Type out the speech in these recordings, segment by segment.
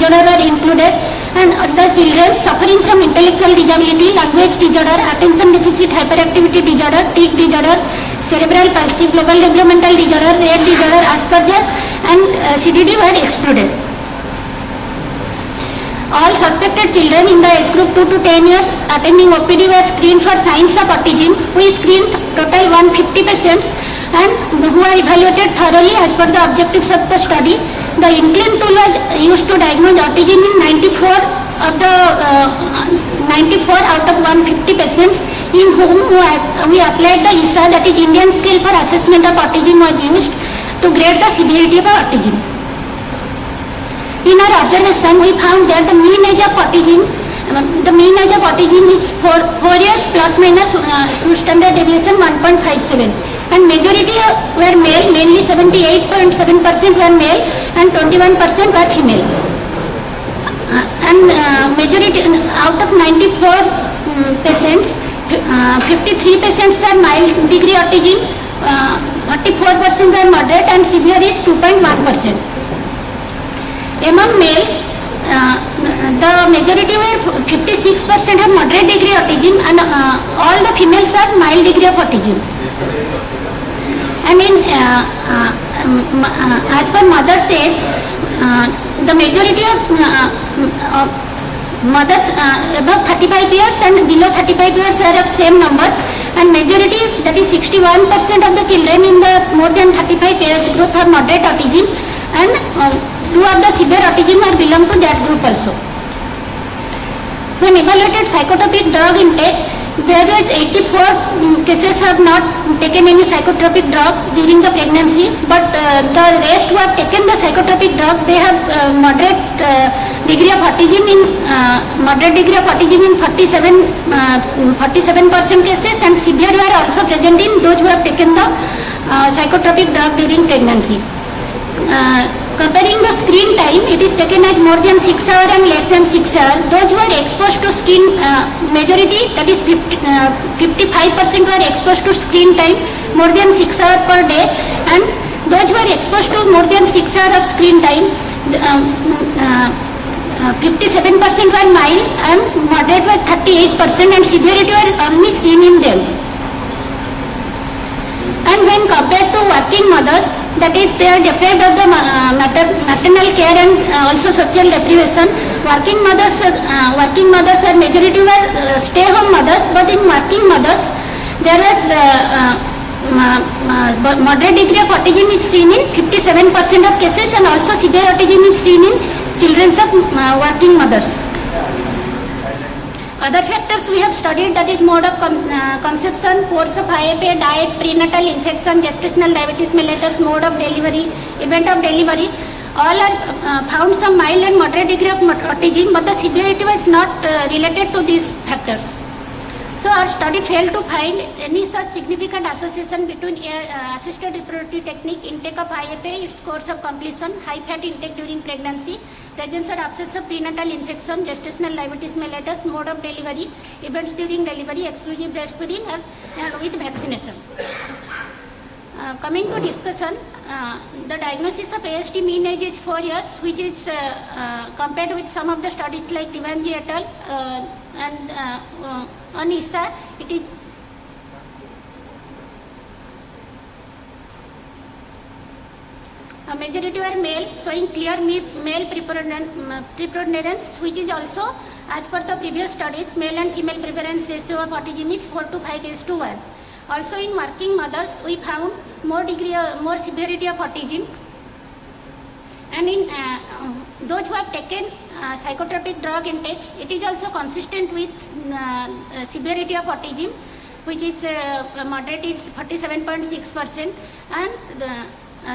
disorder were included, and the children suffering from intellectual disability, language disorder, attention deficit hyperactivity disorder, tic disorder, cerebral palsy, global developmental disorder, rare disorder, Asperger and CDD were excluded. All suspected children in the age group 2 to 10 years attending OPD were screened for signs of autism. We screened total 150 patients and who are evaluated thoroughly as per the objectives of the study. The incline tool was used to diagnose autism in 94 out of 150 patients, in whom we applied the ISA, that is Indian Scale for Assessment of Autism, was used to grade the severity of autism. In our observation, we found that the mean age of autism is 4 years plus minus standard deviation 1.57, and majority were male, mainly 78.7% were male and 21% were female. And majority out of 94 patients, 53 patients were mild degree autism, 34% were moderate, and severe is 2.1%. Among males, the majority were 56% have moderate degree autism, and all the females have mild degree of autism. And in as per mother's age, the majority of mothers above 35 years and below 35 years are of same numbers, and majority, that is 61% of the children in the more than 35 age group have moderate autism, and 2 of the severe autism are belong to that group also. When evaluated psychotropic drug intake, there was 84 cases have not taken any psychotropic drug during the pregnancy, but the rest who have taken the psychotropic drug, they have moderate degree of autism in 47% cases, and severe were also present in those who have taken the psychotropic drug during pregnancy. Comparing the screen time, it is taken as more than 6 hours and less than 6 hours. Those who are exposed to screen, majority, that is 55% were exposed to screen time more than 6 hours per day, and those who are exposed to more than 6 hours of screen time, 57% were mild and moderate were 38%, and severity were only seen in them. And when compared to working mothers, that is they are deprived of the maternal care and also social deprivation. Working mothers were majority were stay-home mothers, but in working mothers there was moderate degree of autism is seen in 57% of cases, and also severe autism is seen in children of working mothers. Other factors we have studied, that is mode of conception, course of IFA, diet, prenatal infection, gestational diabetes mellitus, mode of delivery, event of delivery. All are found some mild and moderate degree of autism, but the severity was not related to these factors. So our study failed to find any such significant association between assisted reproductive technique, intake of IFA, its course of completion, high fat intake during pregnancy, presence or absence of prenatal infection, gestational diabetes mellitus, mode of delivery, events during delivery, exclusive breastfeeding, and with vaccination. Coming to discussion, the diagnosis of ASD mean age is 4 years, which is compared with some of the studies like Divanji et al. And on ISA, it is a majority were male, showing clear male preponderance, which is also, as per the previous studies, male and female prevalence ratio of autism is 4:5:1. Also in working mothers, we found more severity of autism, and in those who have taken psychotropic drug intakes, it is also consistent with severity of autism, which is moderate is 47.6%, and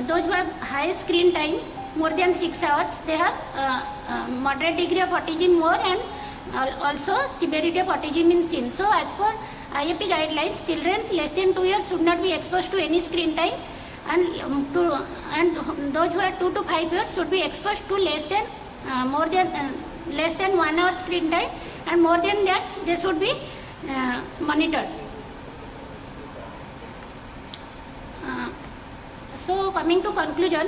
those who have high screen time, more than 6 hours, they have moderate degree of autism more, and also severity of autism in seen. So as per IAP guidelines, children less than 2 years should not be exposed to any screen time, and those who are 2 to 5 years should be exposed to less than 1 hour screen time, and more than that they should be monitored. So coming to conclusion,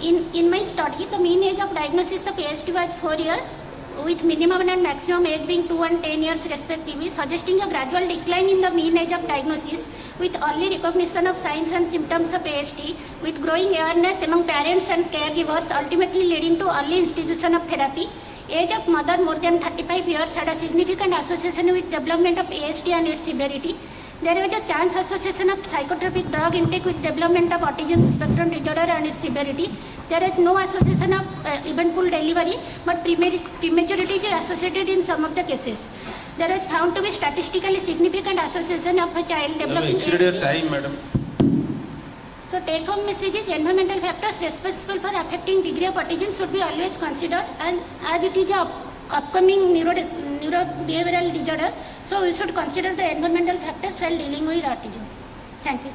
in my study, the mean age of diagnosis of ASD was 4 years, with minimum and maximum age being 2 and 10 years respectively, suggesting a gradual decline in the mean age of diagnosis with early recognition of signs and symptoms of ASD, with growing awareness among parents and caregivers, ultimately leading to early institution of therapy. Age of mother more than 35 years had a significant association with development of ASD and its severity. There was a chance association of psychotropic drug intake with development of autism spectrum disorder and its severity. There is no association of eventful delivery, but prematurity is associated in some of the cases. There is found to be statistically significant association of a child developing exceeded your time, madam. So take home message is environmental factors responsible for affecting degree of autism should be always considered, and as it is a upcoming neurobehavioral disorder, so we should consider the environmental factors while dealing with autism. Thank you.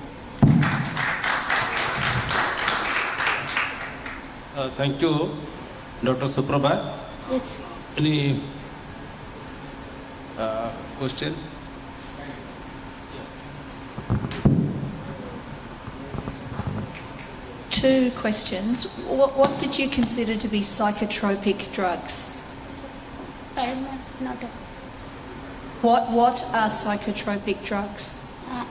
Thank you, Dr. Suprabha. Yes. Any question? Two questions. What did you consider to be psychotropic drugs? Not a, What are psychotropic drugs?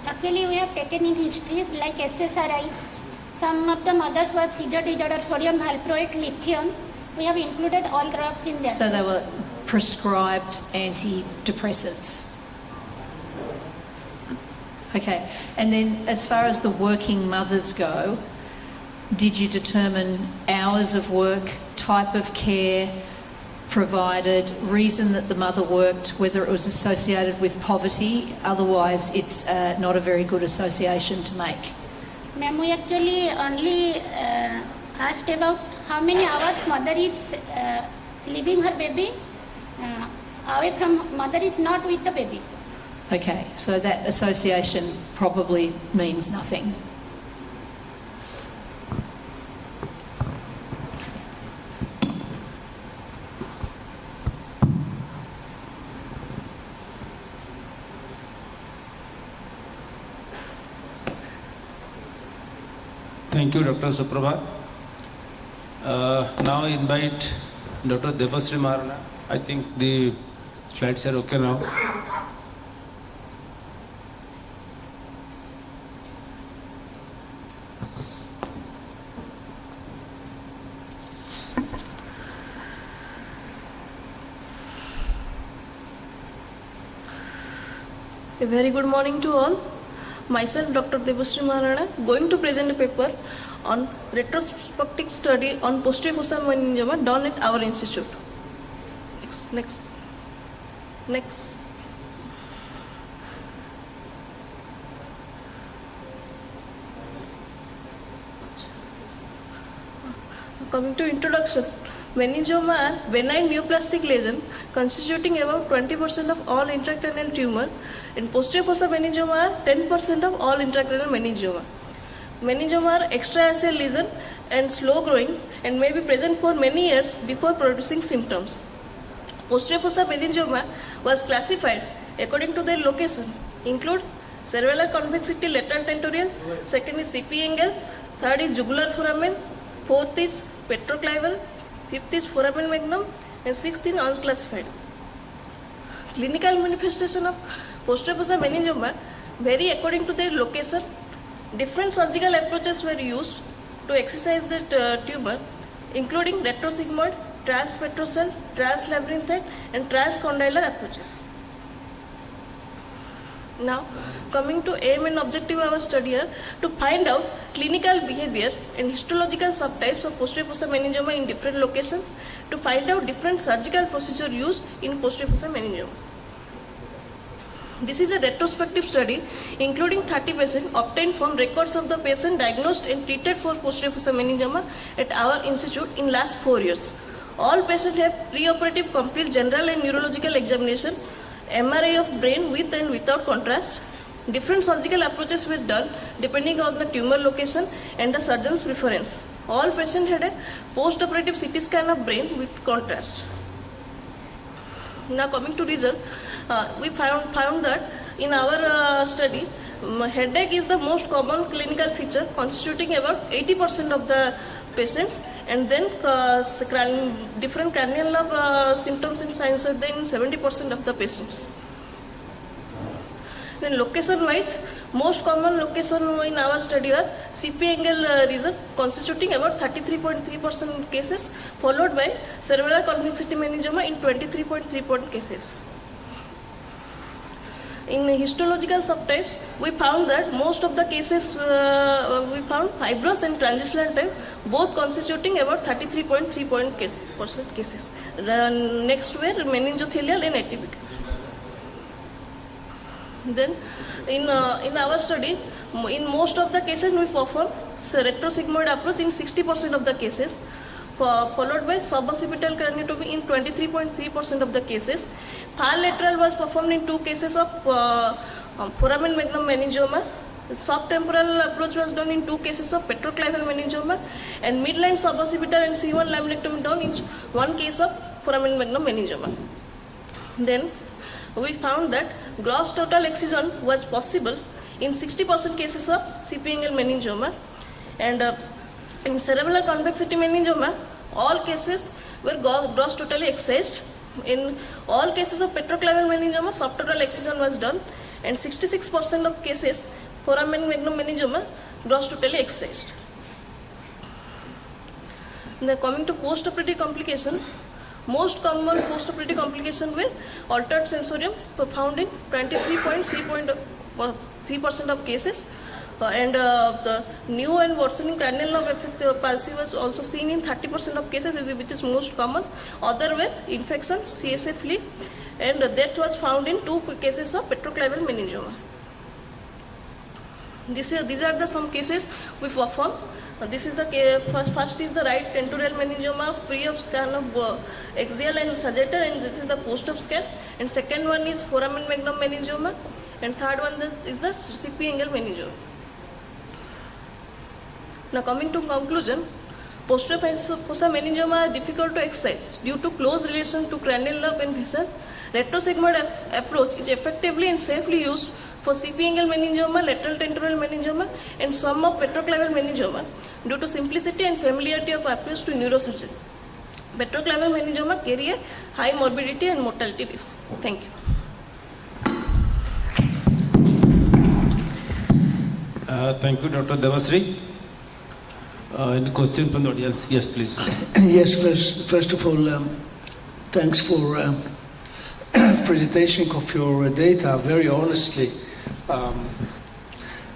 actually, we have taken in history like SSRIs. Some of the mothers who have seizure disorder, sodium valproate, lithium. We have included all drugs in there. So they were prescribed antidepressants. Okay. And then as far as the working mothers go, did you determine hours of work, type of care provided, reason that the mother worked, whether it was associated with poverty? Otherwise, it's not a very good association to make. Ma'am, we actually only asked about how many hours mother is leaving her baby away from mother is not with the baby. Okay, so that association probably means nothing. Thank you, Dr. Suprabha. Now I invite Dr. Devasri Marana. I think the slides are okay now. A very good morning to all. Myself, Dr. Devasri Maharana, going to present a paper on retrospective study on posterior fossa meningioma done at our institute. Next. Coming to introduction, meningioma are benign neoplastic lesion constituting about 20% of all intracranial tumor, and posterior fossa meningioma are 10% of all intracranial meningioma. Meningioma are extraaxial lesion and slow growing and may be present for many years before producing symptoms. Posterior fossa meningioma was classified according to their location, include cerebellar convexity lateral tentorial, second is CP angle, third is jugular foramen, fourth is petroclival, fifth is foramen magnum, and sixth is unclassified. Clinical manifestation of posterior fossa meningioma vary according to their location. Different surgical approaches were used to excise the tumor, including retrosigmoid, transpetrosal, translabyrinthine, and transcondylar approaches. Now, coming to aim and objective of our study here, to find out clinical behavior and histological subtypes of posterior fossa meningioma in different locations, to find out different surgical procedure used in posterior fossa meningioma. This is a retrospective study including 30 patients obtained from records of the patient diagnosed and treated for posterior fossa meningioma at our institute in last 4 years. All patients have preoperative complete general and neurological examination, MRI of brain with and without contrast. Different surgical approaches were done depending on the tumor location and the surgeon's preference. All patients had a post-operative CT scan of brain with contrast. Now coming to result, we found that in our study, headache is the most common clinical feature constituting about 80% of the patients, and then different cranial nerve symptoms and signs are there in 70% of the patients. Then location-wise, most common location in our study are CP angle region, constituting about 33.3% cases, followed by cerebral convexity meningioma in 23.3% cases. In histological subtypes, we found that most of the cases we found fibrous and transitional type, both constituting about 33.3% cases. Next were meningothelial and atypical. Then, in our study, in most of the cases we perform retrosigmoid approach in 60% of the cases, followed by suboccipital craniotomy in 23.3% of the cases. Far lateral was performed in 2 cases of foramen magnum meningioma. Subtemporal approach was done in 2 cases of petroclival meningioma, and midline suboccipital and C1 laminectomy done in 1 case of foramen magnum meningioma. Then we found that gross total excision was possible in 60% cases of CP angle meningioma, and in cerebral convexity meningioma, all cases were gross totally excised. In all cases of petroclival meningioma, subtotal excision was done, and 66% of cases foramen magnum meningioma gross totally excised. Now coming to post-operative complication, most common post-operative complication were altered sensorium found in 23.3% of cases, and the new and worsening cranial nerve affect palsy was also seen in 30% of cases, which is most common. Other were infections, CSF leak, and that was found in 2 cases of petroclival meningioma. These are some cases we perform. This is the first is the right tentorial meningioma, pre-op scan of axial and sagittal, and this is the post-op scan. And second one is foramen magnum meningioma, and third one is the CP angle meningioma. Now coming to conclusion, posterior fossa meningioma are difficult to excise due to close relation to cranial nerve and vessel. Retrosigmoid approach is effectively and safely used for CP angle meningioma, lateral tentorial meningioma, and some of petroclival meningioma due to simplicity and familiarity of approach to neurosurgery. Petroclival meningioma carry a high morbidity and mortality risk. Thank you. Thank you, Dr. Devasri. Any question from the audience? Yes, please. Yes, first of all, thanks for presentation of your data very honestly,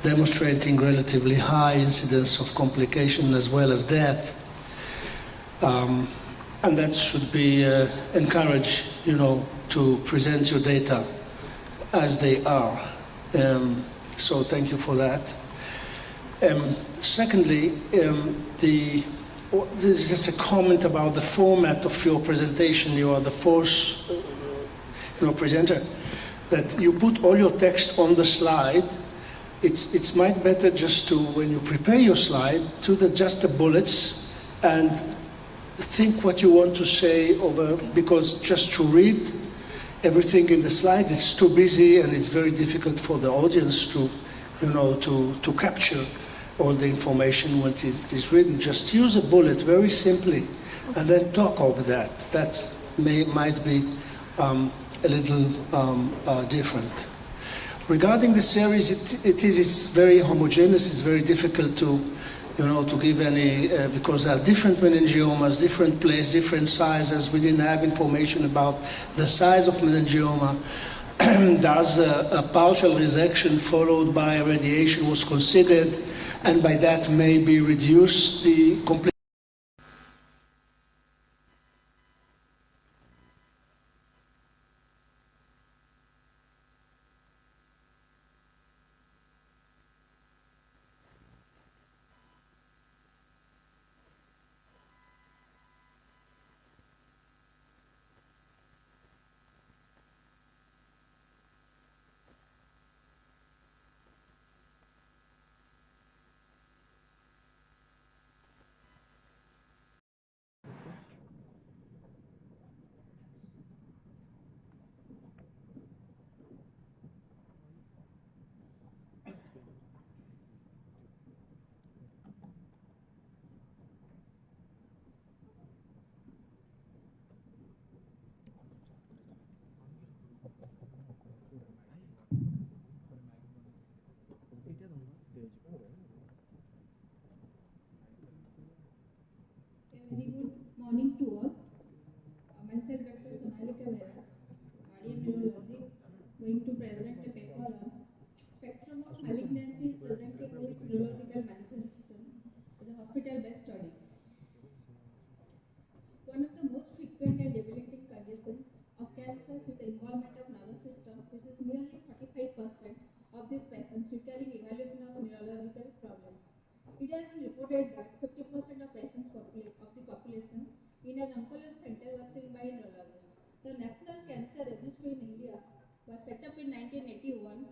demonstrating relatively high incidence of complication as well as death. And that should be encouraged, to present your data as they are. So thank you for that. Secondly, there's just a comment about the format of your presentation. You are the fourth presenter, that you put all your text on the slide. It's might better just to, when you prepare your slide, to just the bullets and think what you want to say over, because just to read everything in the slide, it's too busy and it's very difficult for the audience to capture all the information when it is written. Just use a bullet very simply and then talk over that. That might be a little different. Regarding the series, it's very homogeneous. It's very difficult to give any, because there are different meningiomas, different place, different sizes. We didn't have information about the size of meningioma. Does a partial resection followed by radiation was considered, and by that maybe reduce the complete. morning to all. Myself, Dr. Sonalika Vera, cardiac neurology, going to present a paper on spectrum of malignancies presenting with neurological manifestation as a hospital-based study. One of the most frequent and debilitating conditions of cancers is the involvement of nervous system. This is nearly 45% of these patients requiring evaluation of neurological problems. It has been reported that 50% of patients of the population in an oncology center was seen by a neurologist. The National Cancer Registry in India was set up in 1981,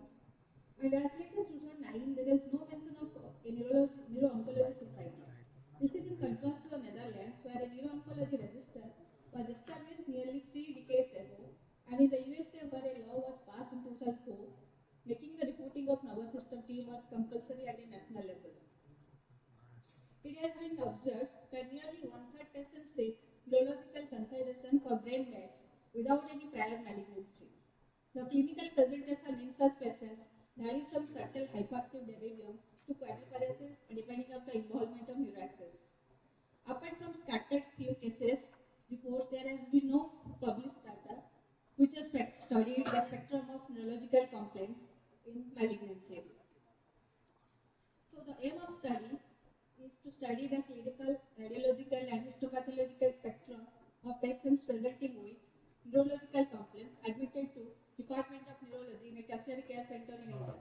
and as late as 2009, there is no mention of a neuro-oncology society. This is in contrast to the Netherlands, where a neuro-oncology register was established nearly 3 decades ago, and in the USA, where a law was passed in 2004, making the reporting of nervous system tumors compulsory at a national level. It has been observed that nearly one-third patients seek neurological consultation for brain mets without any prior malignancy. The clinical presentation in such patients vary from subtle hypoactive delirium to quadriparesis depending on the involvement of neuraxis. Apart from scattered few cases reports, there has been no published data which has studied the spectrum of neurological complaints in malignancies. So the aim of study is to study the clinical, radiological and histopathological spectrum of patients presenting with neurological complaints admitted to Department of Neurology in a tertiary care center in India.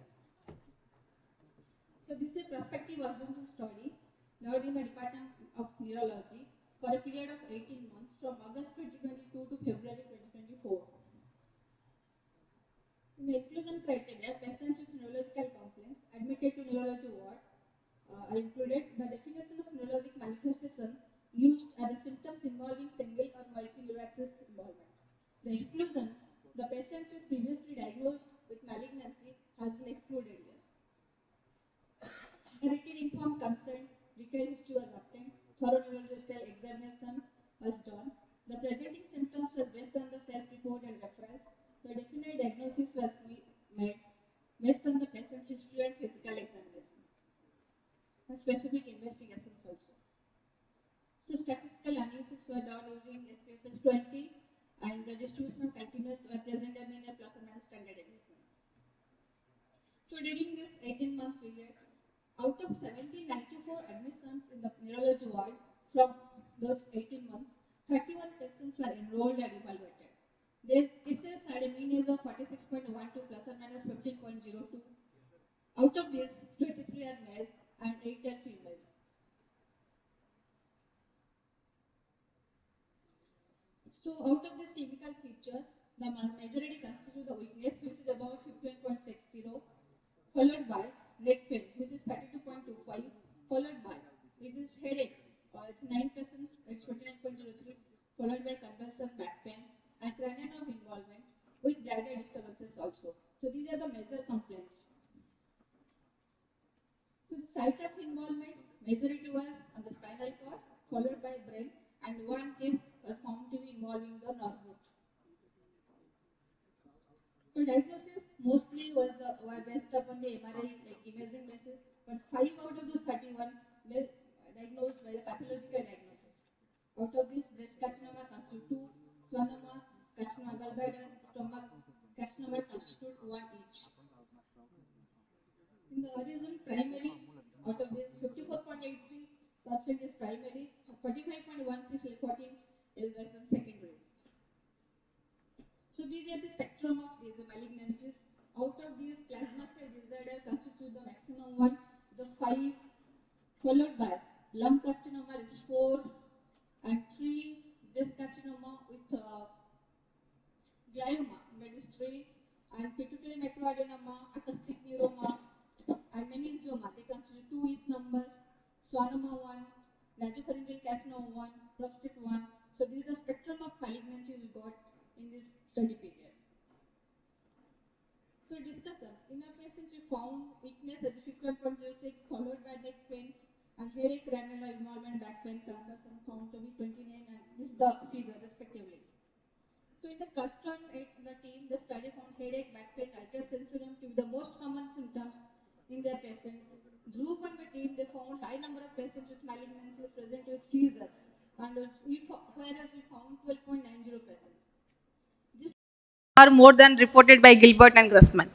So this is a prospective longitudinal study done in the Department of Neurology for a period of 18 months from August 2022 to February 2024. In the inclusion criteria, patients with neurological complaints admitted to neurology ward are included. The definition of neurologic manifestation used are the symptoms involving single or multi-neuraxis involvement. The exclusion, the patients with previously diagnosed with malignancy has been excluded here. A written informed consent, detailed history was obtained, thorough neurological examination was done. The presenting symptoms was based on the self-report and reference. The definite diagnosis was made based on the patient's history and physical examination, and specific investigations also. So statistical analysis were done using SPSS 20, and the distribution of continuous were presented in a plus or minus standard deviation. So during this 18-month period, out of 1794 admissions in the neurology ward from those 18 months, 31 patients were enrolled and evaluated. Their cases had a mean age of 46.12 plus or minus 15.02. Out of these, 23 are males and 8 are females. So out of these clinical features, the majority constitute the weakness, which is about 15.60, followed by neck pain, which is 32.25, followed by which is headache, it's 9%, it's 29.03, followed by convulsion, back pain, and cranial nerve involvement with bladder disturbances also. So these are the major complaints. So the site of involvement, majority was on the spinal cord, followed by brain, and one case was found to be involving the nerve root. So diagnosis mostly were based upon the MRI imaging basis, but 5 out of those 31 were diagnosed by the pathological diagnosis. Out of this, breast carcinoma constitute 2, schwannoma, carcinoma gallbladder, stomach carcinoma constitute 1 each. In the horizon, primary, out of this 54.83% is primary, 45.16 reporting is Western secondaries. So these are the spectrum of these malignancies. Out of these, plasma cell disorder constitute the maximum one, the 5, followed by lung carcinoma is 4, and 3, breast carcinoma with glioma, that is 3, and pituitary microadenoma, acoustic neuroma, and meningioma, they constitute 2 each number, schwannoma 1, nasopharyngeal carcinoma 1, prostate 1. So this is the spectrum of malignancy we got in this study period. So discussion. In our patients, we found weakness at 51.06, followed by neck pain and headache, cranial involvement, back pain, convulsion found to be 29, and this is the figure respectively. So in the custom in the team, the study found headache, back pain, ultrasensorium to be the most common symptoms in their patients. Group on the team, they found high number of patients with malignancies present with seizures, and whereas we found 12.90%. Are more than reported by Gilbert and Grossman.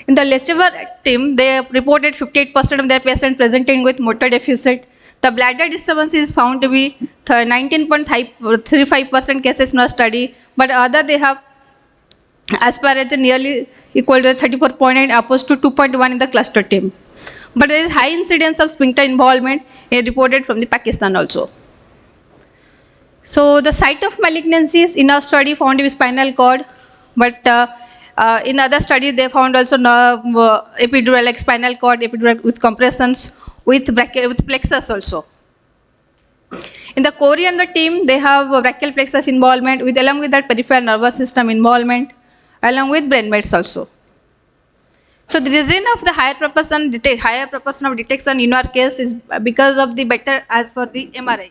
In the Lechever team, they reported 58% of their patients presenting with motor deficit. The bladder disturbance is found to be 19.35% cases in our study, but other they have aspirated nearly equal to 34.9 opposed to 2.1 in the cluster team. But there is high incidence of sphincter involvement reported from the Pakistan also. So the site of malignancies in our study found to be spinal cord, but in other studies they found also nerve, epidural like spinal cord, epidural with compressions, with brachial, with plexus also. In the Korean the team, they have brachial plexus involvement with along with that peripheral nervous system involvement, along with brain mets also. So the reason of the higher proportion of detection in our case is because of the better as per the MRI.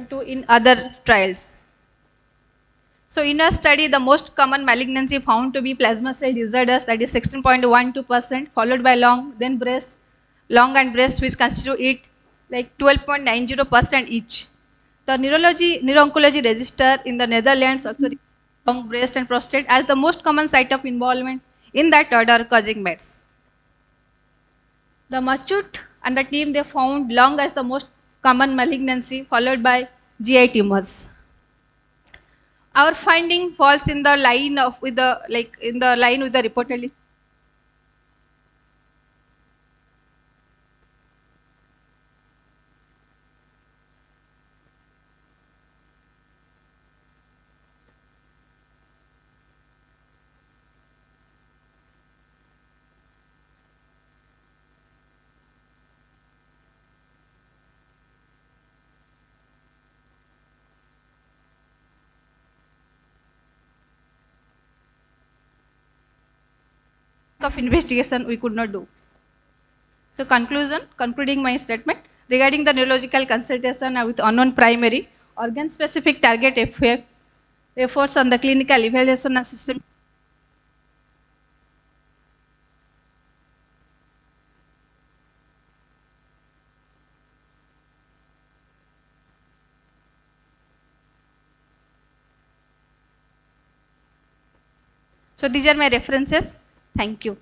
To in other trials. So in our study, the most common malignancy found to be plasma cell disorders, that is 16.12%, followed by lung and breast, which constitute it like 12.90% each. The neuro-oncology register in the Netherlands also lung, breast, and prostate as the most common site of involvement in that order, causing meds. The Machut and the team, they found lung as the most common malignancy, followed by GI tumors. Our finding falls in the line with the reportedly. Of investigation we could not do. So concluding my statement regarding the neurological consultation with unknown primary organ specific target effect, efforts on the clinical evaluation and system. So these are my references. Thank you.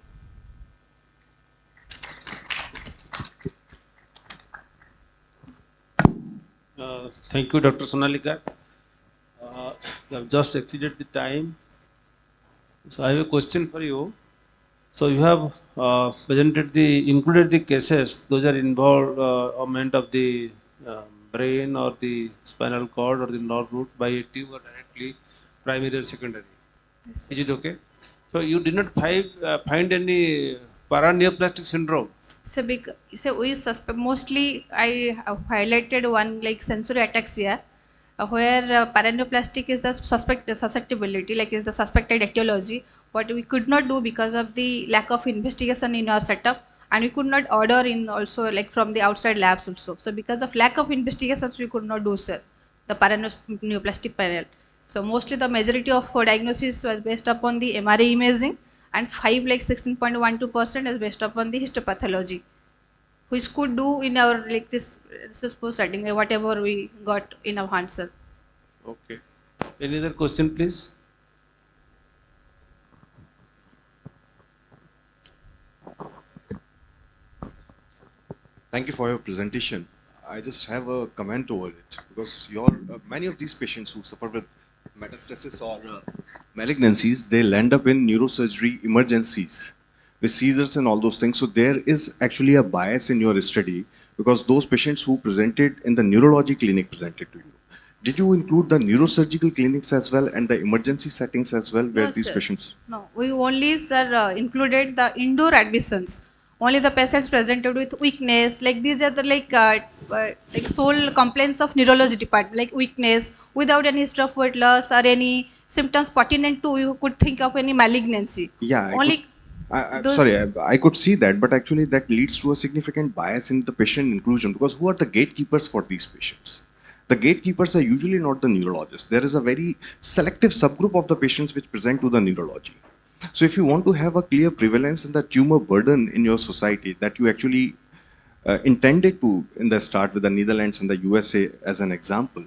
Thank you, Dr. Sonalika. You have just exceeded the time. So I have a question for you. So you have included the cases, those are involved augment of the brain or the spinal cord or the nerve root by a tumor directly, primary or secondary. Yes. Is it okay? So you did not find any paraneoplastic syndrome? So we suspect, mostly I have highlighted one like sensory ataxia, where paraneoplastic is the susceptibility, like is the suspected etiology. What we could not do because of the lack of investigation in our setup, and we could not order in also like from the outside labs also. So because of lack of investigations, we could not do sir the paraneoplastic panel. So mostly the majority of diagnosis was based upon the MRI imaging, and 16.12% is based upon the histopathology, which could do in our like this setting whatever we got in our answer. Okay. Any other question, please? Thank you for your presentation. I just have a comment over it because many of these patients who suffer with metastasis or malignancies, they land up in neurosurgery emergencies with seizures and all those things. So there is actually a bias in your study because those patients who presented in the neurology clinic presented to you. Did you include the neurosurgical clinics as well and the emergency settings as well where these patients? No, we only included the indoor admissions. Only the patients presented with weakness, like these are the like sole complaints of neurology department, like weakness without any history of weight loss or any symptoms pertinent to you could think of any malignancy. Yeah, Sorry, I could see that, but actually that leads to a significant bias in the patient inclusion because who are the gatekeepers for these patients? The gatekeepers are usually not the neurologists. There is a very selective subgroup of the patients which present to the neurology. So if you want to have a clear prevalence in the tumor burden in your society that you actually intended to in the start with the Netherlands and the USA as an example,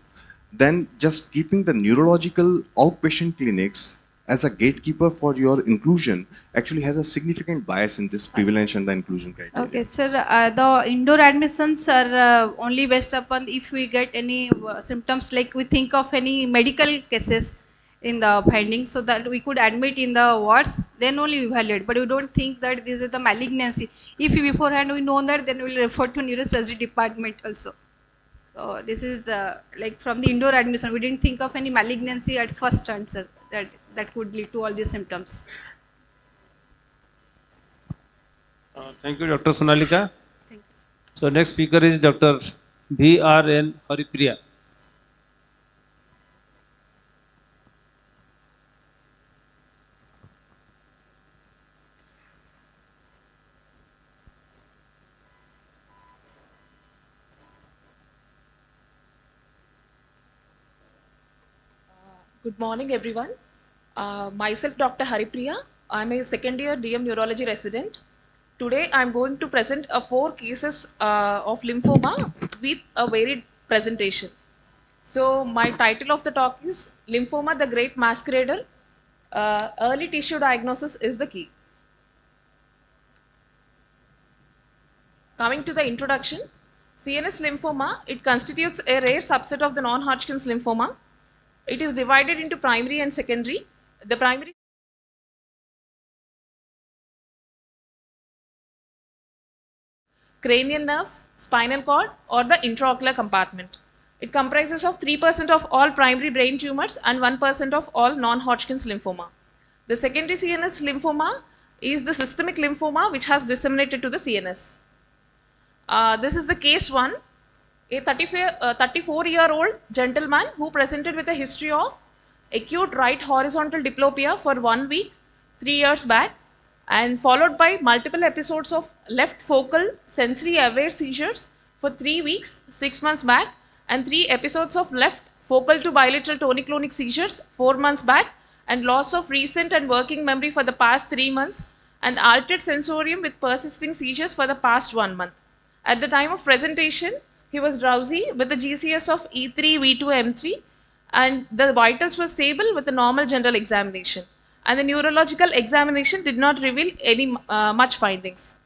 then just keeping the neurological outpatient clinics as a gatekeeper for your inclusion actually has a significant bias in this prevalence and the inclusion criteria. Okay, sir. The indoor admissions are only based upon if we get any symptoms, like we think of any medical cases in the findings, so that we could admit in the wards, then only evaluate. But we don't think that this is the malignancy. If beforehand we know that, then we will refer to neurosurgery department also. So this is like from the indoor admission, we didn't think of any malignancy at first answer that could lead to all these symptoms. Thank you, Dr. Sonalika. Thank you. So next speaker is Dr. B.R.N. Haripriya. Good morning, everyone. Myself, Dr. Haripriya. I'm a second year DM neurology resident. Today, I'm going to present 4 cases of lymphoma with a varied presentation. So, my title of the talk is Lymphoma, the Great Masquerader. Early tissue diagnosis is the key. Coming to the introduction, CNS lymphoma, it constitutes a rare subset of the non-Hodgkin's lymphoma. It is divided into primary and secondary. The primary cranial nerves, spinal cord, or the intraocular compartment. It comprises of 3% of all primary brain tumors and 1% of all non-Hodgkin's lymphoma. The secondary CNS lymphoma is the systemic lymphoma which has disseminated to the CNS. This is the case 1. A 34-year-old gentleman who presented with a history of acute right horizontal diplopia for 1 week, 3 years back, and followed by multiple episodes of left focal sensory aware seizures for 3 weeks, 6 months back, and 3 episodes of left focal to bilateral tonic-clonic seizures 4 months back, and loss of recent and working memory for the past 3 months, and altered sensorium with persisting seizures for the past 1 month. At the time of presentation, he was drowsy with a GCS of E3, V2, M3, and the vitals were stable with a normal general examination. And the neurological examination did not reveal any much findings.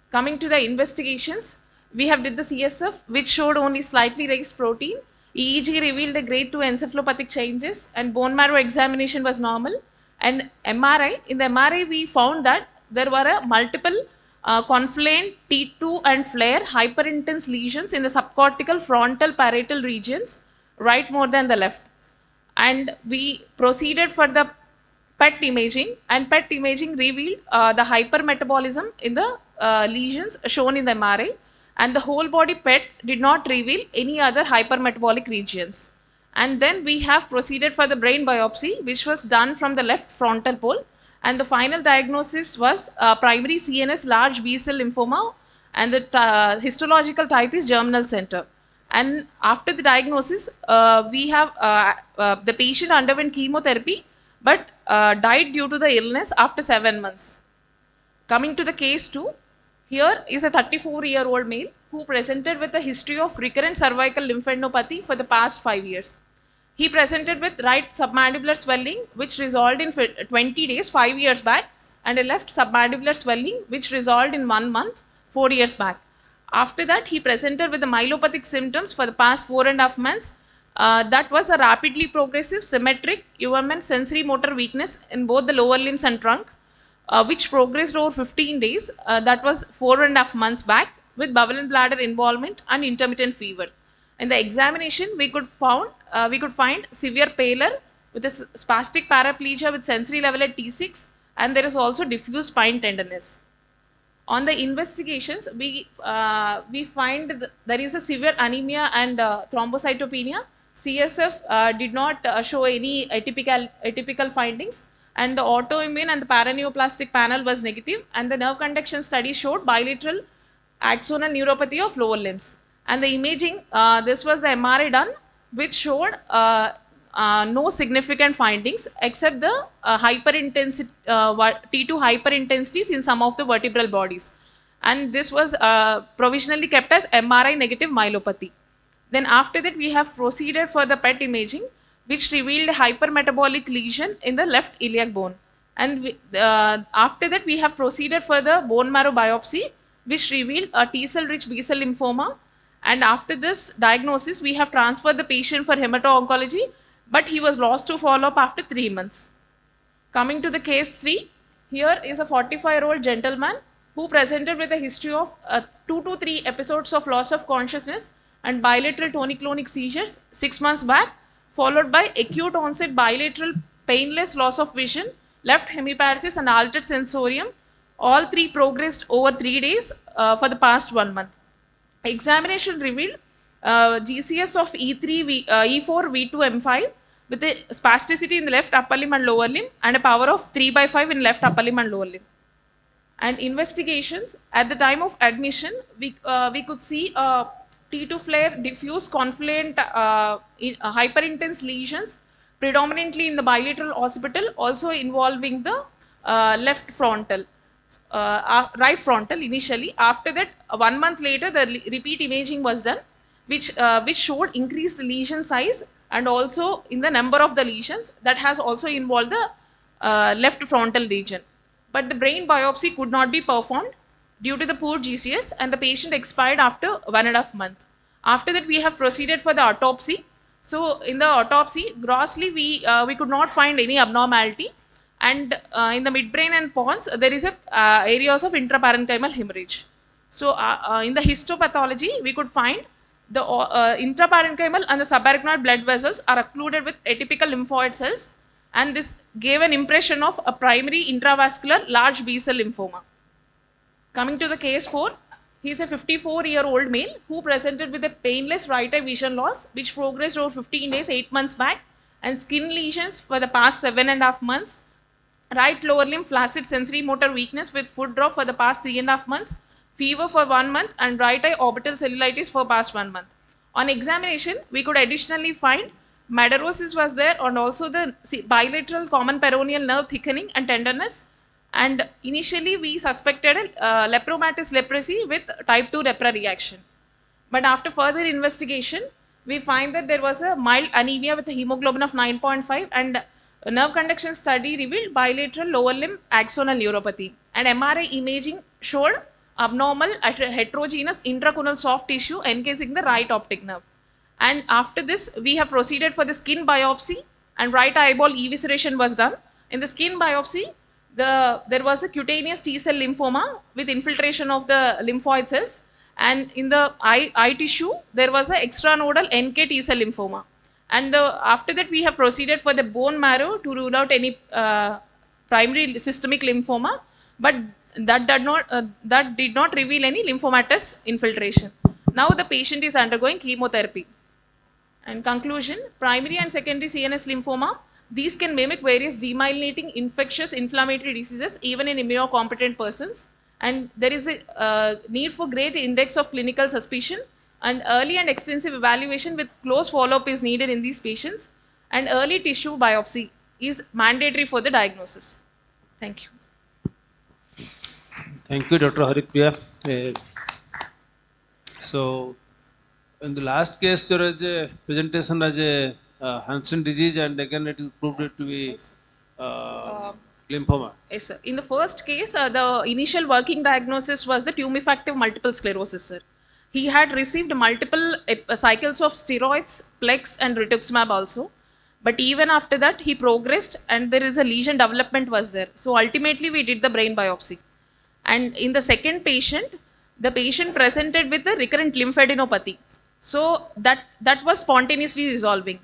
Coming to the investigations, we have did the CSF, which showed only slightly raised protein. EEG revealed a grade 2 encephalopathic changes, and bone marrow examination was normal. And MRI, in the MRI, we found that there were a multiple confluent T2 and flare hyperintense lesions in the subcortical frontal parietal regions, right more than the left. And we proceeded for the PET imaging, and PET imaging revealed the hypermetabolism in the lesions shown in the MRI, and the whole body PET did not reveal any other hypermetabolic regions. And then we have proceeded for the brain biopsy, which was done from the left frontal pole, and the final diagnosis was primary CNS large B-cell lymphoma, and the histological type is germinal center. And after the diagnosis, we have the patient underwent chemotherapy, but died due to the illness after 7 months. Coming to the case 2, here is a 34-year-old male who presented with a history of recurrent cervical lymphadenopathy for the past 5 years. He presented with right submandibular swelling, which resolved in 20 days 5 years back, and a left submandibular swelling, which resolved in 1 month 4 years back. After that, he presented with the myelopathic symptoms for the past 4.5 months. That was a rapidly progressive symmetric UMN sensory motor weakness in both the lower limbs and trunk, which progressed over 15 days. That was 4.5 months back, with bowel and bladder involvement and intermittent fever. In the examination, we could find severe pallor with a spastic paraplegia with sensory level at T6, and there is also diffuse spine tenderness. On the investigations, we find there is a severe anemia and thrombocytopenia. CSF did not show any atypical findings, and the autoimmune and the paraneoplastic panel was negative, and the nerve conduction study showed bilateral axonal neuropathy of lower limbs. And the imaging, this was the MRI done which showed no significant findings except the hyperintensity, T2 hyperintensities in some of the vertebral bodies. And this was provisionally kept as MRI negative myelopathy. Then after that, we have proceeded for the PET imaging, which revealed a hypermetabolic lesion in the left iliac bone. And after that, we have proceeded for the bone marrow biopsy, which revealed a T-cell rich B-cell lymphoma. And after this diagnosis, we have transferred the patient for hemato-oncology, but he was lost to follow-up after 3 months. Coming to the case 3, here is a 45-year-old gentleman who presented with a history of 2 to 3 episodes of loss of consciousness and bilateral tonic-clonic seizures 6 months back, followed by acute onset bilateral painless loss of vision, left hemiparesis and altered sensorium. All 3 progressed over 3 days for the past 1 month. Examination revealed GCS of E3, E4, V2, M5 with a spasticity in the left upper limb and lower limb and a power of 3/5 in left upper lim and lower limb. And investigations at the time of admission, we could see T2 flare, diffuse confluent hyperintense lesions predominantly in the bilateral occipital, also involving the left frontal. Right frontal initially. After that, 1 month later, the repeat imaging was done, which showed increased lesion size and also in the number of the lesions that has also involved the left frontal region. But the brain biopsy could not be performed due to the poor GCS, and the patient expired after 1.5 months. After that, we have proceeded for the autopsy. So in the autopsy, grossly we could not find any abnormality. And in the midbrain and pons, there is a areas of intraparenchymal hemorrhage. So in the histopathology, we could find the intraparenchymal and the subarachnoid blood vessels are occluded with atypical lymphoid cells, and this gave an impression of a primary intravascular large B-cell lymphoma. Coming to the case 4, he is a 54-year-old male who presented with a painless right eye vision loss, which progressed over 15 days, 8 months back, and skin lesions for the past 7.5 months. Right lower limb flaccid sensory motor weakness with foot drop for the past 3.5 months, fever for 1 month, and right eye orbital cellulitis for past 1 month. On examination, we could additionally find madarosis was there, and also the bilateral common peroneal nerve thickening and tenderness. And initially, we suspected lepromatous leprosy with type 2 lepra reaction. But after further investigation, we find that there was a mild anemia with a hemoglobin of 9.5, and a nerve conduction study revealed bilateral lower limb axonal neuropathy, and MRI imaging showed abnormal heterogeneous intraconal soft tissue encasing the right optic nerve. And after this, we have proceeded for the skin biopsy, and right eyeball evisceration was done. In the skin biopsy, there was a cutaneous T-cell lymphoma with infiltration of the lymphoid cells, and in the eye tissue, there was an extranodal NK T-cell lymphoma. And after that, we have proceeded for the bone marrow to rule out any primary systemic lymphoma, but that did not reveal any lymphomatous infiltration. Now the patient is undergoing chemotherapy. And conclusion, primary and secondary CNS lymphoma, these can mimic various demyelinating infectious inflammatory diseases even in immunocompetent persons. And there is a need for great index of clinical suspicion, and early and extensive evaluation with close follow-up is needed in these patients, and early tissue biopsy is mandatory for the diagnosis. Thank you. Thank you, Dr. Haripriya. So, in the last case, there was a presentation as a Hansen disease, and again it proved it to be lymphoma. Yes, sir. In the first case, the initial working diagnosis was the tumefactive multiple sclerosis, sir. He had received multiple cycles of steroids, Plex and rituximab also. But even after that, he progressed and there is a lesion development was there. So ultimately, we did the brain biopsy. And in the second patient, the patient presented with the recurrent lymphadenopathy. So that was spontaneously resolving.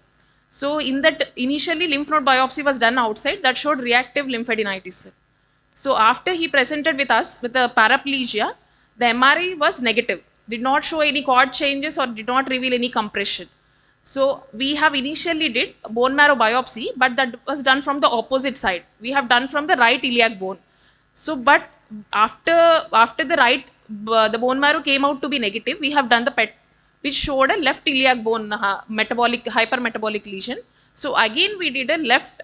So in that, initially lymph node biopsy was done outside, that showed reactive lymphadenitis. So after he presented with us with the paraplegia, the MRI was negative, did not show any cord changes or did not reveal any compression. So we have initially did bone marrow biopsy, but that was done from the opposite side. We have done from the right iliac bone. So, but after the bone marrow came out to be negative, we have done the PET. which showed a left iliac bone hypermetabolic lesion. So again, we did a left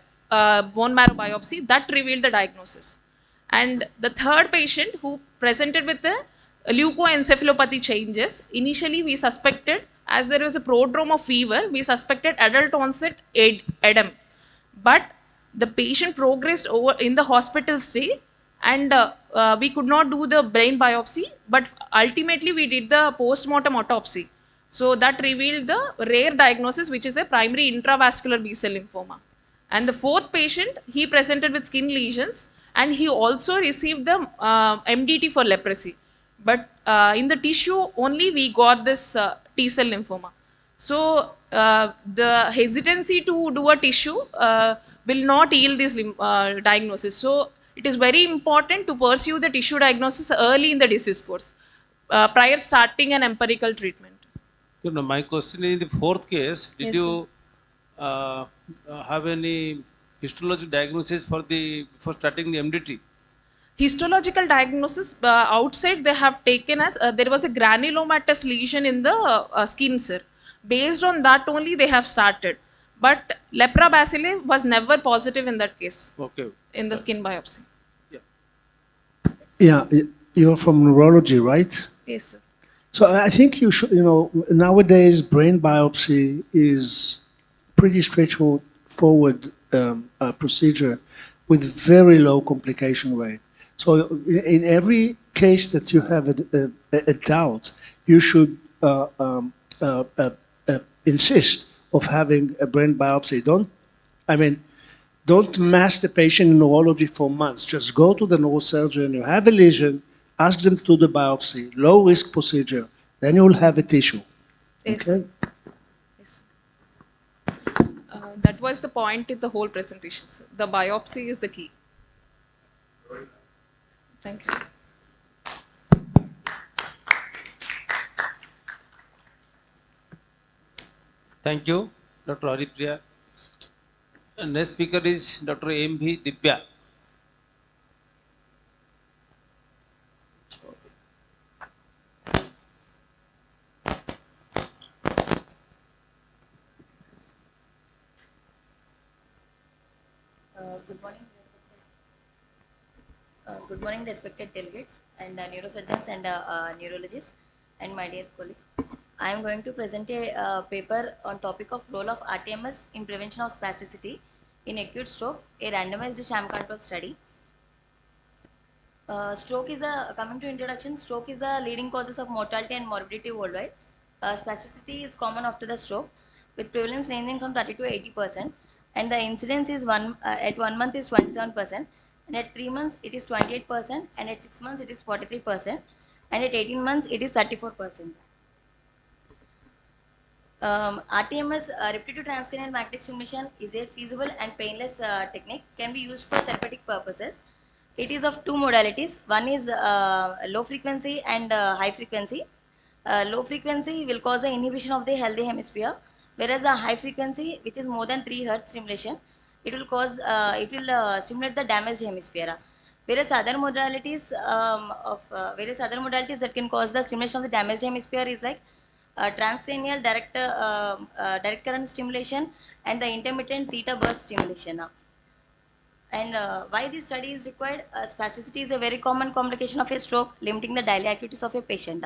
bone marrow biopsy that revealed the diagnosis. And the third patient who presented with the leukoencephalopathy changes, initially we suspected, as there was a prodrome of fever, we suspected adult onset edem. But the patient progressed over in the hospital stay, and we could not do the brain biopsy, but ultimately we did the post-mortem autopsy. So that revealed the rare diagnosis, which is a primary intravascular B-cell lymphoma. And the fourth patient, he presented with skin lesions, and he also received the MDT for leprosy. But in the tissue only we got this T-cell lymphoma. So the hesitancy to do a tissue will not yield this diagnosis. So it is very important to pursue the tissue diagnosis early in the disease course prior starting an empirical treatment. You know, my question is in the fourth case, did Yes, you have any histologic diagnosis before starting the MDT? Histological diagnosis outside they have taken as there was a granulomatous lesion in the skin, sir. Based on that only they have started. But lepra bacilli was never positive in that case Okay. in the skin biopsy. Yeah, you're from neurology, right? Yes, sir. So I think you should, nowadays brain biopsy is pretty straightforward procedure with very low complication rate. So in every case that you have a doubt, you should insist of having a brain biopsy. Don't mask the patient in neurology for months. Just go to the neurosurgeon, you have a lesion, ask them to do the biopsy, low risk procedure, then you will have a tissue. Yes. Okay? Yes. That was the point in the whole presentation, sir. The biopsy is the key. Thank you, sir. Thank you, Dr. Haripriya. Next speaker is Dr. M.V. Divya. Good morning. Good morning, respected delegates and neurosurgeons and neurologists and my dear colleagues. I am going to present a paper on topic of role of RTMS in prevention of spasticity in acute stroke, a randomized sham-controlled study. Coming to introduction, stroke is the leading causes of mortality and morbidity worldwide. Spasticity is common after the stroke, with prevalence ranging from 30 to 80%, and the incidence is at 1 month is 27%, and at 3 months it is 28%, and at 6 months it is 43%, and at 18 months it is 34%. RTMS, repetitive transcranial magnetic stimulation, is a feasible and painless technique, can be used for therapeutic purposes. It is of two modalities. One is low frequency and high frequency. Low frequency will cause the inhibition of the healthy hemisphere, whereas a high frequency, which is more than 3 Hz stimulation, it will stimulate the damaged hemisphere. Various other modalities that can cause the stimulation of the damaged hemisphere is like transcranial direct current stimulation and the intermittent theta burst stimulation. And why this study is required? Spasticity is a very common complication of a stroke, limiting the daily activities of a patient.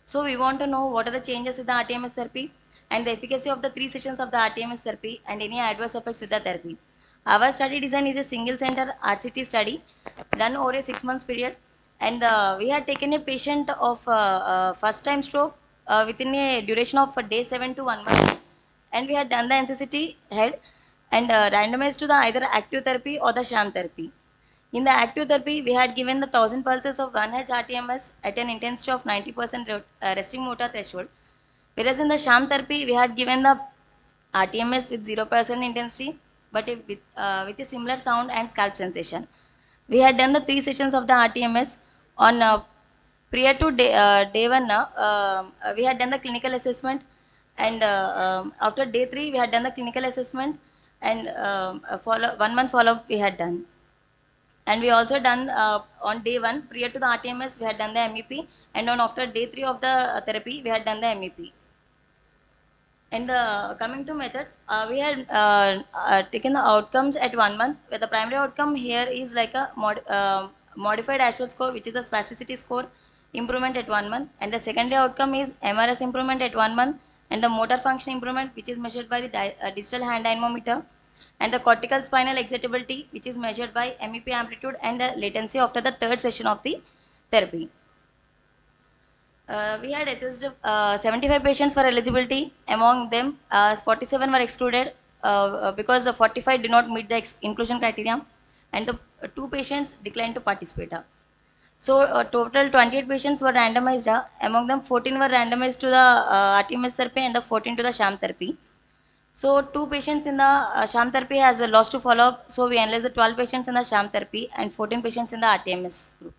So we want to know what are the changes with the RTMS therapy and the efficacy of the 3 sessions of the RTMS therapy and any adverse effects with the therapy. Our study design is a single center RCT study done over a 6 months period, and we had taken a patient of first time stroke within a duration of day 7 to 1 month, and we had done the NCCT head and randomized to the either active therapy or the sham therapy. In the active therapy, we had given the 1000 pulses of 1H RTMS at an intensity of 90% resting motor threshold, whereas in the sham therapy, we had given the RTMS with 0% intensity, but with a similar sound and scalp sensation. We had done the 3 sessions of the RTMS on prior to day 1. We had done the clinical assessment, and after day 3, we had done the clinical assessment, and 1 month follow-up we had done. And we also done on day 1 prior to the RTMS we had done the MEP, and on after day 3 of the therapy we had done the MEP. And coming to methods, we had taken the outcomes at 1 month, where the primary outcome here is like a modified Ashworth score, which is the spasticity score improvement at 1 month, and the secondary outcome is MRS improvement at 1 month, and the motor function improvement, which is measured by the digital hand dynamometer, and the cortical spinal excitability, which is measured by MEP amplitude and the latency after the third session of the therapy. We had assessed 75 patients for eligibility. Among them, 47 were excluded because the 45 did not meet the inclusion criteria, and the two patients declined to participate. So, total 28 patients were randomized. Among them, 14 were randomized to the RTMS therapy and the 14 to the sham therapy. So, two patients in the sham therapy has lost to follow up. So, we analyzed the 12 patients in the sham therapy and 14 patients in the RTMS group.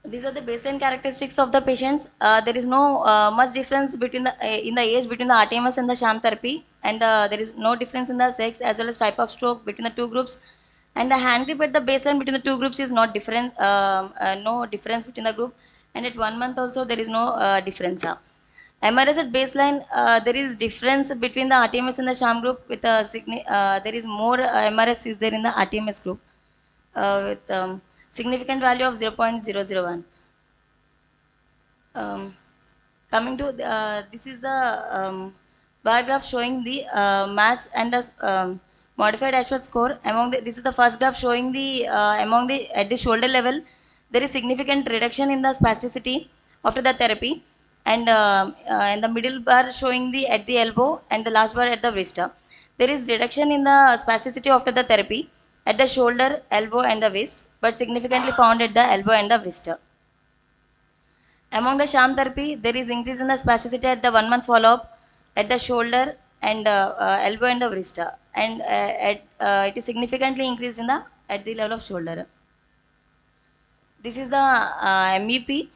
These are the baseline characteristics of the patients. There is no much difference between the in the age between the RTMS and the sham therapy, and there is no difference in the sex as well as type of stroke between the two groups. And the hand grip at the baseline between the two groups is not different, no difference between the group. And at 1 month also there is no difference. MRS at baseline, there is difference between the RTMS and the sham group. With there is more MRS is there in the RTMS group with significant value of 0.001. Coming to this is the bar graph showing the mass and the modified Ashworth score. This is the first graph showing the at the shoulder level there is significant reduction in the spasticity after the therapy, and the middle bar showing the at the elbow and the last bar at the wrist. There is reduction in the spasticity after the therapy at the shoulder, elbow, and the wrist, but significantly found at the elbow and the wrist. Among the sham therapy, there is increase in the spasticity at the 1 month follow-up at the shoulder and elbow and the wrist, and it is significantly increased in the at the level of shoulder. This is the MEP.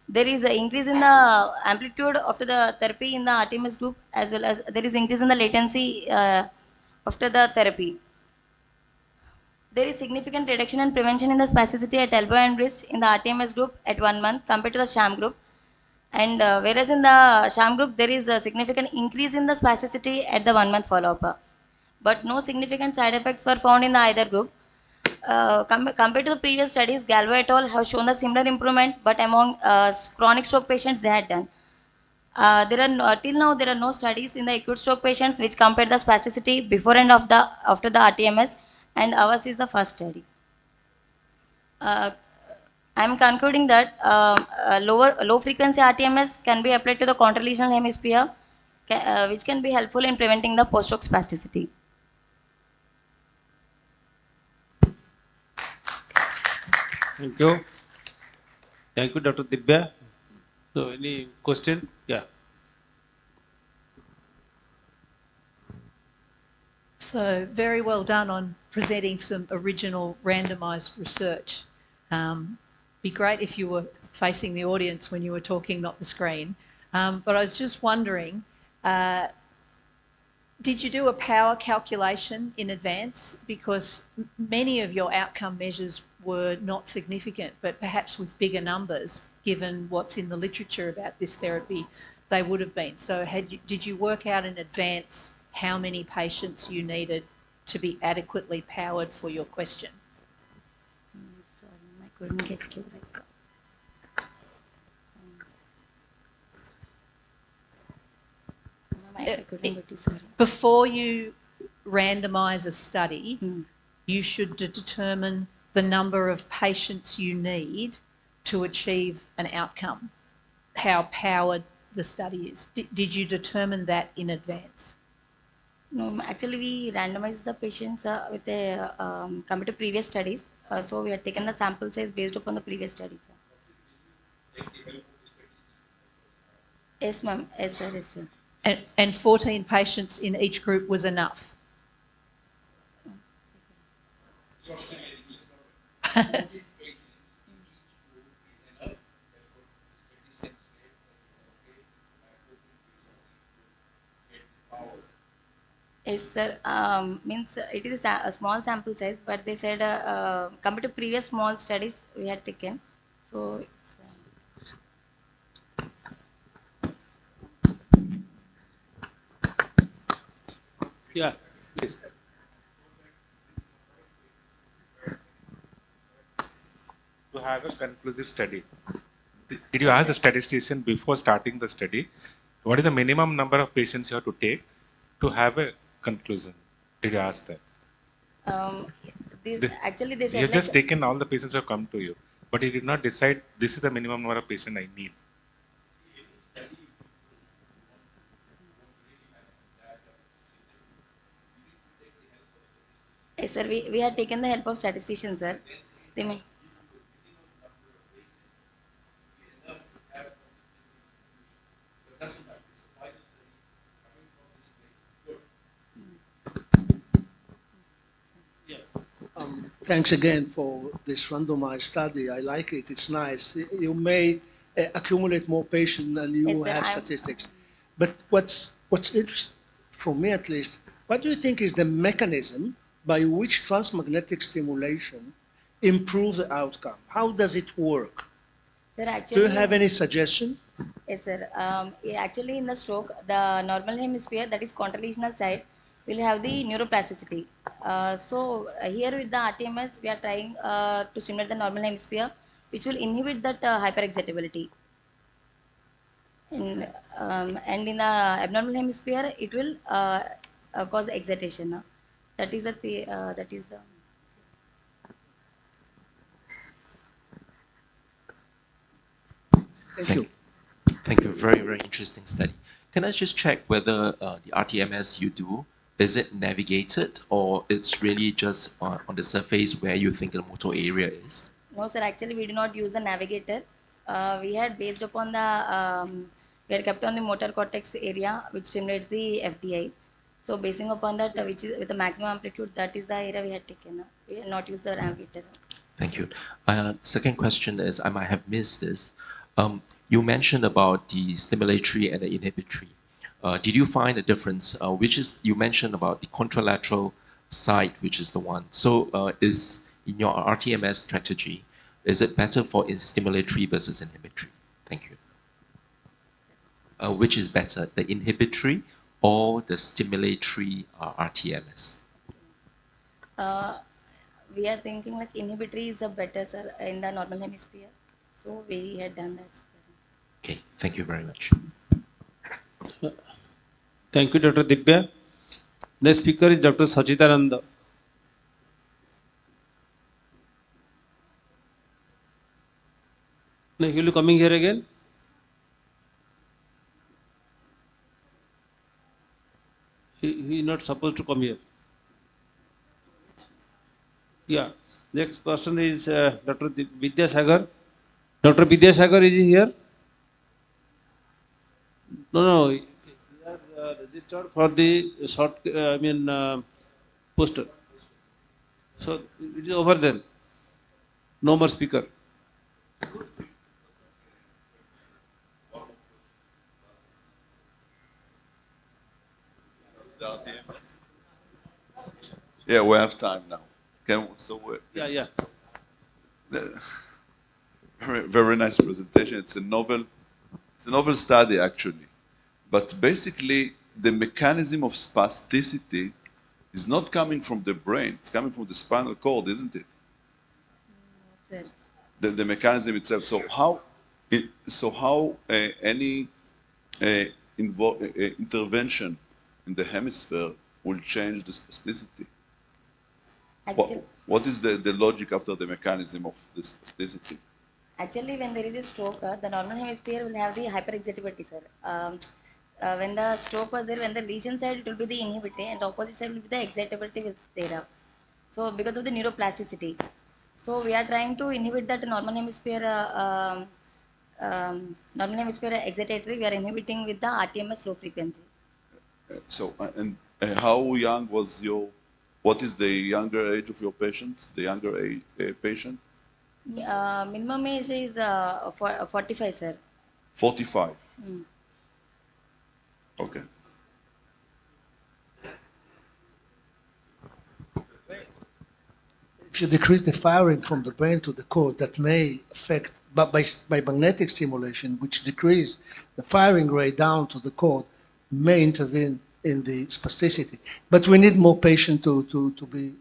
There is an increase in the amplitude after the therapy in the RTMS group, as well as there is increase in the latency after the therapy. There is significant reduction and prevention in the spasticity at elbow and wrist in the RTMS group at 1 month compared to the sham group. And whereas in the sham group, there is a significant increase in the spasticity at the 1 month follow-up. But no significant side effects were found in the either group. Compared to the previous studies, Galvo et al. Have shown a similar improvement, but among chronic stroke patients, they had done. Till now there are no studies in the acute stroke patients which compare the spasticity before and after the RTMS, and ours is the first study. I am concluding that low frequency RTMS can be applied to the contralesional hemisphere, which can be helpful in preventing the post-stroke spasticity. Thank you. Thank you, Dr. Dibya. So, any question? Yeah. So very well done on presenting some original randomised research. Be great if you were facing the audience when you were talking, not the screen. But I was just wondering, did you do a power calculation in advance? Because many of your outcome measures were not significant, but perhaps with bigger numbers, given what's in the literature about this therapy, they would have been. So did you work out in advance how many patients you needed to be adequately powered for your question? Sorry, I couldn't get you right. Before you randomise a study, you should determine the number of patients you need to achieve an outcome, how powered the study is. Did you determine that in advance? No, actually we randomized the patients with the compared to previous studies. So we had taken the sample size based upon the previous studies. Yes, ma'am. Yes, sir. Yes, sir. And 14 patients in each group was enough? Yes, sir. Means it is a small sample size, but they said compared to previous small studies we had taken. So it's, Yeah, please. To have a conclusive study, did you ask the statistician before starting the study what is the minimum number of patients you have to take to have a conclusion? Did you ask that? Um, this, This, actually, they you said have like, just taken all the patients who have come to you, but you did not decide this is the minimum number of patients I need. yes, sir, we had taken the help of statisticians, sir. They may, Thanks again for this randomized study. I like it. It's nice. You may accumulate more patients and you yes, sir, have statistics. But what's interesting, for me at least, what do you think is the mechanism by which transmagnetic stimulation improves the outcome? How does it work? sir, Do you actually, have any suggestion? yes, sir. Actually, in the stroke, the normal hemisphere, that is contralateral side, will have the neuroplasticity. Here with the RTMS, we are trying to stimulate the normal hemisphere, which will inhibit that hyperexcitability. And in the abnormal hemisphere, it will cause excitation. That is the. Thank you. Thank you. Very, very interesting study. Can I just check whether the RTMS you do, is it navigated or it's really just on the surface where you think the motor area is? No, sir. Actually, we do not use the navigator. We had based upon the we had kept on the motor cortex area, which stimulates the FDI. So, basing upon that, which is with the maximum amplitude, that is the area we had taken. We had not used the navigator. Thank you. Second question is, I might have missed this. You mentioned about the stimulatory and the inhibitory. Did you find a difference? Which is, you mentioned about the contralateral side, which is the one. So is in your RTMS strategy, is it better for stimulatory versus inhibitory? Thank you. Which is better, the inhibitory or the stimulatory RTMS? We are thinking like inhibitory is a better, sir, in the normal hemisphere. So we had done that. Okay, thank you very much. Thank you, Dr. Dibya. Next speaker is Dr. Sachidananda. No, he will be coming here again. He is not supposed to come here. Yeah. Next person is Dr. Vidyasagar. Dr. Vidyasagar, is he here? No. He has registered for the short, poster. So it is over then. No more speaker. Yeah, we have time now. Yeah. Very, very nice presentation. It's a novel study actually, but basically the mechanism of spasticity is not coming from the brain. It's coming from the spinal cord, isn't it? Sir. The mechanism itself. So how any intervention in the hemisphere will change the spasticity? What is the logic after the mechanism of the spasticity? Actually, when there is a stroke, the normal hemisphere will have the hyperexcitability, sir. When the stroke was there, when the lesion side, it will be the inhibitory, and the opposite side will be the excitability with there. So, because of the neuroplasticity. So, we are trying to inhibit that normal hemisphere excitatory. We are inhibiting with the RTMS low frequency. How young was what is the younger age of your patients, the younger patient? Minimum age is 45, sir. 45. Okay. If you decrease the firing from the brain to the cord, that may affect, but by magnetic stimulation, which decrease the firing rate down to the cord, may intervene in the spasticity. But we need more patients to be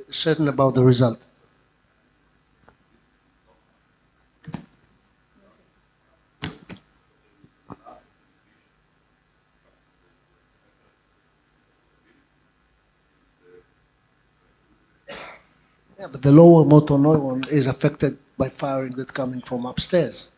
certain about the result. Yeah, but the lower motor neuron is affected by firing that's coming from upstairs.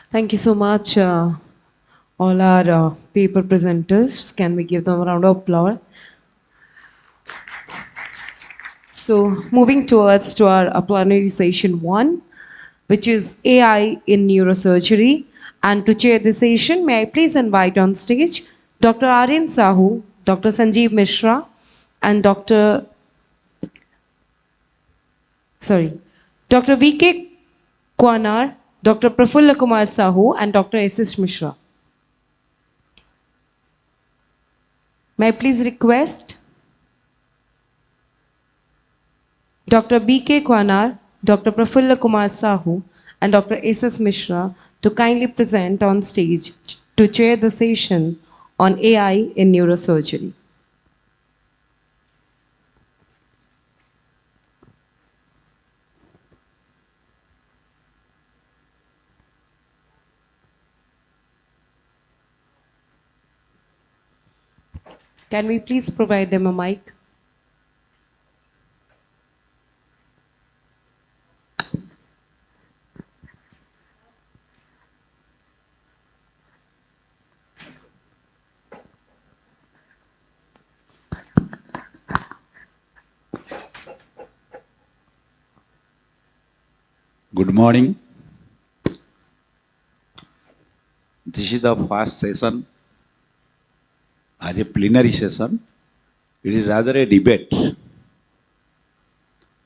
Thank you so much, all our paper presenters. Can we give them a round of applause? So, moving towards to our plenary session 1, which is AI in neurosurgery. And to chair the session, may I please invite on stage Dr. Aryan Sahu, Dr. Sanjeev Mishra, and Dr. V.K. Kwanar, Dr. Prafulla Kumar Sahu, and Dr. S.S. Mishra. May I please request Dr. B.K. Kwanar, Dr. Prafulla Kumar Sahu, and Dr. S.S. Mishra to kindly present on stage to chair the session on AI in neurosurgery. Can we please provide them a mic? Good morning. This is the first session as a plenary session. It is rather a debate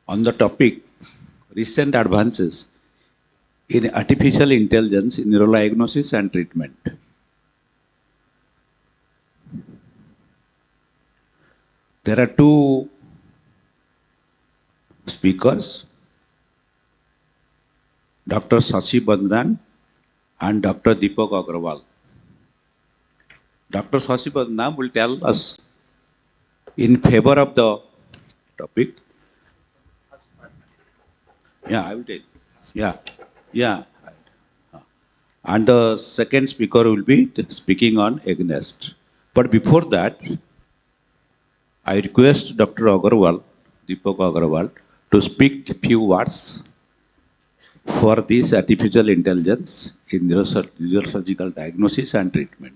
on the topic recent advances in artificial intelligence in neurodiagnosis and treatment. There are two speakers, Dr. Shashi Bandran and Dr. Deepak Agrawal. Dr. Shashi Bandran will tell us in favor of the topic. Yeah, I will tell. Yeah. And the second speaker will be speaking on against. But before that, I request Dr. Agarwal, Deepak Agarwal, to speak a few words for this artificial intelligence in neurosurgical diagnosis and treatment.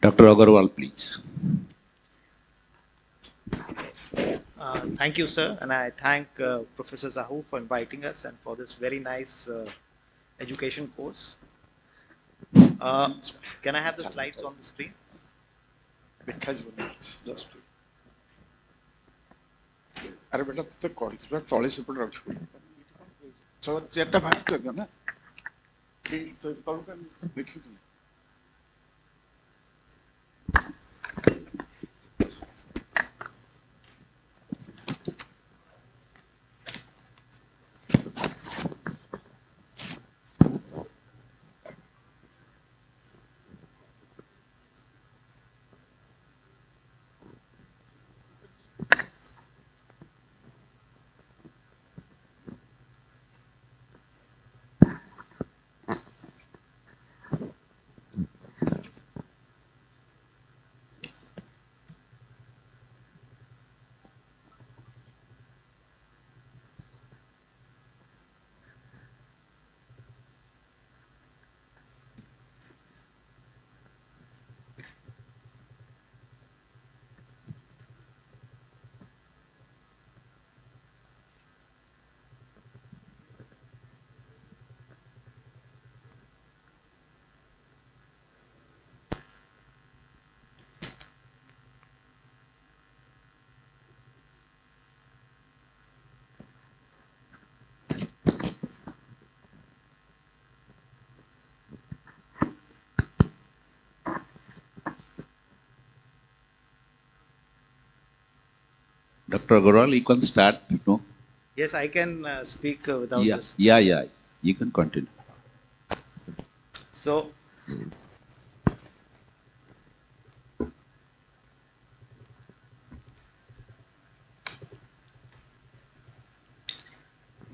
Dr. Agarwal, please. Thank you, sir, and I thank Professor Zahu for inviting us and for this very nice education course. Can I have the slides on the screen? Because just अरे बेटा तो college तले से पड़ रखो चेयरटा भाग कर ना तो तलका देखिए Dr. Agarwal, you can start. No? Yes, I can speak without Yeah, this. yeah, yeah. You can continue. So,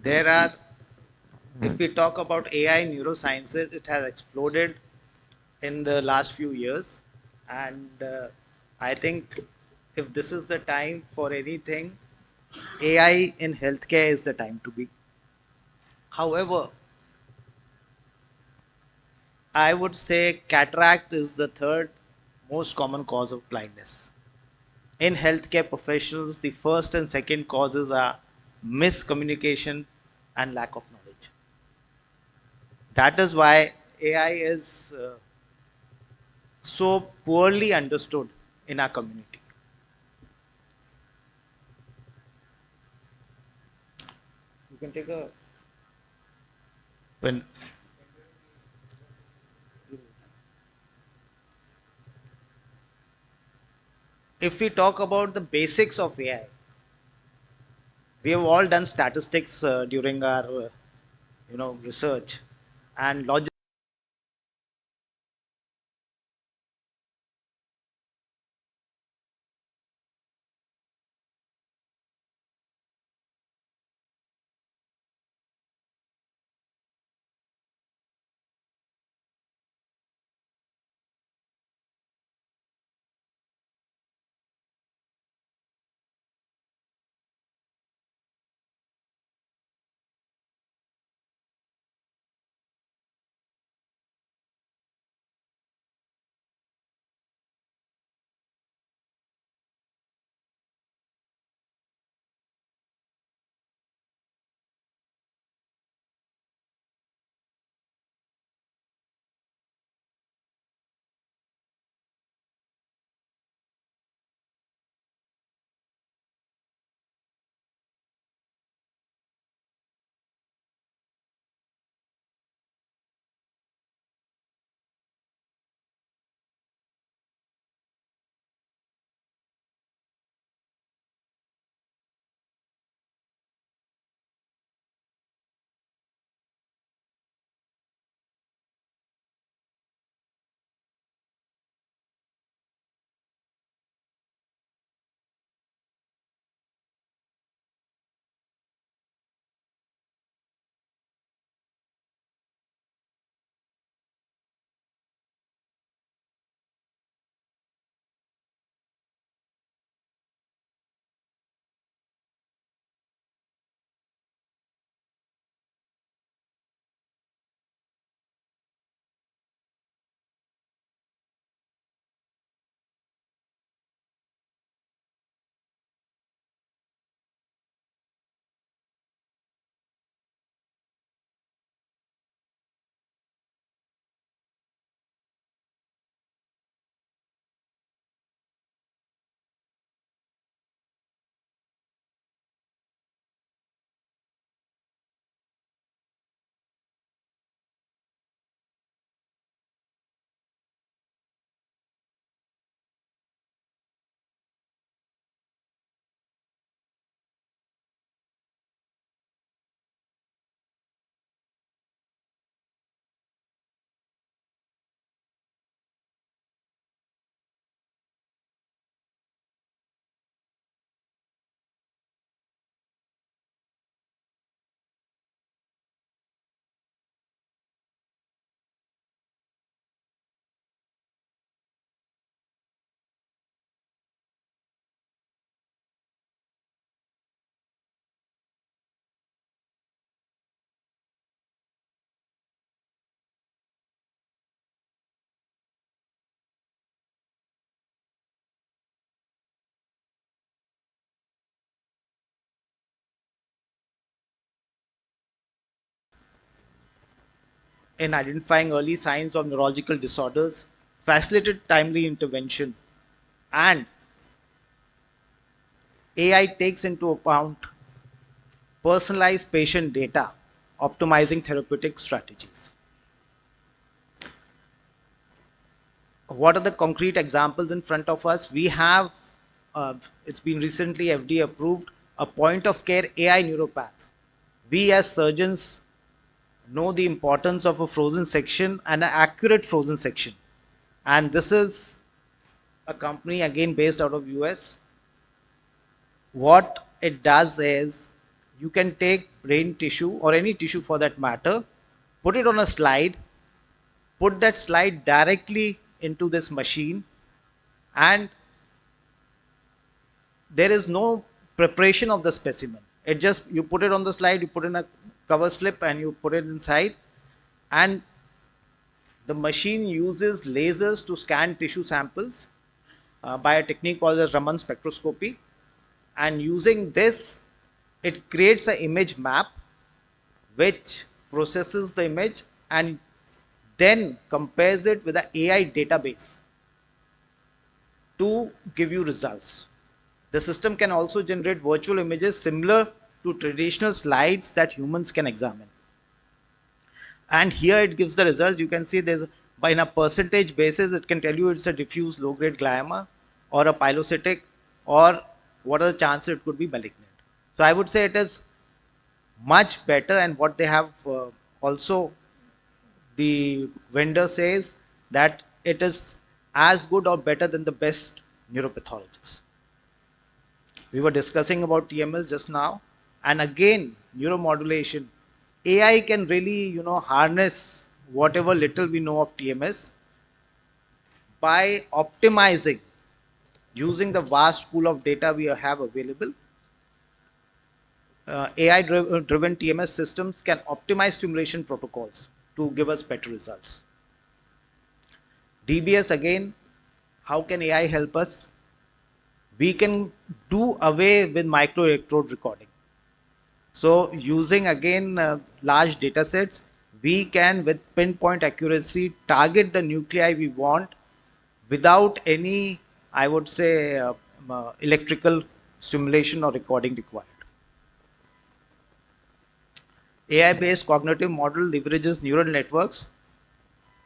there are, if we talk about AI neurosciences, it has exploded in the last few years. And I think if this is the time for anything, AI in healthcare is the time to be. However, I would say cataract is the third most common cause of blindness. In healthcare professionals, the first and second causes are miscommunication and lack of knowledge. That is why AI is so poorly understood in our community. You can take a when if we talk about the basics of AI, we have all done statistics during our research and logic. In identifying early signs of neurological disorders, facilitated timely intervention, and AI takes into account personalized patient data, optimizing therapeutic strategies. What are the concrete examples in front of us? We have it's been recently FDA approved, a point of care AI neuropath. We as surgeons know the importance of a frozen section and an accurate frozen section. And this is a company again based out of US. What it does is you can take brain tissue or any tissue for that matter, put it on a slide, put that slide directly into this machine, and there is no preparation of the specimen. It just, you put it on the slide, you put in a cover slip and you put it inside, and the machine uses lasers to scan tissue samples by a technique called as Raman spectroscopy. And using this, it creates an image map which processes the image and then compares it with an AI database to give you results. The system can also generate virtual images similar to traditional slides that humans can examine. And here it gives the result. You can see there's, by a percentage basis, it can tell you it's a diffuse low-grade glioma or a pilocytic, or what are the chances it could be malignant. So I would say it is much better, and what they have also, the vendor says that it is as good or better than the best neuropathologists. We were discussing about TMS just now, and again, neuromodulation. AI can really, harness whatever little we know of TMS by optimizing using the vast pool of data we have available. AI-driven TMS systems can optimize stimulation protocols to give us better results. DBS again, how can AI help us? We can do away with microelectrode recording. So using again large data sets, we can with pinpoint accuracy target the nuclei we want without any, I would say, electrical stimulation or recording required. AI-based cognitive model leverages neural networks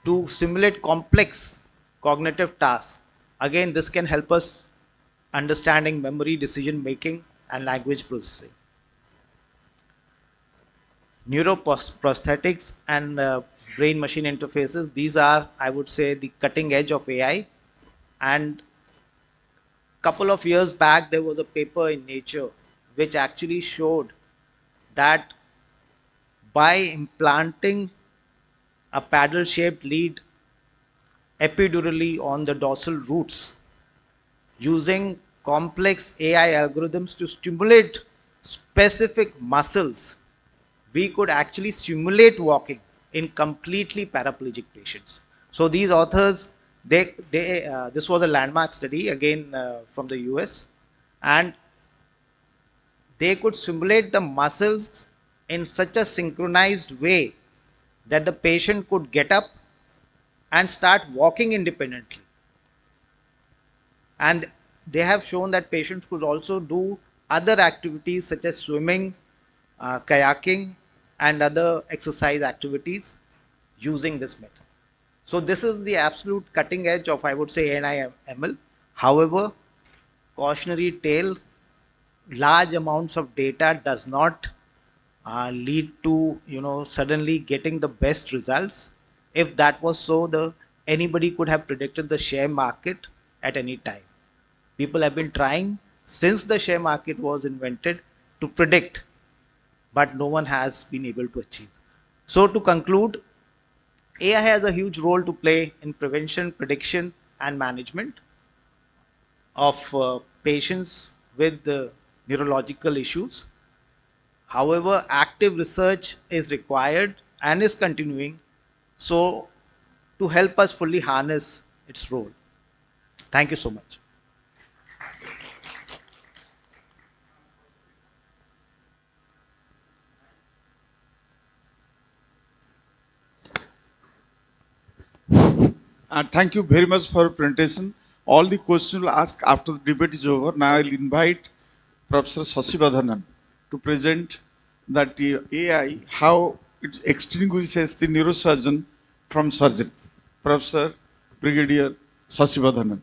to simulate complex cognitive tasks. Again, this can help us understanding memory, decision making, and language processing. Neuroprosthetics and brain machine interfaces, these are, I would say, the cutting edge of AI. And couple of years back, there was a paper in Nature which actually showed that by implanting a paddle-shaped lead epidurally on the dorsal roots, using complex AI algorithms to stimulate specific muscles, we could actually simulate walking in completely paraplegic patients. So these authors, this was a landmark study again from the US, and they could simulate the muscles in such a synchronized way that the patient could get up and start walking independently. And they have shown that patients could also do other activities such as swimming, kayaking, and other exercise activities using this method. So this is the absolute cutting edge of, I would say, AI/ML. However, cautionary tale, large amounts of data does not lead to, suddenly getting the best results. If that was so, anybody could have predicted the share market at any time. People have been trying since the share market was invented to predict, but no one has been able to achieve. So to conclude, AI has a huge role to play in prevention, prediction, and management of patients with neurological issues. However, active research is required and is continuing, so to help us fully harness its role. Thank you so much. And thank you very much for your presentation. All the questions will ask after the debate is over. Now I will invite Professor Sasivadhanan to present that the AI, how it extinguishes the neurosurgeon from surgeon. Professor Brigadier Sasivadhanan.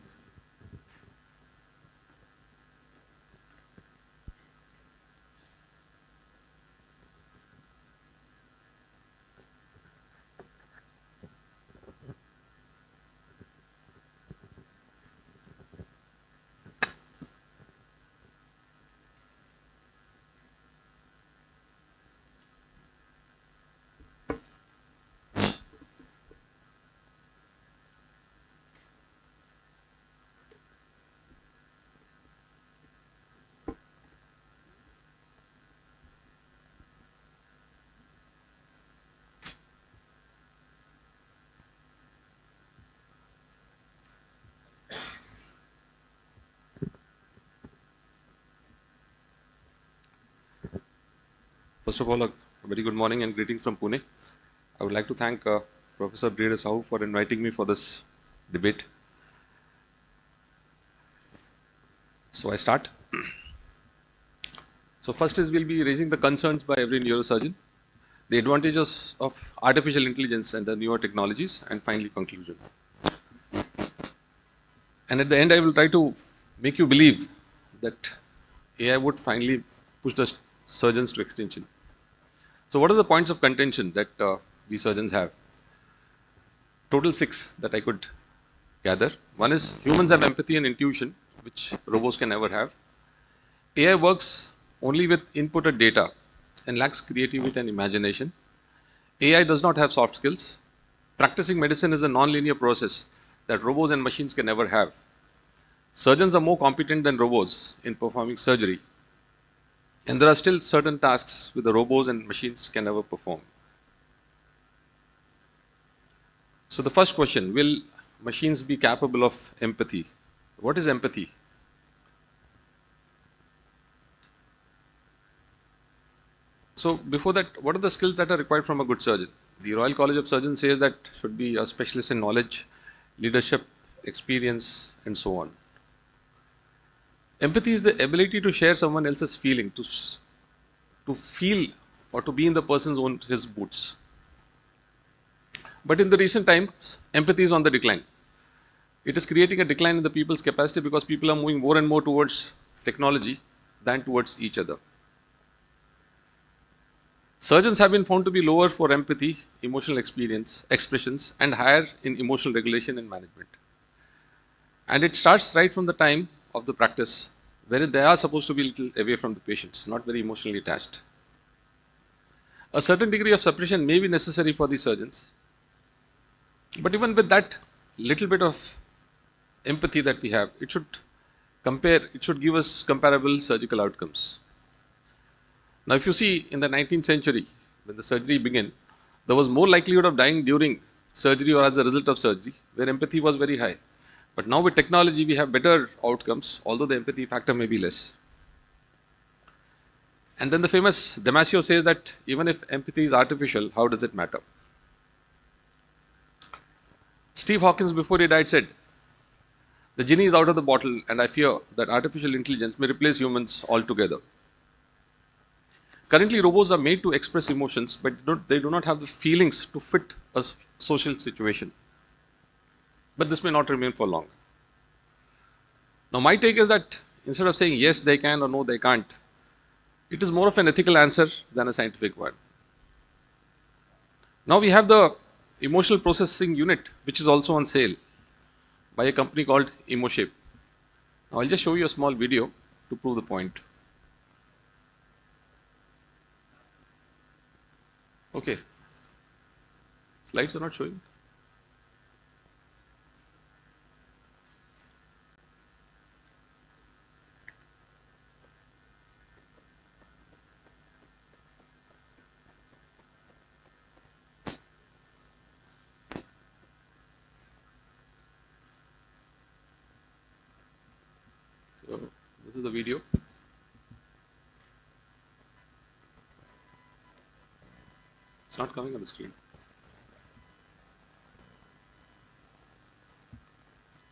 First of all, a very good morning and greetings from Pune. I would like to thank Professor Brede Sahu for inviting me for this debate. So I start. So first is we'll be raising the concerns by every neurosurgeon, the advantages of artificial intelligence and the newer technologies, and finally conclusion. And at the end, I will try to make you believe that AI would finally push the surgeons to extinction. So what are the points of contention that we surgeons have? Total 6 that I could gather. One is humans have empathy and intuition, which robots can never have. AI works only with inputted data and lacks creativity and imagination. AI does not have soft skills. Practicing medicine is a non-linear process that robots and machines can never have. Surgeons are more competent than robots in performing surgery. And there are still certain tasks which the robots and machines can never perform. So the first question, will machines be capable of empathy? What is empathy? So before that, what are the skills that are required from a good surgeon? The Royal College of Surgeons says that should be a specialist in knowledge, leadership, experience, and so on. Empathy is the ability to share someone else's feeling, to feel or to be in the person's his boots. But in the recent times, empathy is on the decline. It is creating a decline in the people's capacity because people are moving more and more towards technology than towards each other. Surgeons have been found to be lower for empathy, emotional expressions, and higher in emotional regulation and management. And it starts right from the time of the practice, where they are supposed to be a little away from the patients, not very emotionally attached. A certain degree of separation may be necessary for the surgeons. But even with that little bit of empathy that we have, it should give us comparable surgical outcomes. Now, if you see in the 19th century, when the surgery began, there was more likelihood of dying during surgery or as a result of surgery, where empathy was very high. But now with technology, we have better outcomes, although the empathy factor may be less. And then the famous Damasio says that even if empathy is artificial, how does it matter? Steve Hawkins, before he died, said, "The genie is out of the bottle, and I fear that artificial intelligence may replace humans altogether." Currently, robots are made to express emotions, but they do not have the feelings to fit a social situation. But this may not remain for long. Now, my take is that instead of saying yes, they can or no, they can't, it is more of an ethical answer than a scientific one. Now we have the emotional processing unit, which is also on sale by a company called EmoShape. Now I'll just show you a small video to prove the point. Okay. Slides are not showing. So this is the video. It's not coming on the screen.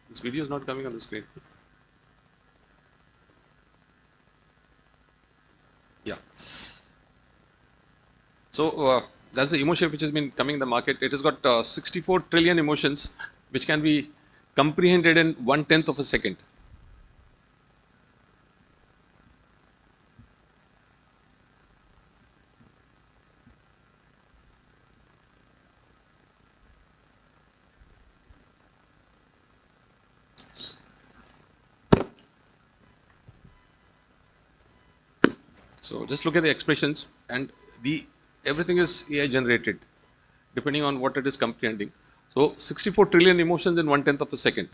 This video is not coming on the screen. Yeah. So that's the EmoShape which has been coming in the market. It has got 64 trillion emotions which can be comprehended in 1/10 of a second. So just look at the expressions, and everything is AI generated, depending on what it is comprehending. So 64 trillion emotions in 1/10 of a second.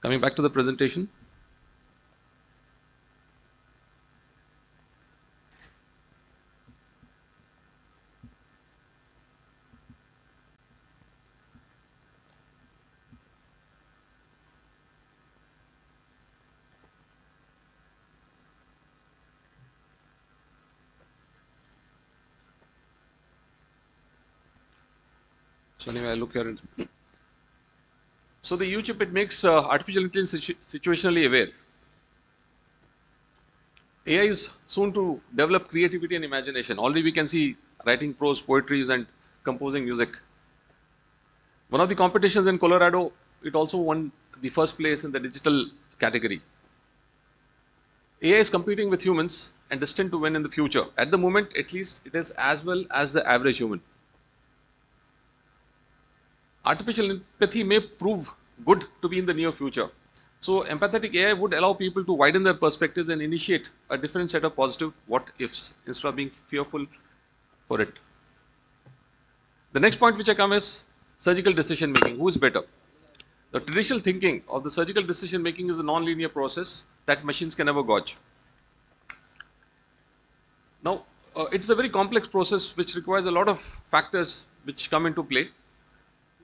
Coming back to the presentation. So anyway, I look here. So the EU chip, it makes artificial intelligence situationally aware. AI is soon to develop creativity and imagination. Already we can see writing prose, poetries and composing music. One of the competitions in Colorado, it also won the first place in the digital category. AI is competing with humans and destined to win in the future. At the moment, at least, it is as well as the average human. Artificial empathy may prove good to be in the near future. So empathetic AI would allow people to widen their perspectives and initiate a different set of positive what ifs instead of being fearful for it. The next point which I come is surgical decision making. Who is better? The traditional thinking of the surgical decision making is a non-linear process that machines can never gauge. Now, it's a very complex process which requires a lot of factors which come into play,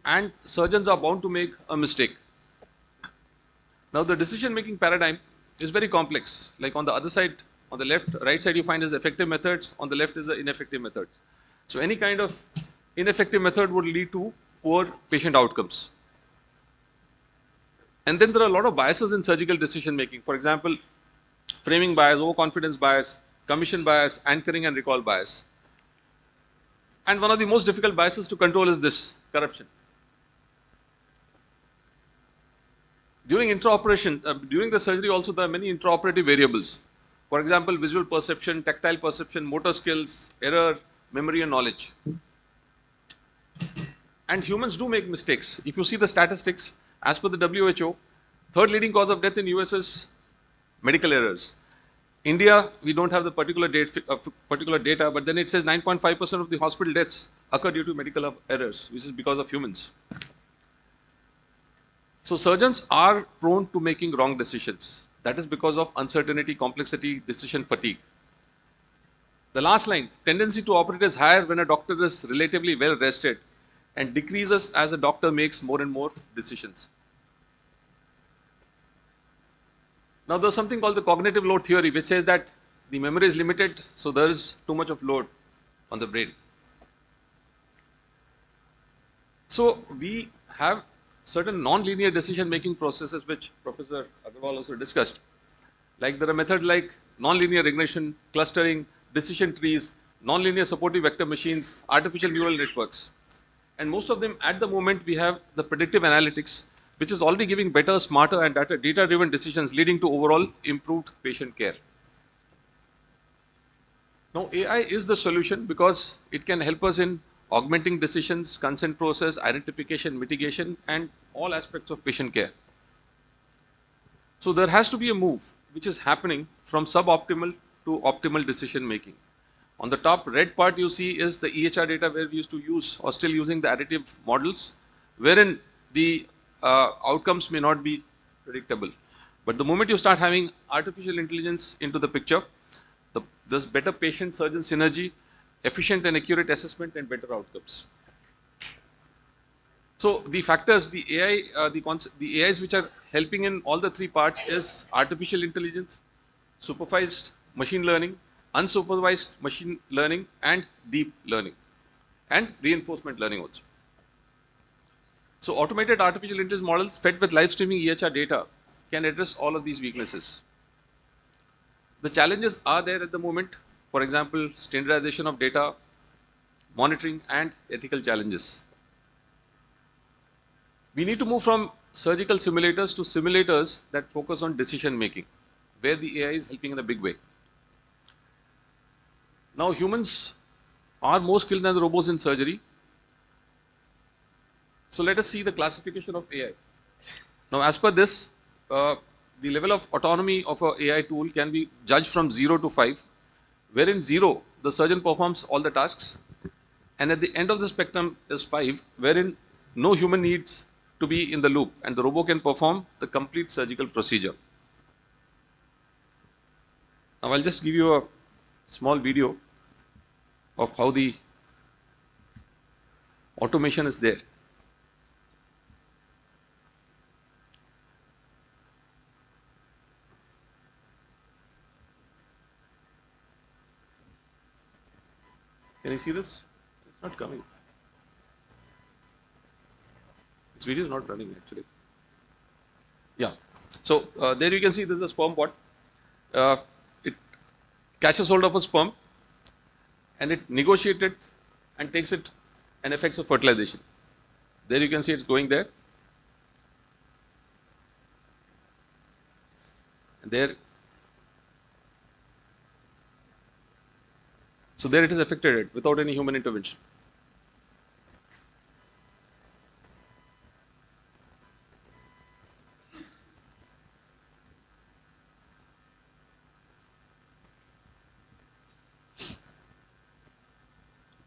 and surgeons are bound to make a mistake. Now, the decision making paradigm is very complex. Like on the other side, on the left, right side, you find is effective methods, on the left is the ineffective methods. So, any kind of ineffective method would lead to poor patient outcomes. And then there are a lot of biases in surgical decision making. For example, framing bias, overconfidence bias, commission bias, anchoring and recall bias. And one of the most difficult biases to control is this, corruption. During intraoperation, during the surgery also there are many intraoperative variables. For example, visual perception, tactile perception, motor skills, error, memory and knowledge. And humans do make mistakes. If you see the statistics, as per the WHO, third leading cause of death in US is medical errors. India, we don't have the particular data, but then it says 9.5% of the hospital deaths occur due to medical errors, which is because of humans. So surgeons are prone to making wrong decisions. That is because of uncertainty, complexity, decision fatigue. The last line, tendency to operate is higher when a doctor is relatively well rested and decreases as the doctor makes more and more decisions. Now there's something called the cognitive load theory, which says that the memory is limited, so there is too much of load on the brain. So we have certain non-linear decision-making processes, which Professor Agarwal also discussed. Like there are methods like non-linear regression, clustering, decision trees, non-linear supportive vector machines, artificial neural networks. And most of them at the moment we have the predictive analytics, which is already giving better, smarter and data-driven decisions leading to overall improved patient care. Now AI is the solution because it can help us in augmenting decisions, consent process, identification, mitigation and all aspects of patient care. So there has to be a move which is happening from suboptimal to optimal decision making. On the top red part you see is the EHR data where we used to use or still using the additive models, wherein the outcomes may not be predictable. But the moment you start having artificial intelligence into the picture, there's better patient-surgeon synergy, efficient and accurate assessment and better outcomes. So the factors, the AI, the AIs which are helping in all the three parts is artificial intelligence, supervised machine learning, unsupervised machine learning and deep learning and reinforcement learning also. So automated artificial intelligence models fed with live streaming EHR data can address all of these weaknesses. The challenges are there at the moment, for example, standardization of data, monitoring and ethical challenges. We need to move from surgical simulators to simulators that focus on decision making, where the AI is helping in a big way. Now humans are more skilled than the robots in surgery. So let us see the classification of AI. Now as per this, the level of autonomy of an AI tool can be judged from 0 to 5, wherein 0, the surgeon performs all the tasks, and at the end of the spectrum is 5, wherein no human needs to be in the loop and the robot can perform the complete surgical procedure. Now I'll just give you a small video of how the automation is there. Can you see this? It's not coming. This video is not running actually. Yeah. So there you can see this is a sperm pot. It catches hold of a sperm and it negotiates it and takes it and effects of fertilization. There you can see it's going there. And there. So there it is affected it without any human intervention.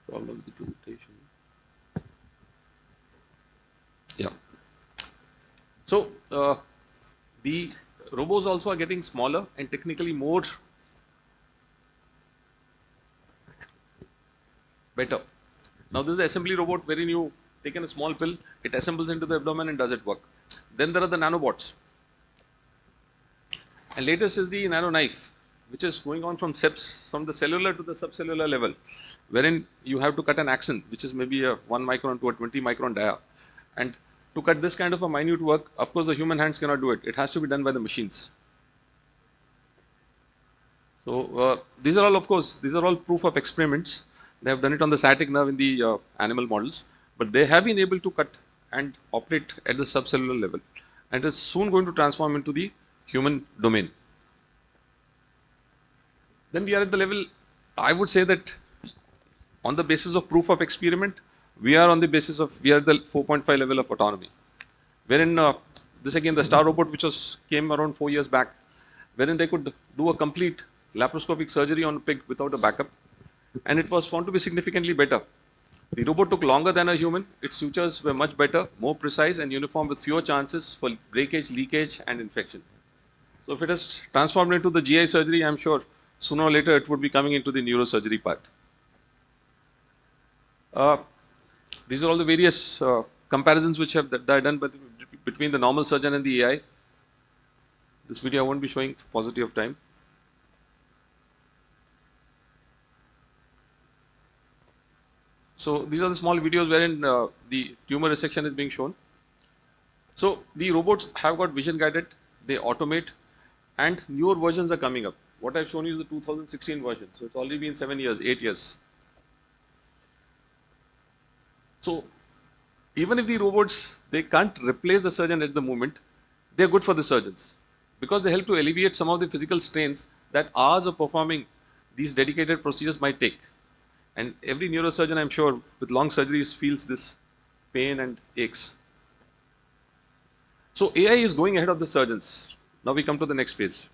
Problem with the rotation. Yeah. So the robots also are getting smaller and technically more better. Now this is an assembly robot wherein you taken a small pill, it assembles into the abdomen and does it work. Then there are the nanobots. And latest is the nano knife, which is going on from the cellular to the subcellular level, wherein you have to cut an axon, which is maybe a 1 micron to a 20 micron dia. And to cut this kind of a minute work, of course, the human hands cannot do it. It has to be done by the machines. So these are all, of course, these are all proof of experiments. They have done it on the sciatic nerve in the animal models, but they have been able to cut and operate at the subcellular level, and it is soon going to transform into the human domain. Then we are at the level, I would say that on the basis of proof of experiment, we are at the 4.5 level of autonomy. Wherein this again, the star robot which came around 4 years back, wherein they could do a complete laparoscopic surgery on a pig without a backup, and it was found to be significantly better. The robot took longer than a human, its sutures were much better, more precise and uniform with fewer chances for breakage, leakage and infection. So if it is transformed into the GI surgery, I am sure sooner or later it would be coming into the neurosurgery part. These are all the various comparisons which have that are done between the normal surgeon and the AI. This video I won't be showing for paucity of time. So these are the small videos wherein the tumor resection is being shown. So the robots have got vision guided, they automate, and newer versions are coming up. What I've shown you is the 2016 version. So it's already been 7 years, 8 years. So even if the robots, they can't replace the surgeon at the moment, they're good for the surgeons because they help to alleviate some of the physical strains that hours of performing these dedicated procedures might take. And every neurosurgeon, I'm sure, with long surgeries feels this pain and aches. So AI is going ahead of the surgeons. Now we come to the next phase.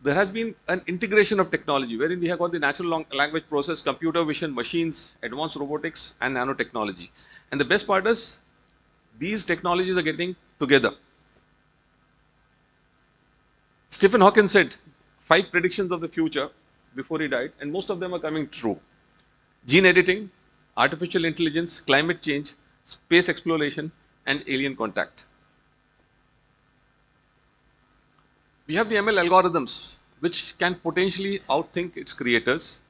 There has been an integration of technology wherein we have got the natural language process, computer vision, machines, advanced robotics and nanotechnology. And the best part is these technologies are getting together. Stephen Hawking said 5 predictions of the future before he died, and most of them are coming true. Gene editing, artificial intelligence, climate change, space exploration and alien contact. We have the ML algorithms which can potentially outthink its creators.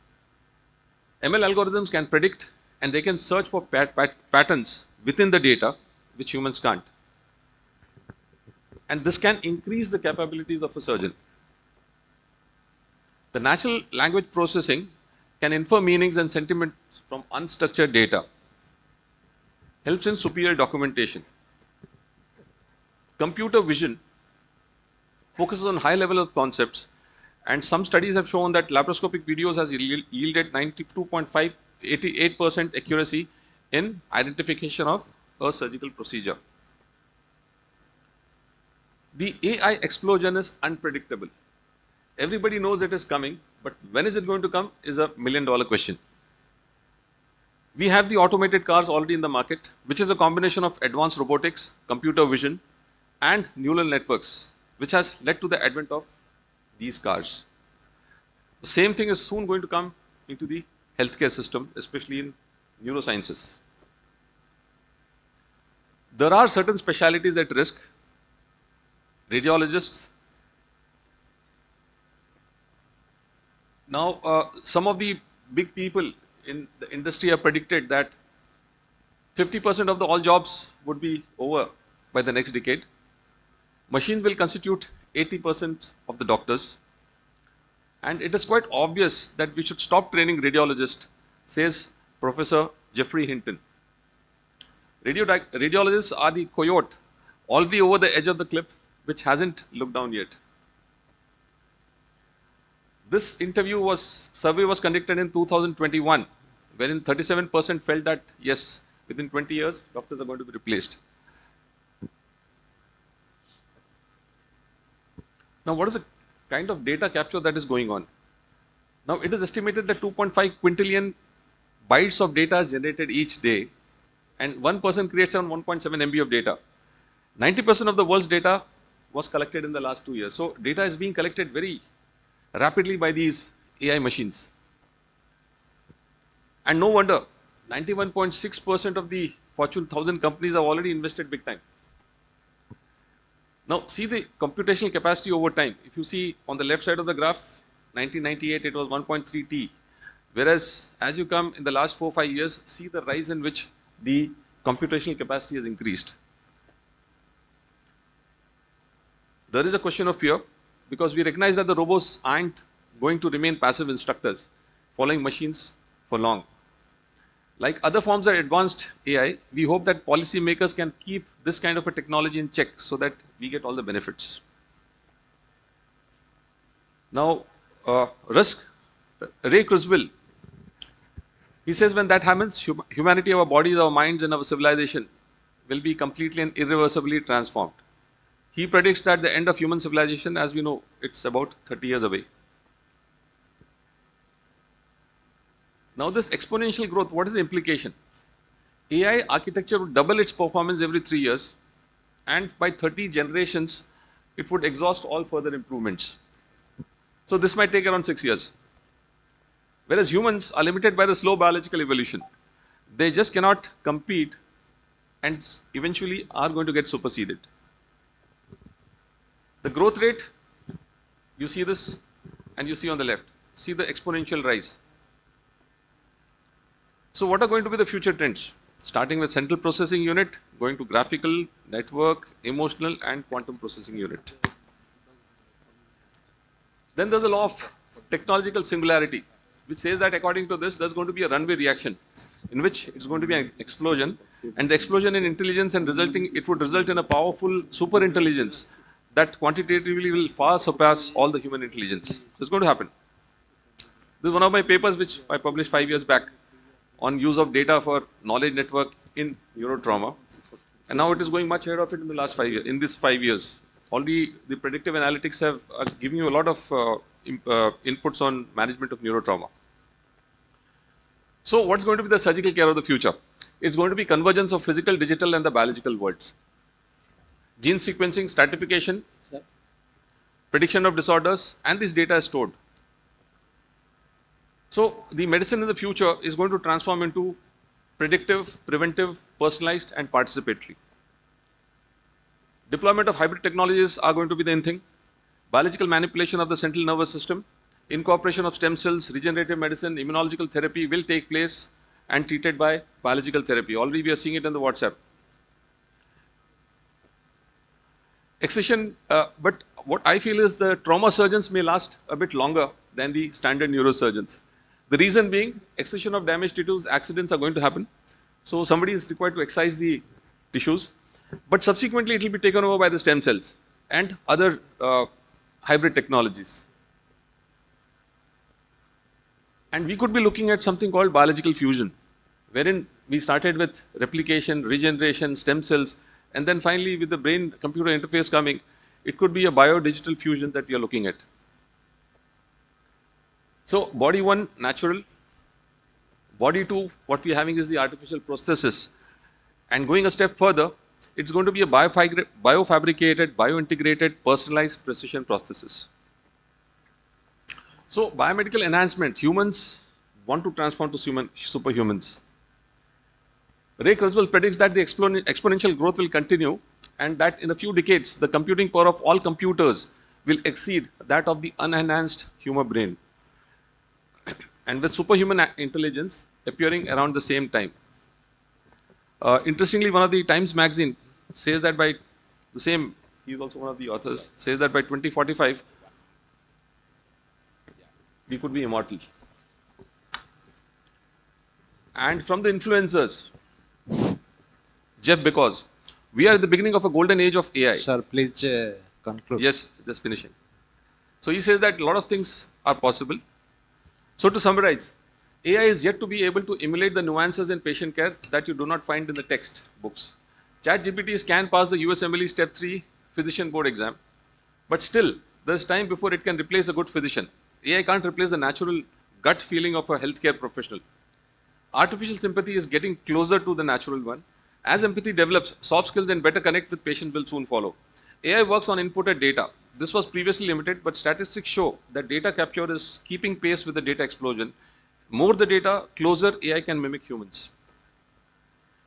ML algorithms can predict and they can search for patterns within the data which humans can't. And this can increase the capabilities of a surgeon. The natural language processing can infer meanings and sentiments from unstructured data. Helps in superior documentation. Computer vision focuses on high level of concepts, and some studies have shown that laparoscopic videos has yielded 92.588% accuracy in identification of a surgical procedure. The AI explosion is unpredictable. Everybody knows it is coming, but when is it going to come is a $1 million question. We have the automated cars already in the market, which is a combination of advanced robotics, computer vision, and neural networks, which has led to the advent of these cars. The same thing is soon going to come into the healthcare system, especially in neurosciences. There are certain specialties at risk. Radiologists. Now, some of the big people in the industry have predicted that 50% of the all jobs would be over by the next decade. Machines will constitute 80% of the doctors. And it is quite obvious that we should stop training radiologists, says Professor Jeffrey Hinton. Radiologists are the coyote, already over the edge of the cliff, which hasn't looked down yet. This survey was conducted in 2021, wherein 37% felt that, yes, within 20 years, doctors are going to be replaced. Now, what is the kind of data capture that is going on? Now, it is estimated that 2.5 quintillion bytes of data is generated each day, and one person creates around 1.7 MB of data. 90% of the world's data was collected in the last 2 years. So, data is being collected very rapidly by these AI machines. And no wonder, 91.6% of the Fortune 1000 companies have already invested big time. Now, see the computational capacity over time. If you see on the left side of the graph, 1998 it was 1.3 T. Whereas, as you come in the last 4-5 years, see the rise in which the computational capacity has increased. There is a question of fear, because we recognize that the robots aren't going to remain passive instructors, following machines for long. Like other forms of advanced AI, we hope that policymakers can keep this kind of a technology in check so that we get all the benefits. Now, Ray Kurzweil, he says when that happens, humanity, our bodies, our minds, and our civilization will be completely and irreversibly transformed. He predicts that the end of human civilization, as we know, it's about 30 years away. Now, this exponential growth, what is the implication? AI architecture would double its performance every 3 years, and by 30 generations, it would exhaust all further improvements. So, this might take around 6 years. Whereas humans are limited by the slow biological evolution. They just cannot compete and eventually are going to get superseded. The growth rate, you see this, and you see on the left, see the exponential rise. So what are going to be the future trends? Starting with central processing unit, going to graphical, network, emotional, and quantum processing unit. Then there's a law of technological singularity, which says that according to this, there's going to be a runaway reaction, in which it's going to be an explosion, and the explosion in intelligence and it would result in a powerful super intelligence that quantitatively will far surpass all the human intelligence. So it's going to happen. This is one of my papers which I published 5 years back on use of data for knowledge network in neurotrauma. And now it is going much ahead of it in the last 5 years, in these 5 years. Already the predictive analytics have given you a lot of inputs on management of neurotrauma. So what's going to be the surgical care of the future? It's going to be convergence of physical, digital, and the biological worlds. Gene sequencing, stratification, prediction of disorders, and this data is stored. So the medicine in the future is going to transform into predictive, preventive, personalized, and participatory. Deployment of hybrid technologies are going to be the in thing. Biological manipulation of the central nervous system, incorporation of stem cells, regenerative medicine, immunological therapy will take place and treated by biological therapy. Already we are seeing it in the WhatsApp. Excision, but what I feel is the trauma surgeons may last a bit longer than the standard neurosurgeons. The reason being, excision of damaged tissues, accidents are going to happen. So somebody is required to excise the tissues, but subsequently it will be taken over by the stem cells and other hybrid technologies. And we could be looking at something called biological fusion, wherein we started with replication, regeneration, stem cells, and then finally with the brain-computer interface coming, it could be a bio-digital fusion that we are looking at. So body 1, natural. Body 2, what we are having is the artificial prosthesis. And going a step further, it's going to be a biofabricated, bio-integrated, personalized precision prosthesis. So biomedical enhancement, humans want to transform to superhumans. Ray Kurzweil predicts that the exponential growth will continue and that in a few decades, the computing power of all computers will exceed that of the unenhanced human brain. And with superhuman intelligence appearing around the same time. Interestingly, one of the Times magazine says that by the same, he's also one of the authors, says that by 2045, we could be immortal. And from the influencers, Jeff, because we are at the beginning of a golden age of AI. Sir, please conclude. Yes, just finishing. So he says that a lot of things are possible. So to summarize, AI is yet to be able to emulate the nuances in patient care that you do not find in the text books. ChatGPT can pass the USMLE Step 3 physician board exam, but still, there's time before it can replace a good physician. AI can't replace the natural gut feeling of a healthcare professional. Artificial sympathy is getting closer to the natural one. As empathy develops, soft skills and better connect with patients will soon follow. AI works on inputted data. This was previously limited, but statistics show that data capture is keeping pace with the data explosion. More the data, closer AI can mimic humans.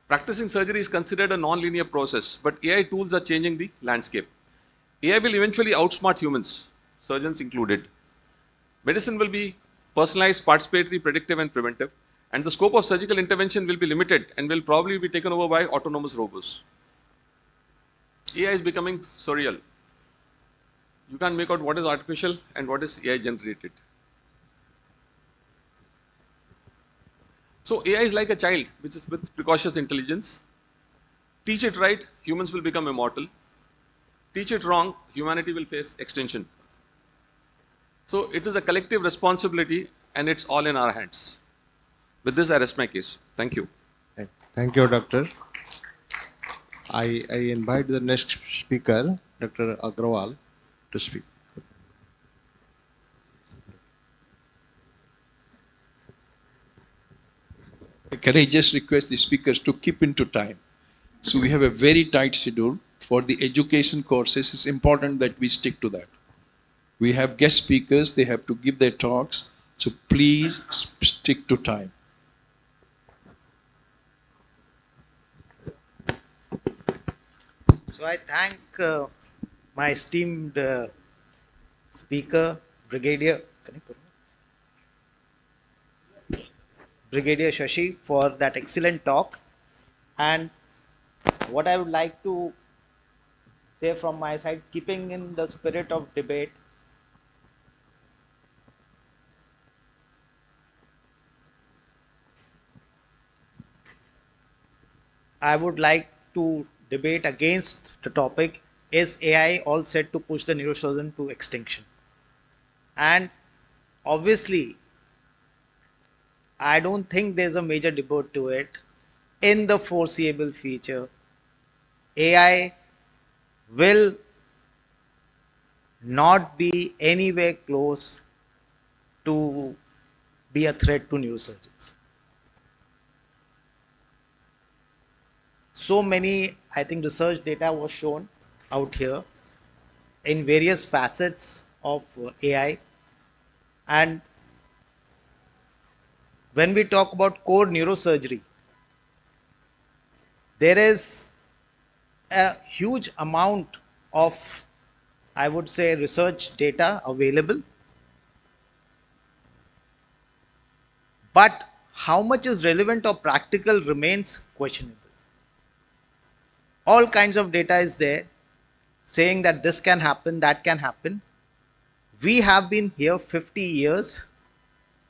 Practicing surgery is considered a non-linear process, but AI tools are changing the landscape. AI will eventually outsmart humans, surgeons included. Medicine will be personalized, participatory, predictive, and preventive, and the scope of surgical intervention will be limited and will probably be taken over by autonomous robots. AI is becoming surreal. You can't make out what is artificial and what is AI generated. So AI is like a child, which is with precocious intelligence. Teach it right, humans will become immortal. Teach it wrong, humanity will face extinction. So it is a collective responsibility and it's all in our hands. With this, I rest my case. Thank you. Thank you, Doctor. I invite the next speaker, Dr. Agrawal, to speak. Can I just request the speakers to keep into time? So we have a very tight schedule. For the education courses, it's important that we stick to that. We have guest speakers, they have to give their talks, so please stick to time. So I thank my esteemed speaker, Brigadier Shashi, for that excellent talk. And what I would like to say from my side, keeping in the spirit of debate, I would like to debate against the topic, is AI all set to push the neurosurgeon to extinction? And obviously, I don't think there's a major debate to it. In the foreseeable future, AI will not be anywhere close to be a threat to neurosurgeons. So many, I think, research data was shown out here in various facets of AI. And when we talk about core neurosurgery, there is a huge amount of, I would say, research data available. But how much is relevant or practical remains questionable. All kinds of data is there saying that this can happen, that can happen. We have been here 50 years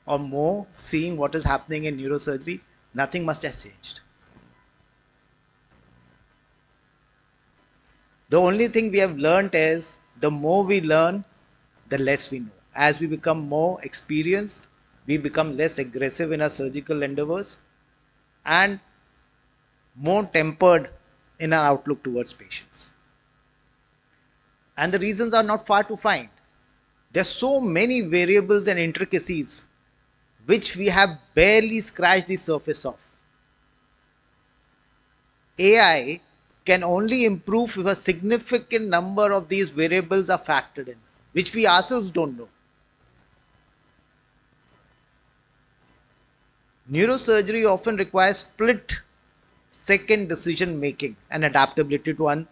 or more seeing what is happening in neurosurgery. Nothing must have changed. The only thing we have learned is the more we learn, the less we know. As we become more experienced, we become less aggressive in our surgical endeavors and more tempered in our outlook towards patients. And the reasons are not far to find. There are so many variables and intricacies which we have barely scratched the surface of. AI can only improve if a significant number of these variables are factored in, which we ourselves don't know. Neurosurgery often requires split-second decision making and adaptability to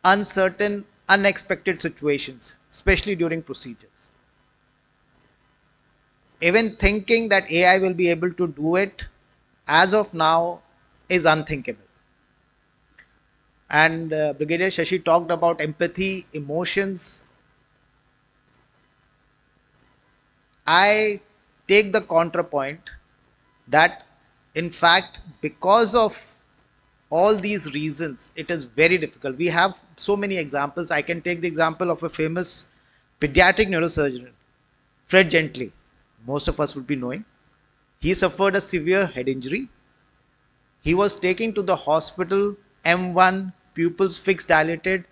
uncertain, unexpected situations, especially during procedures. Even thinking that AI will be able to do it, as of now, is unthinkable. And Brigadier Shashi talked about empathy, emotions. I take the counterpoint that, in fact, because of all these reasons, it is very difficult. We have so many examples. I can take the example of a famous pediatric neurosurgeon, Fred Gently. Most of us would be knowing. He suffered a severe head injury. He was taken to the hospital, M1, pupils fixed dilated,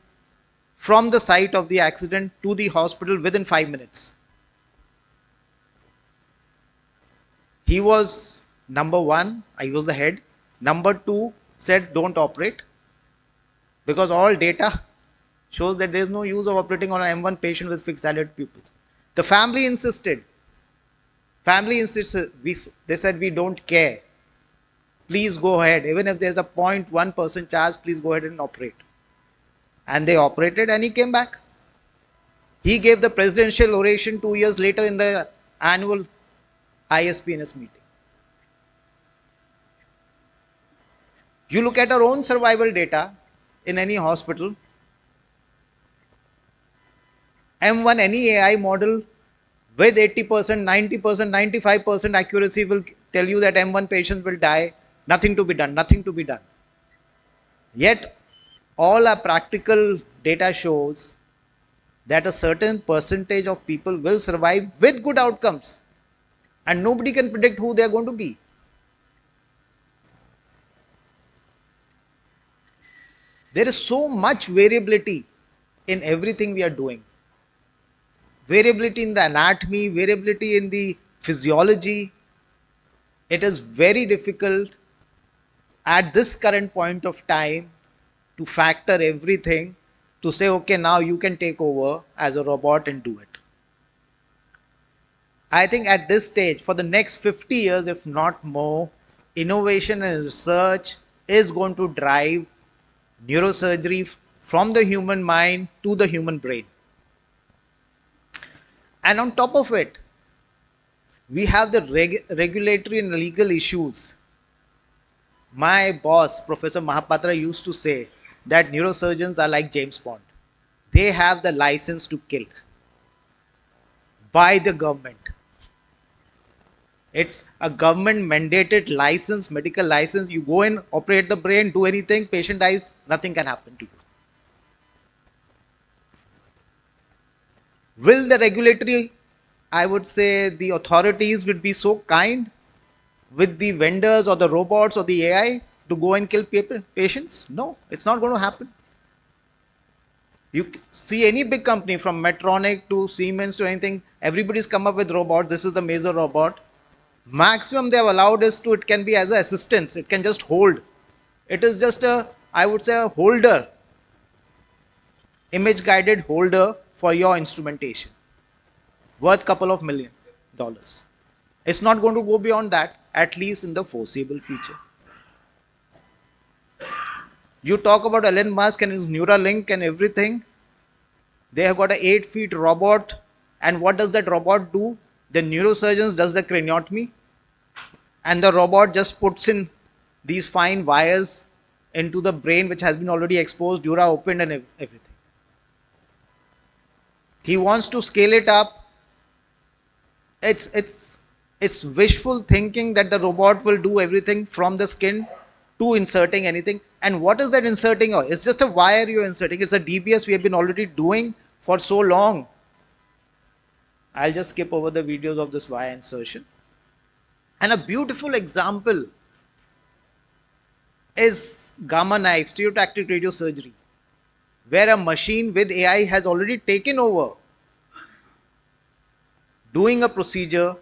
from the site of the accident to the hospital within 5 minutes. He was number one, he was the head. Number two said don't operate because all data shows that there is no use of operating on an M1 patient with fixed dilated pupil. The family insisted. They said we don't care. Please go ahead. Even if there's a 0.1% chance, please go ahead and operate. And they operated and he came back. He gave the presidential oration 2 years later in the annual ISPNS meeting. You look at our own survival data in any hospital, M1, any AI model with 80%, 90%, 95% accuracy will tell you that M1 patients will die, nothing to be done, nothing to be done. Yet, all our practical data shows that a certain percentage of people will survive with good outcomes. And nobody can predict who they are going to be. There is so much variability in everything we are doing. Variability in the anatomy, variability in the physiology. It is very difficult at this current point of time to factor everything to say, okay, now you can take over as a robot and do it. I think at this stage, for the next 50 years, if not more, innovation and research is going to drive neurosurgery from the human mind to the human brain. And on top of it, we have the regulatory and legal issues. My boss, Professor Mahapatra, used to say that neurosurgeons are like James Bond. They have the license to kill by the government. It's a government mandated license, medical license. You go in, operate the brain, do anything, patient dies, nothing can happen to you. Will the regulatory, I would say the authorities would be so kind with the vendors or the robots or the AI to go and kill patients? No, it's not going to happen. You see any big company from Medtronic to Siemens to anything, everybody's come up with robots. This is the major robot. Maximum they have allowed is to, it can be as an assistance. It can just hold. It is just a, I would say, a holder, image guided holder for your instrumentation, worth couple of $1 million. It's not going to go beyond that, at least in the foreseeable future. You talk about Elon Musk and his Neuralink and everything. They have got an 8-foot robot, and what does that robot do? The neurosurgeons does the craniotomy, and the robot just puts in these fine wires into the brain which has been already exposed, dura opened and everything. He wants to scale it up. It's wishful thinking that the robot will do everything from the skin to inserting anything. And what is that inserting? It's just a wire you're inserting. It's a DBS we have been already doing for so long. I'll just skip over the videos of this wire insertion. And a beautiful example is gamma knife, stereotactic radiosurgery, where a machine with AI has already taken over doing a procedure.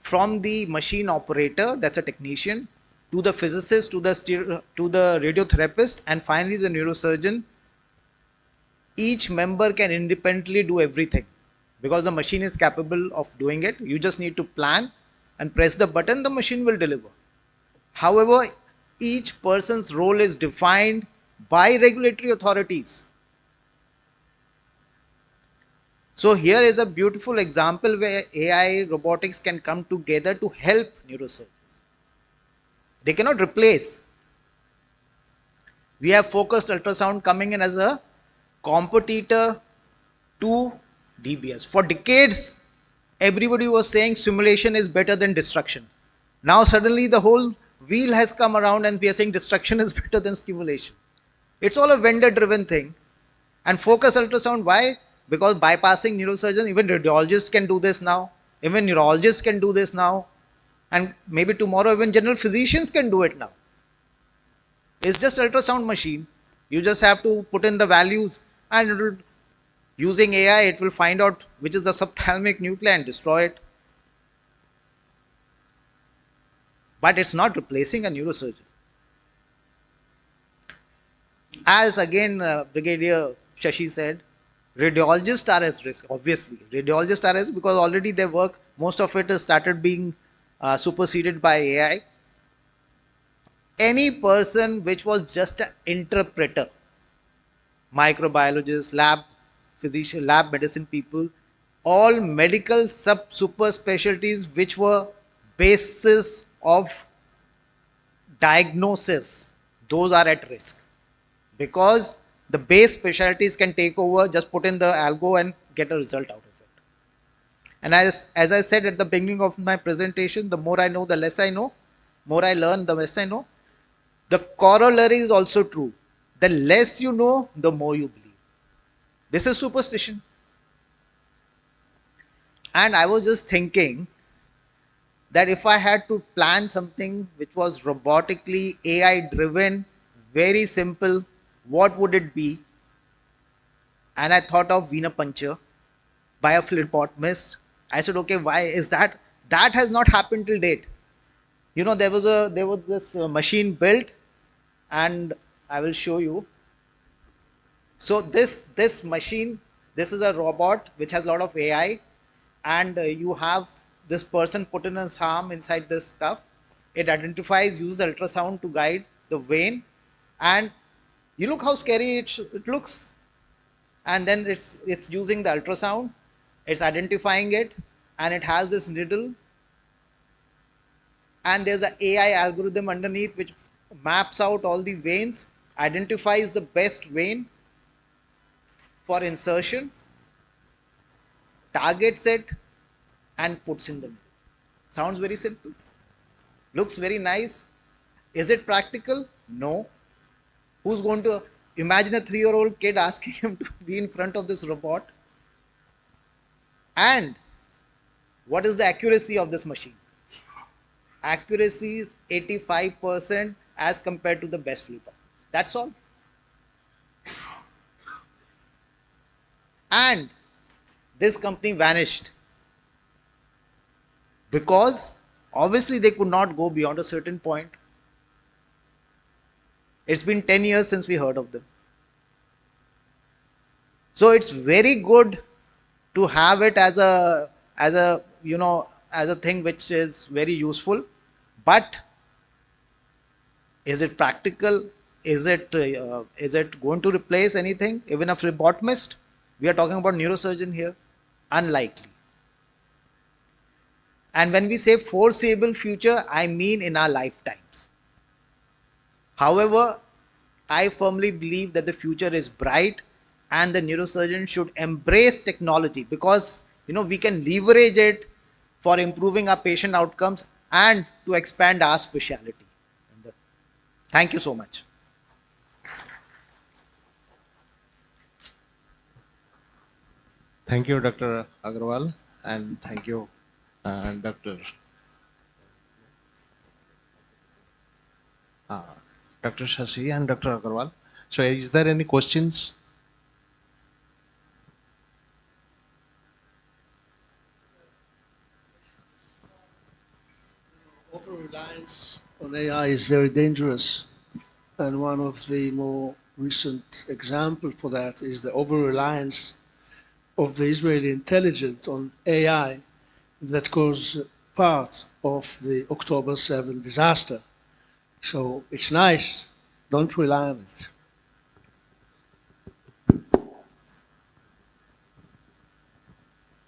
From the machine operator, that's a technician, to the physicist, to the radiotherapist, and finally the neurosurgeon, each member can independently do everything because the machine is capable of doing it. You just need to plan and press the button, the machine will deliver. However, each person's role is defined by regulatory authorities. So here is a beautiful example where AI robotics can come together to help neurosurgeons. They cannot replace. We have focused ultrasound coming in as a competitor to DBS. For decades, everybody was saying simulation is better than destruction. Now suddenly the whole wheel has come around and we are saying destruction is better than stimulation. It's all a vendor driven thing. And focus ultrasound, why? Because bypassing neurosurgeons, even radiologists can do this now. Even neurologists can do this now. And maybe tomorrow even general physicians can do it now. It's just ultrasound machine. You just have to put in the values and it will, using AI, it will find out which is the subthalamic nuclei and destroy it. But it's not replacing a neurosurgeon. As again Brigadier Shashi said, radiologists are at risk, obviously. Radiologists are at risk because already their work, most of it has started being superseded by AI. Any person which was just an interpreter, microbiologist, lab physician, lab medicine people, all medical super specialties which were basis of diagnosis, those are at risk. Because the base specialties can take over, just put in the algo and get a result out of it. And as I said at the beginning of my presentation, the more I know, the less I know. More I learn, the less I know. The corollary is also true. The less you know, the more you believe. This is superstition. And I was just thinking that if I had to plan something which was robotically AI driven, very simple, what would it be? And I thought of vena puncture by a phlebotomist. I said, okay, why is that? That has not happened till date. You know, there was this machine built, and I will show you. So this machine, this is a robot which has a lot of AI, and you have this person put in his arm inside this stuff. It identifies, uses ultrasound to guide the vein, and you look how scary it looks. And then it's using the ultrasound, it's identifying it, and it has this needle, and there's an AI algorithm underneath which maps out all the veins, identifies the best vein for insertion, targets it, and puts in the needle. Sounds very simple. Looks very nice. Is it practical? No. Who's going to imagine a 3-year-old kid asking him to be in front of this robot? And what is the accuracy of this machine? Accuracy is 85% as compared to the best phlebotomists. That's all. And this company vanished because obviously they could not go beyond a certain point. It's been 10 years since we heard of them. So it's very good to have it as a thing which is very useful. But is it practical? Is it going to replace anything? Even a phlebotomist? We are talking about neurosurgeon here. Unlikely. And when we say foreseeable future, I mean in our lifetimes. However, I firmly believe that the future is bright and the neurosurgeon should embrace technology because we can leverage it for improving our patient outcomes and to expand our specialty. Thank you so much. Thank you, Dr. Agrawal, and thank you, Dr. Shashi and Dr. Agrawal. So, is there any questions? Over-reliance on AI is very dangerous. And one of the more recent examples for that is the over-reliance of the Israeli intelligence on AI that caused part of the October 7 disaster. So it's nice, don't rely on it.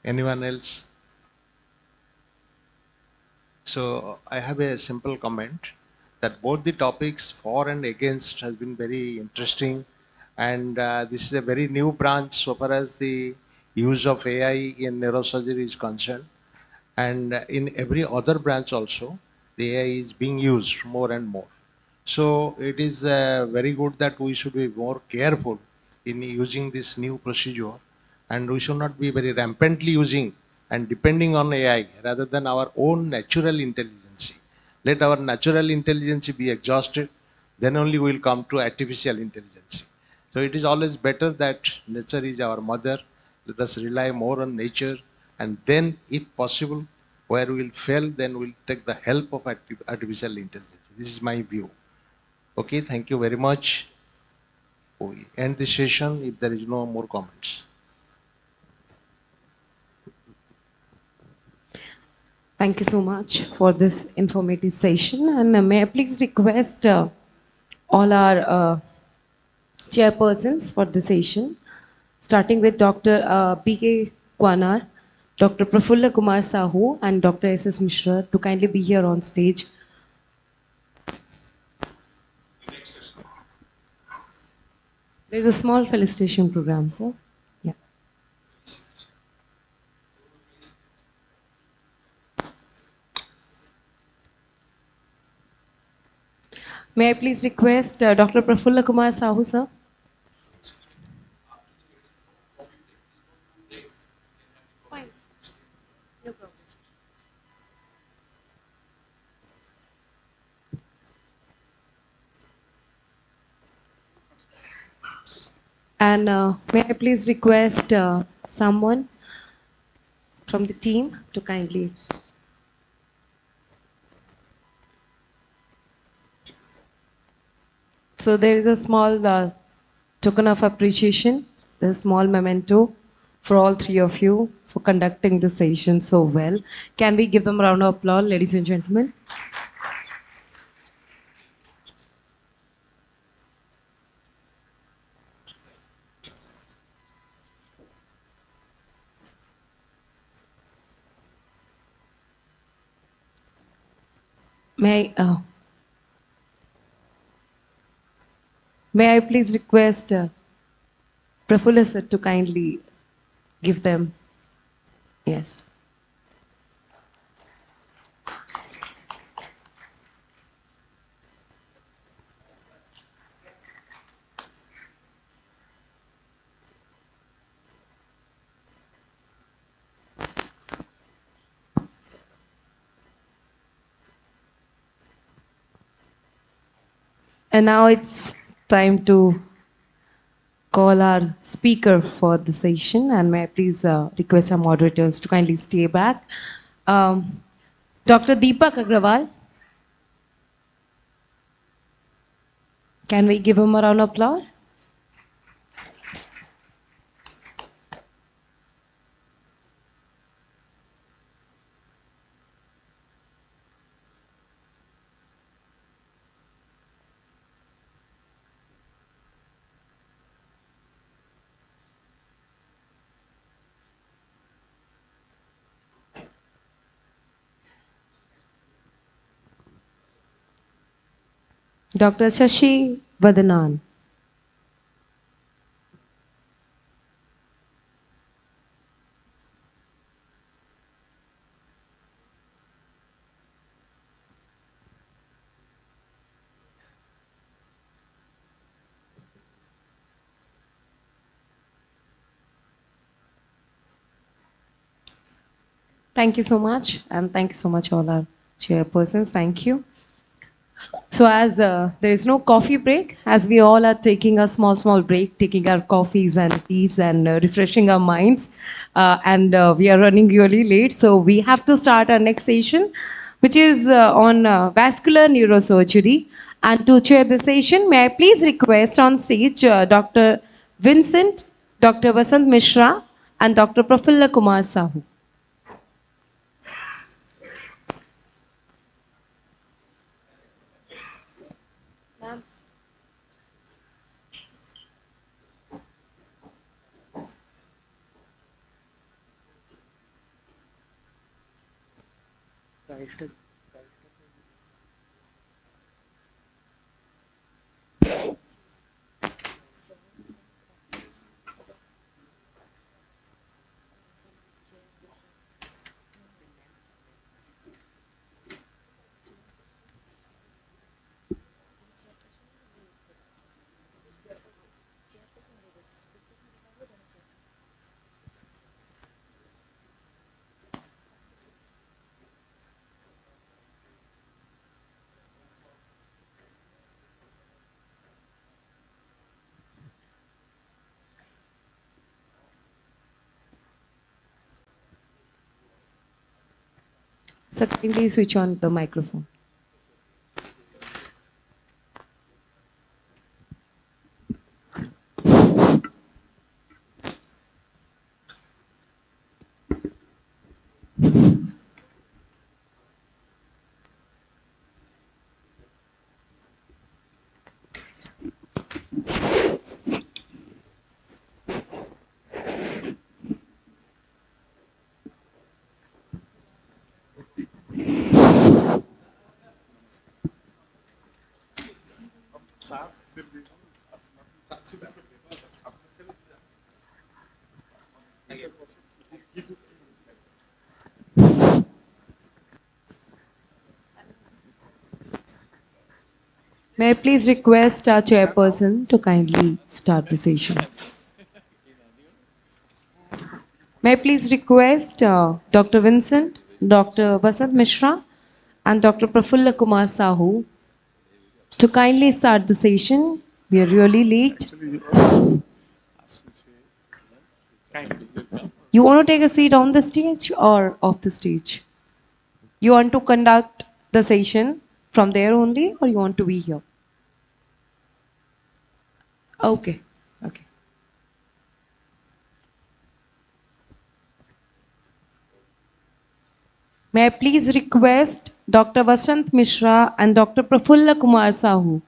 Anyone else? So I have a simple comment that both the topics for and against has been very interesting. And this is a very new branch so far as the use of AI in neurosurgery is concerned. And in every other branch also, the AI is being used more and more. So it is very good that we should be more careful in using this new procedure, and we should not be very rampantly using and depending on AI rather than our own natural intelligence. Let our natural intelligence be exhausted, then only we will come to artificial intelligence. So it is always better that nature is our mother. Let us rely more on nature, and then, if possible, where we will fail, then we'll take the help of artificial intelligence. This is my view. Okay, thank you very much. We end the session if there is no more comments. Thank you so much for this informative session. And may I please request all our chairpersons for the session, starting with Dr. B.K. Kwanar, Dr. Prafulla Kumar Sahu, and Dr. S.S. Mishra to kindly be here on stage. There's a small felicitation program, sir. Yeah. May I please request Dr. Prafulla Kumar Sahu, sir? Fine. No problem. And may I please request someone from the team to kindly. So there is a small token of appreciation, a small memento for all three of you for conducting the session so well. Can we give them a round of applause, ladies and gentlemen? May I please request Prafulla sir to kindly give them, yes. And now it's time to call our speaker for the session, and may I please request our moderators to kindly stay back. Dr. Deepak Agrawal, can we give him a round of applause? Dr. Shashi Vadanan. Thank you so much, and thank you so much all our chairpersons. Thank you. So as there is no coffee break, as we all are taking a small break, taking our coffees and teas and refreshing our minds, and we are running really late, so we have to start our next session, which is on vascular neurosurgery. And to chair the session, may I please request on stage Dr. Vincent, Dr. Vasant Mishra, and Dr. Prafulla Kumar Sahu. So kindly switch on the microphone. May I please request our chairperson to kindly start the session. May I please request Dr. Vincent, Dr. Vasant Mishra, and Dr. Prafulla Kumar Sahu to kindly start the session. We are really late. You want to take a seat on the stage or off the stage? You want to conduct the session from there only, or you want to be here? Okay. Okay. May I please request Dr. Vasant Mishra and Dr. Prafulla Kumar Sahu.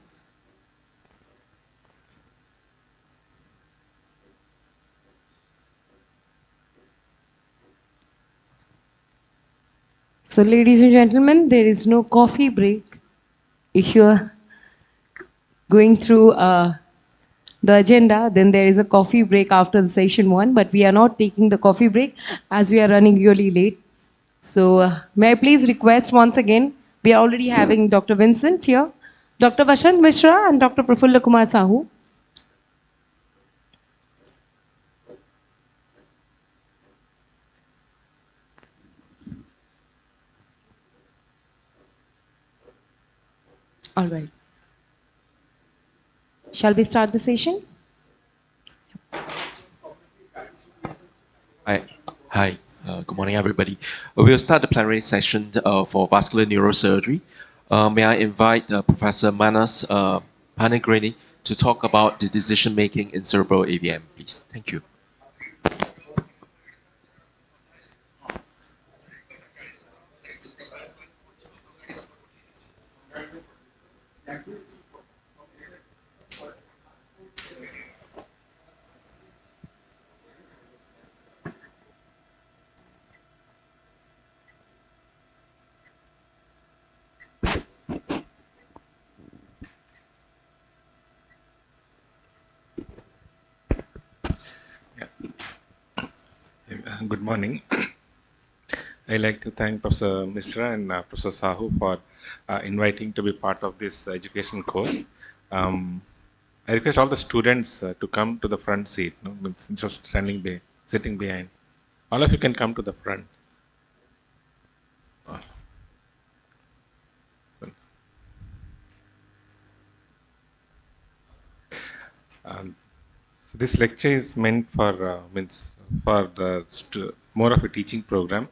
So, ladies and gentlemen, there is no coffee break. If you are going through the agenda, then there is a coffee break after the session one, but we are not taking the coffee break as we are running really late. So, may I please request once again, we are already having Dr. Vincent here, Dr. Vasant Mishra, and Dr. Prafulla Kumar Sahu. All right. Shall we start the session? Hi. Good morning, everybody. We'll start the plenary session for vascular neurosurgery. May I invite Professor Manas Panigreni to talk about the decision making in cerebral AVM, please. Thank you. Good morning. I'd like to thank Professor Mishra and Professor Sahu for inviting to be part of this education course. I request all the students to come to the front seat, instead of sitting behind. All of you can come to the front. So this lecture is meant for more of a teaching program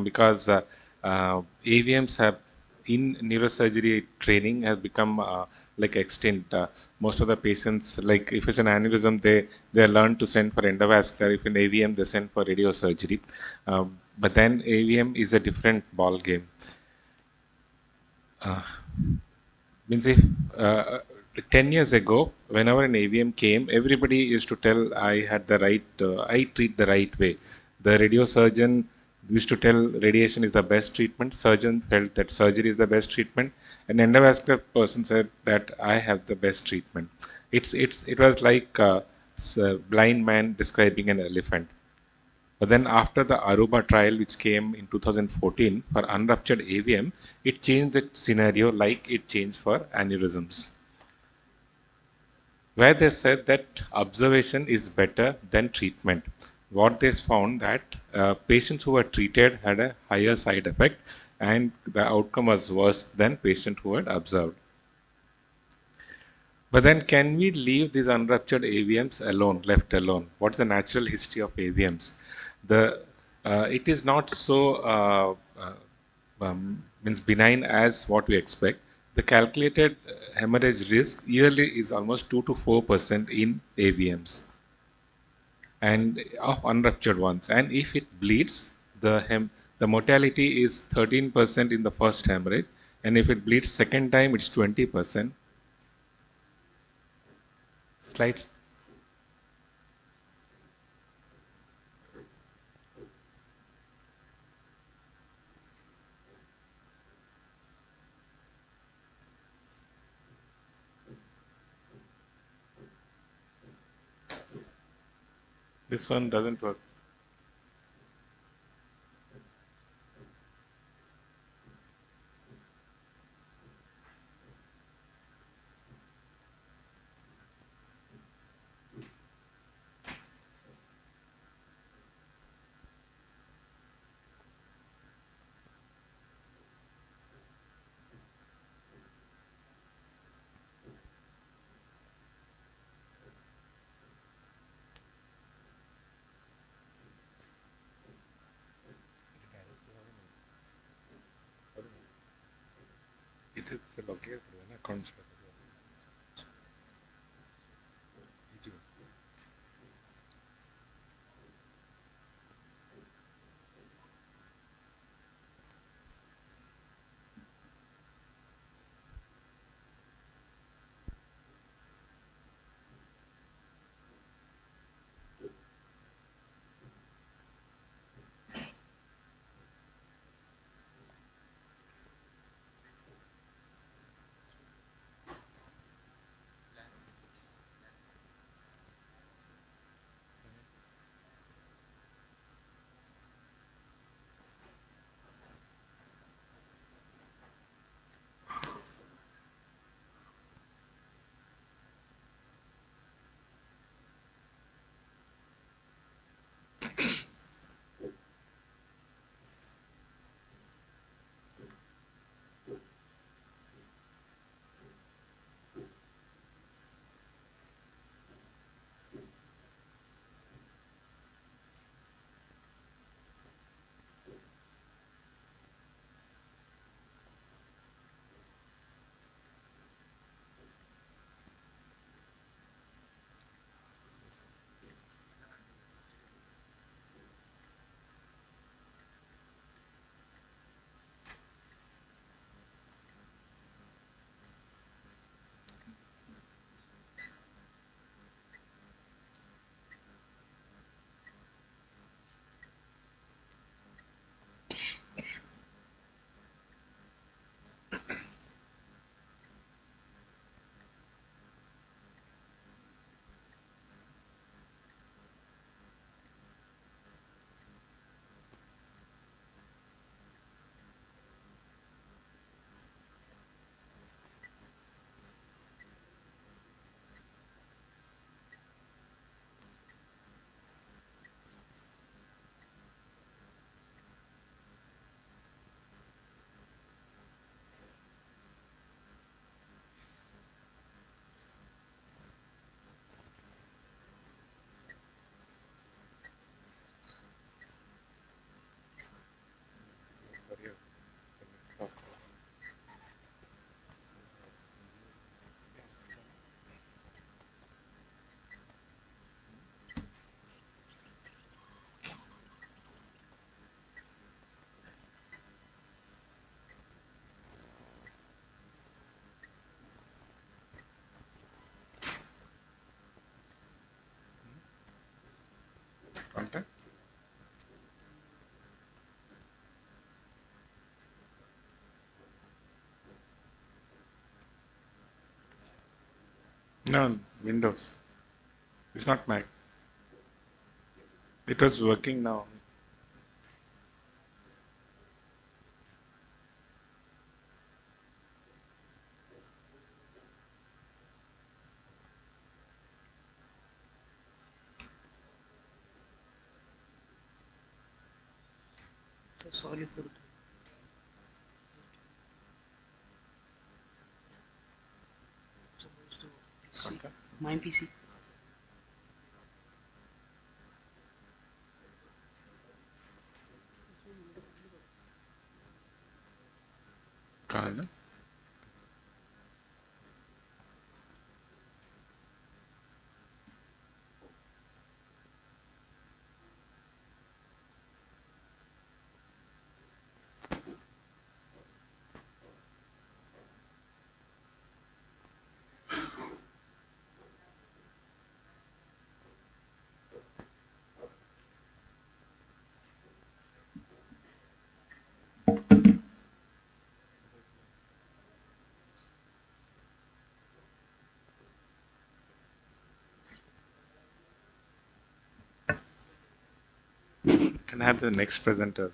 because AVMs have in neurosurgery training have become like extinct. Most of the patients, like if it's an aneurysm, they learn to send for endovascular. If an AVM, they send for radiosurgery. But then AVM is a different ball game. Means if 10 years ago, whenever an AVM came, everybody used to tell I treat the right way. The radiosurgeon used to tell radiation is the best treatment. Surgeon felt that surgery is the best treatment. An endovascular person said that I have the best treatment. It was like a blind man describing an elephant. But then after the Aruba trial, which came in 2014 for unruptured AVM, it changed the scenario like it changed for aneurysms, where they said that observation is better than treatment. What they found that patients who were treated had a higher side effect and the outcome was worse than patients who had observed. But then can we leave these unruptured AVMs alone, left alone? What's the natural history of AVMs? It is not so means benign as what we expect, the calculated hemorrhage risk yearly is almost 2 to 4% in AVMs and of unruptured ones. And if it bleeds, the mortality is 13% in the first hemorrhage, and if it bleeds second time, it's 20%. Slides. This one doesn't work. इथे से log किया करो ना accounts का contact. No, Windows. It's not Mac. It was working now. Sorry for my PC. Can I have the next presenter?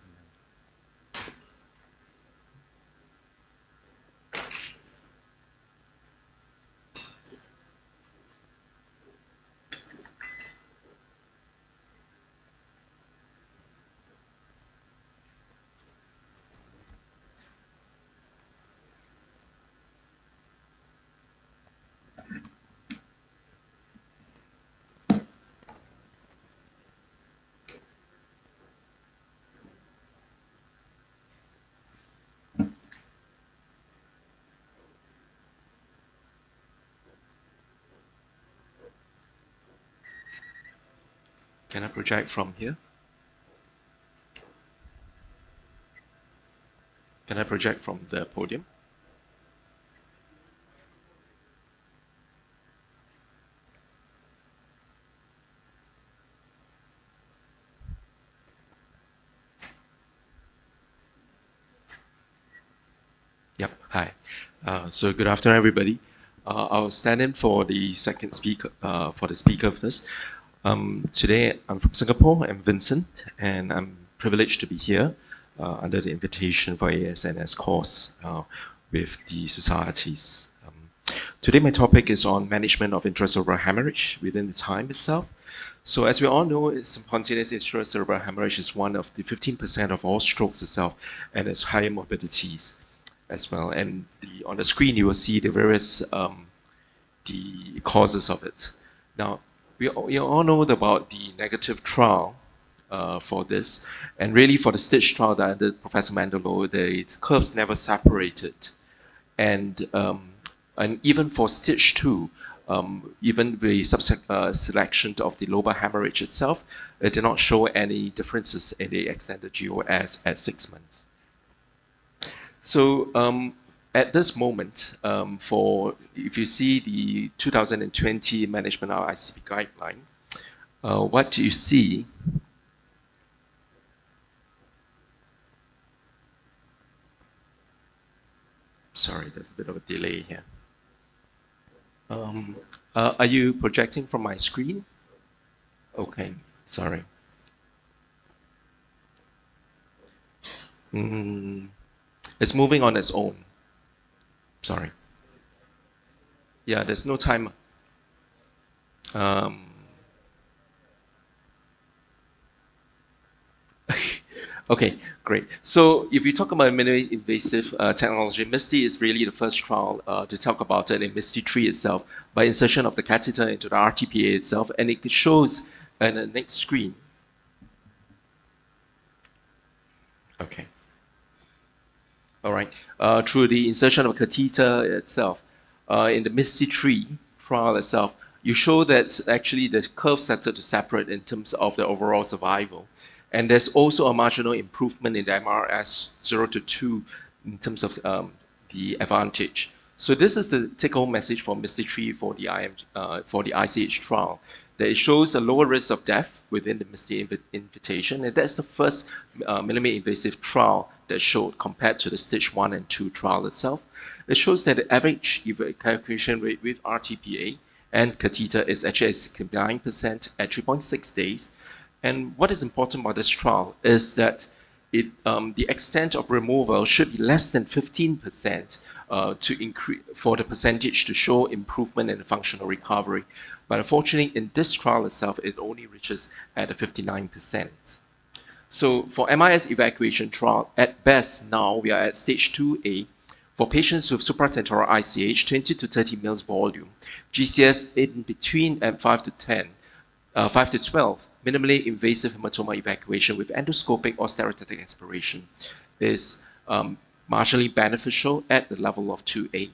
Can I project from here? Can I project from the podium? Yep. Hi. So good afternoon, everybody. I'll stand in for the second speaker, for the speaker of this. Today, I'm from Singapore. I'm Vincent, and I'm privileged to be here under the invitation for ASNS course with the societies. Today, my topic is on management of intracerebral hemorrhage within the time itself. So as we all know, spontaneous intracerebral hemorrhage is one of the 15% of all strokes itself, and it's higher morbidities as well. And on the screen, you will see the various the causes of it. Now, we all know about the negative trial for this, and really for the stitch trial that I did, Professor Mandelo, the curves never separated, and even for stage 2, even the selection of the lobar hemorrhage itself, it did not show any differences in the extended GOS at 6 months. So at this moment, if you see the 2020 Management ICP guideline, what you see sorry, there's a bit of a delay here. Are you projecting from my screen? Okay, sorry. It's moving on its own. Sorry. Yeah, there's no timer. Okay, great. So if you talk about minimally invasive technology, MISTI is really the first trial to talk about it in MISTI-3 itself by insertion of the catheter into the RTPA itself, and it shows in the next screen. Okay. All right. Through the insertion of a catheter itself, in the MISTI-3 trial itself, you show that actually the curve started to separate in terms of the overall survival. And there's also a marginal improvement in the MRS 0 to 2 in terms of the advantage. So this is the take-home message for MISTI-3 for the ICH trial. That it shows a lower risk of death within the MISTI invitation, and that's the first minimally invasive trial that showed compared to the stage 1 and 2 trial itself. It shows that the average evacuation rate with RTPA and catheter is actually 69% at 3.6 days. And what is important about this trial is that the extent of removal should be less than 15% to increase for the percentage to show improvement in the functional recovery. But unfortunately, in this trial itself, it only reaches at a 59%. So for MIS evacuation trial, at best now we are at stage 2A. For patients with supratentorial ICH, 20 to 30 mils volume, GCS in between 5 to 12, minimally invasive hematoma evacuation with endoscopic or stereotactic aspiration is marginally beneficial at the level of 2A.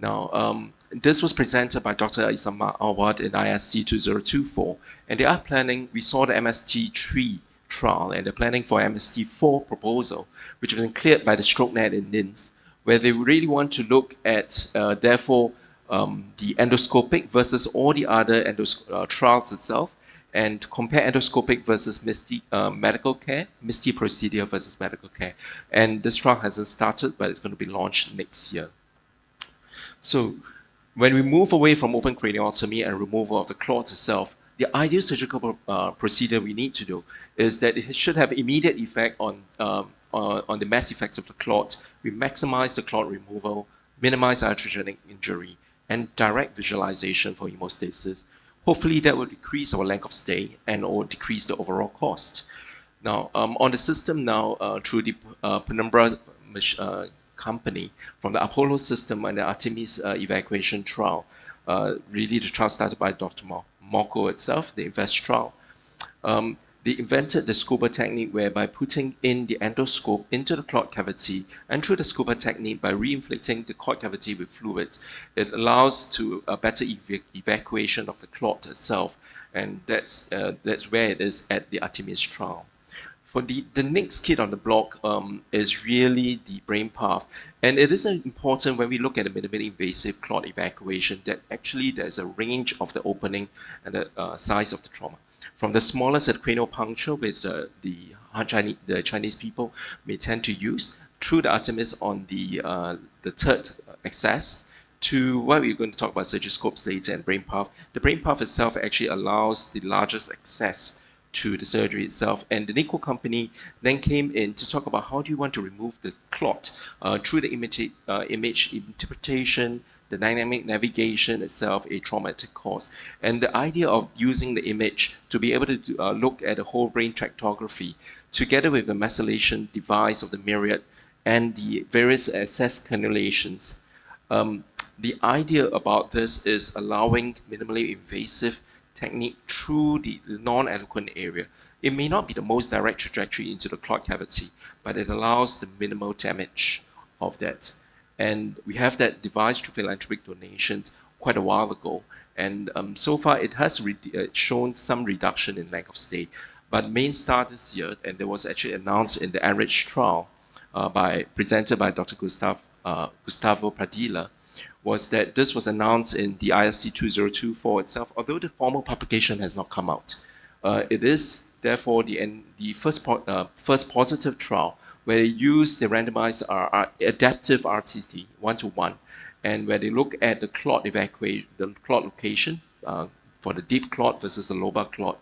Now, this was presented by Dr. Isama Awad in ISC 2024, and they are planning, we saw the MST3 trial, and they're planning for MST4 proposal, which has been cleared by the StrokeNet in NINS, where they really want to look at, therefore, the endoscopic versus all the other trials itself, and compare endoscopic versus MISTI medical care, MISTI procedure versus medical care. And this trial hasn't started, but it's going to be launched next year. So when we move away from open craniotomy and removal of the clot itself, the ideal surgical procedure we need to do is that it should have immediate effect on the mass effects of the clot. We maximize the clot removal, minimize iatrogenic injury, and direct visualization for hemostasis. Hopefully that will decrease our length of stay and or decrease the overall cost. Now, on the system now, through the Penumbra company, from the Apollo system and the Artemis evacuation trial, really the trial started by Dr. Moko itself, the INVEST trial. They invented the scuba technique whereby putting in the endoscope into the clot cavity, and through the scuba technique by reinflating the clot cavity with fluids, it allows to a better evacuation of the clot itself, and that's where it is at the Artemis trial. For the next kid on the block is really the brain path. And it is important when we look at the minimally invasive clot evacuation that actually there's a range of the opening and the size of the trauma. From the smallest at cranial puncture, which the Chinese people may tend to use, through the Artemis on the third access, to what we're going to talk about surgiscopes later and brain path. The brain path itself actually allows the largest access to the surgery itself, and the NICO company then came in to talk about how do you want to remove the clot through the image interpretation, the dynamic navigation itself, a traumatic cause. And the idea of using the image to be able to look at the whole brain tractography together with the methylation device of the myriad and the various access cannulations. The idea about this is allowing minimally invasive technique through the non-eloquent area. It may not be the most direct trajectory into the clot cavity, but it allows the minimal damage of that. And we have that device through philanthropic donations quite a while ago. And so far it has shown some reduction in length of stay. But main start this year, and it was actually announced in the Enrich trial presented by Dr. Gustavo Padilla, was that this was announced in the ISC 2024 itself, although the formal publication has not come out. It is therefore the first positive trial where they use the randomized adaptive RTT 1-to-1, and where they look at the clot the clot location for the deep clot versus the lobar clot,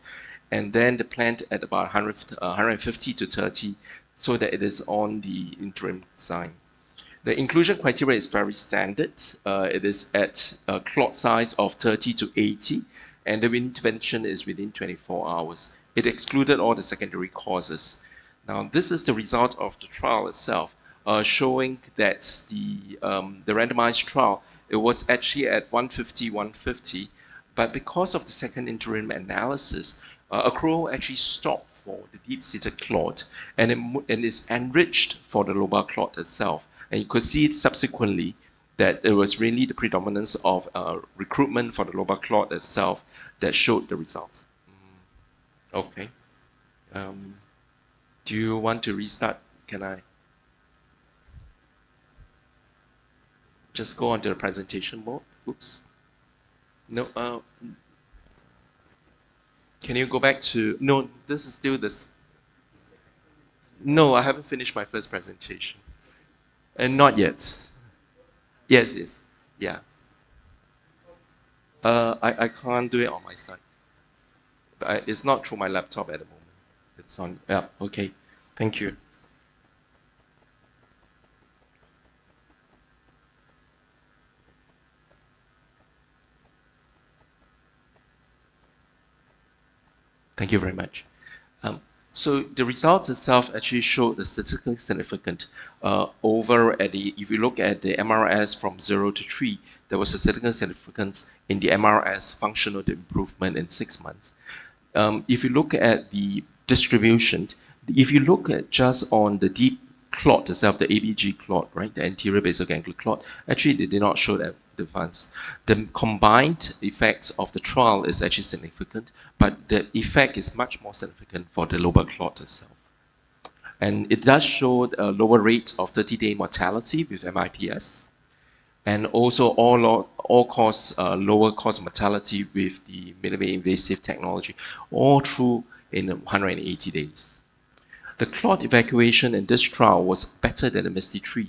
and then the plant at about 150 to 30, so that it is on the interim sign. The inclusion criteria is very standard. It is at a clot size of 30 to 80, and the intervention is within 24 hours. It excluded all the secondary causes. Now, this is the result of the trial itself, showing that the randomized trial, it was actually at 150, but because of the second interim analysis, accrual actually stopped for the deep-seated clot, and is enriched for the lobar clot itself. And you could see subsequently that it was really the predominance of recruitment for the lobar clot itself that showed the results. Okay. Do you want to restart? Can I just go on to the presentation mode? Oops. No. Can you go back to? No, this is still this. No, I haven't finished my first presentation. And not yet. Yes. Yeah. I can't do it on my side. It's not through my laptop at the moment. It's on. Yeah. Okay. Thank you. Thank you very much. So the results itself actually showed the statistically significant over at if you look at the MRS from 0 to 3, there was a statistical significance in the MRS functional improvement in 6 months. If you look at the distribution, if you look at just on the deep clot itself, the ABG clot, right, the anterior basal ganglia clot, actually they did not show that difference. The combined effects of the trial is actually significant, but the effect is much more significant for the lobar clot itself. And it does show a lower rate of 30-day mortality with MIPS, and also all-cause lower cause mortality with the minimally invasive technology, all through in 180 days. The clot evacuation in this trial was better than the MISTI-3,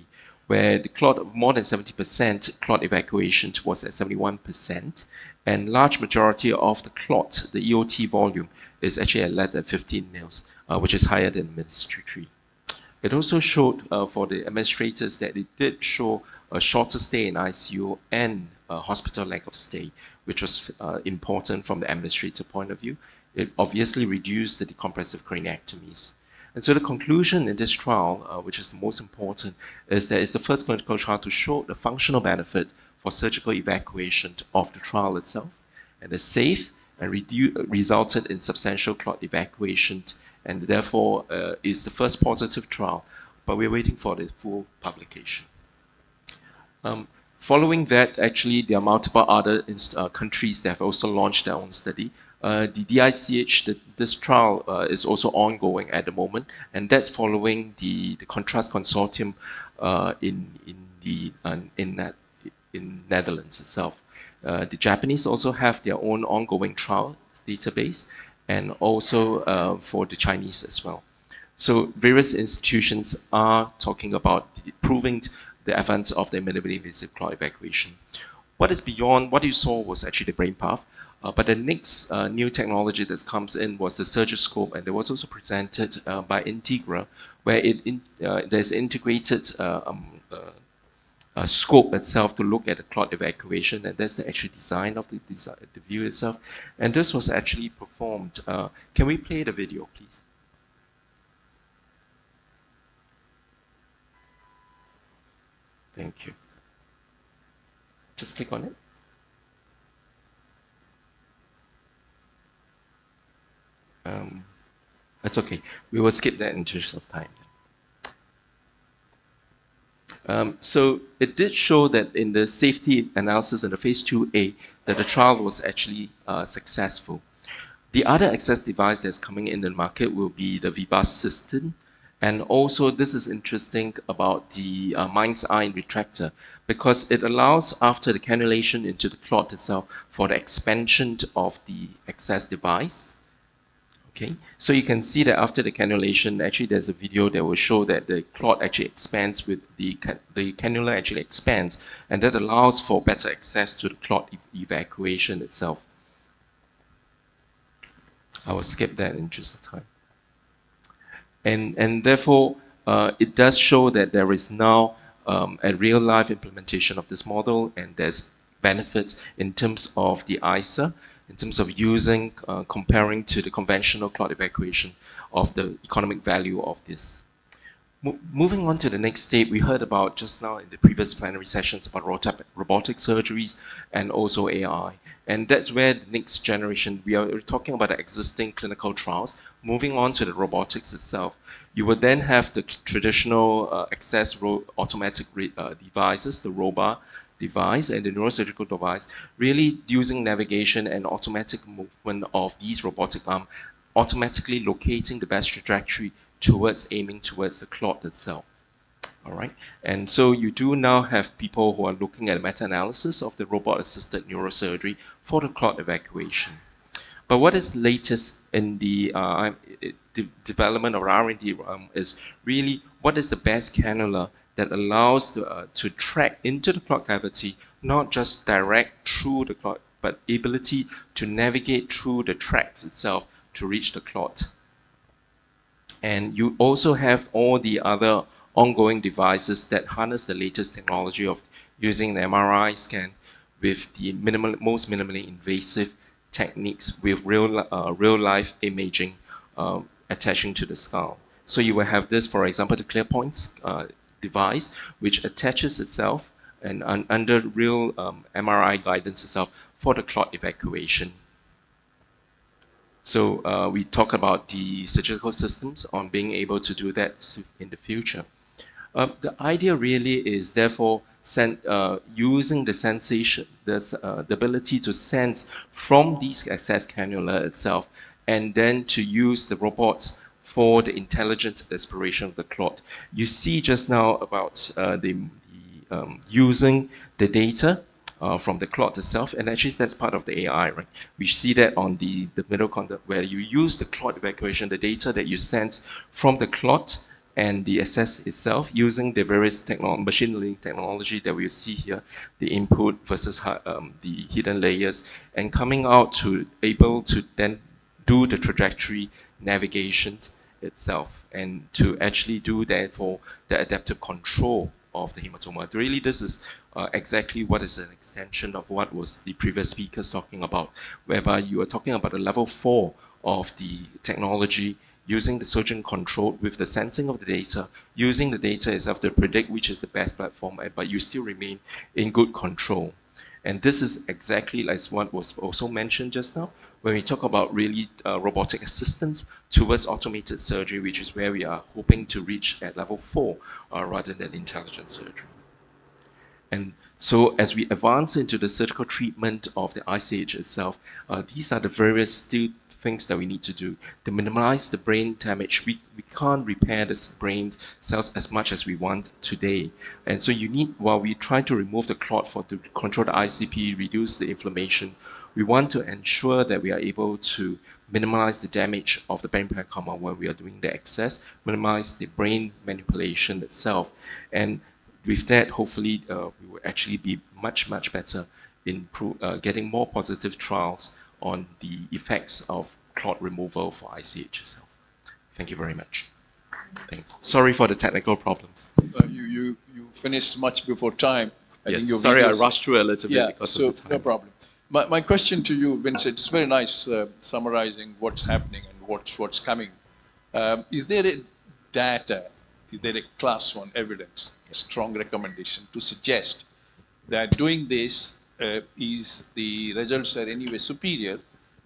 where the clot of more than 70% clot evacuation was at 71%, and large majority of the clot, the EOT volume, is actually at less than 15 mils, which is higher than ministry tree. It also showed for the administrators that it did show a shorter stay in ICU and hospital length of stay, which was important from the administrator point of view. It obviously reduced the decompressive craniectomies. And so the conclusion in this trial, which is the most important, is that it's the first clinical trial to show the functional benefit for surgical evacuation of the trial itself, and is safe and resulted in substantial clot evacuation, and therefore is the first positive trial, but we're waiting for the full publication. Following that, actually, there are multiple other countries that have also launched their own study. The DICH, this trial is also ongoing at the moment, and that's following the Contrast Consortium in Netherlands itself. The Japanese also have their own ongoing trial database, and also for the Chinese as well. So various institutions are talking about proving the advance of the minimally invasive clot evacuation. What is beyond, what you saw was actually the brain path, but the next new technology that comes in was the surgiscope, and it was also presented by Integra, where there's integrated scope itself to look at the clot evacuation, and that's the actual design of the view itself. And this was actually performed. Can we play the video, please? Thank you. Just click on it. That's okay. We will skip that in interest of time. So it did show that in the safety analysis in the phase 2A, that the trial was actually successful. The other access device that's coming in the market will be the VBAS system. And also this is interesting about the mind's eye retractor, because it allows, after the cannulation into the clot itself, for the expansion of the access device. Okay, so you can see that after the cannulation, actually there's a video that will show that the clot actually expands with the cannula actually expands, and that allows for better access to the clot evacuation itself. I will skip that in interest of time. And therefore, it does show that there is now a real-life implementation of this model, and there's benefits in terms of the ISA, in terms of using, comparing to the conventional clot evacuation of the economic value of this. Moving on to the next stage, we heard about just now in the previous plenary sessions about robotic surgeries and also AI. And that's where the next generation, we're talking about the existing clinical trials. Moving on to the robotics itself, you would then have the traditional access automatic devices, the robot device and the neurosurgical device, really using navigation and automatic movement of these robotic arms, automatically locating the best trajectory towards aiming towards the clot itself. All right, and so you do now have people who are looking at meta-analysis of the robot-assisted neurosurgery for the clot evacuation. But what is latest in the development of R&D is really what is the best cannula that allows to track into the clot cavity, not just direct through the clot, but ability to navigate through the tracts itself to reach the clot. And you also have all the other ongoing devices that harness the latest technology of using an MRI scan with the most minimally invasive techniques with real life imaging attaching to the skull. So you will have this, for example, the ClearPoints device, which attaches itself and under real MRI guidance itself for the clot evacuation. So we talk about the surgical systems on being able to do that in the future. The idea really is therefore using the sensation, the ability to sense from these access cannula itself, and then to use the robots for the intelligent aspiration of the clot. You see just now about using the data from the clot itself, and actually that's part of the AI, right? We see that on the middle conduct where you use the clot evacuation, the data that you sense from the clot and the access itself using the various machine learning technology that we see here, the input versus the hidden layers, and coming out to able to then do the trajectory navigation itself, and to actually do that for the adaptive control of the hematoma. Really, this is exactly what is an extension of what was the previous speakers talking about, whereby you are talking about a level 4 of the technology using the surgeon control with the sensing of the data, using the data itself to predict which is the best platform, but you still remain in good control. And this is exactly like what was also mentioned just now, when we talk about really robotic assistance towards automated surgery, which is where we are hoping to reach at level 4 rather than intelligent surgery. And so as we advance into the surgical treatment of the ICH itself, these are the various still things that we need to do to minimize the brain damage. We can't repair the brain cells as much as we want today. And so you need, while we try to remove the clot to control the ICP, reduce the inflammation, we want to ensure that we are able to minimize the damage of the brain parenchyma when we are doing the access, minimize the brain manipulation itself. And with that, hopefully, we will actually be much, much better in getting more positive trials on the effects of clot removal for ICH itself. Thank you very much. Thanks. Sorry for the technical problems. You finished much before time. Yes, sorry, I rushed through a little bit because of the time. No problem. My question to you, Vincent, it's very nice summarizing what's happening and what's coming. Is there a data, is there a class 1 evidence, a strong recommendation to suggest that doing this is the results are anyway superior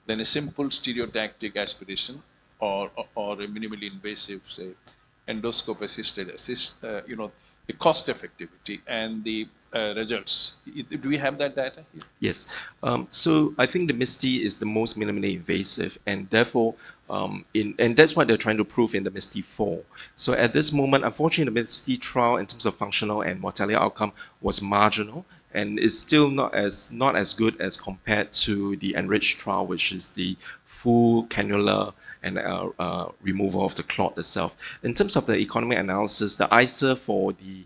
than a simple stereotactic aspiration or a minimally invasive, say, endoscope assisted the cost effectivity and the results. Do we have that data here? Yes. So I think the MISTI is the most minimally invasive, and therefore, and that's what they're trying to prove in the MISTI 4. So at this moment, unfortunately, the MISTI trial in terms of functional and mortality outcome was marginal, and is still not as good as compared to the enriched trial, which is the full cannula and removal of the clot itself. In terms of the economic analysis, the ICER for the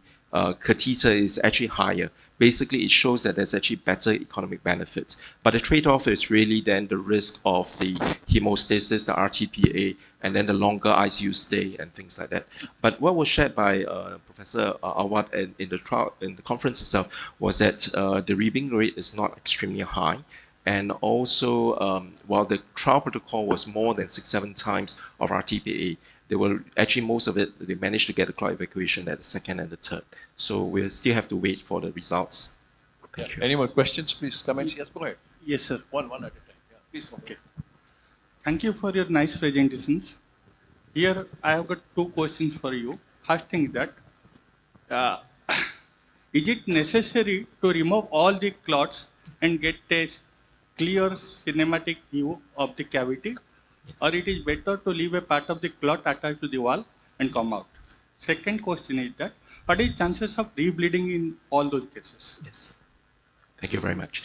catheter is actually higher. Basically, it shows that there's actually better economic benefit. But the trade-off is really then the risk of the hemostasis, the RTPA, and then the longer ICU stay and things like that. But what was shared by Professor Awad in the trial, in the conference itself, was that the reading rate is not extremely high. And also, while the trial protocol was more than 6-7 times of RTPA, they were actually most of it, they managed to get the clot evacuation at the 2nd and the 3rd. So we'll still have to wait for the results. Thank you. Any more questions, please? Comments? Yes, go ahead. Yes, sir. One at a time. Yeah, please. Okay. Thank you for your nice presentations. Here, I have got 2 questions for you. First thing that, is it necessary to remove all the clots and get a clear cinematic view of the cavity? Yes. Or it is better to leave a part of the clot attached to the wall and come out? Second question is that, what is chances of rebleeding in all those cases? Yes. Thank you very much.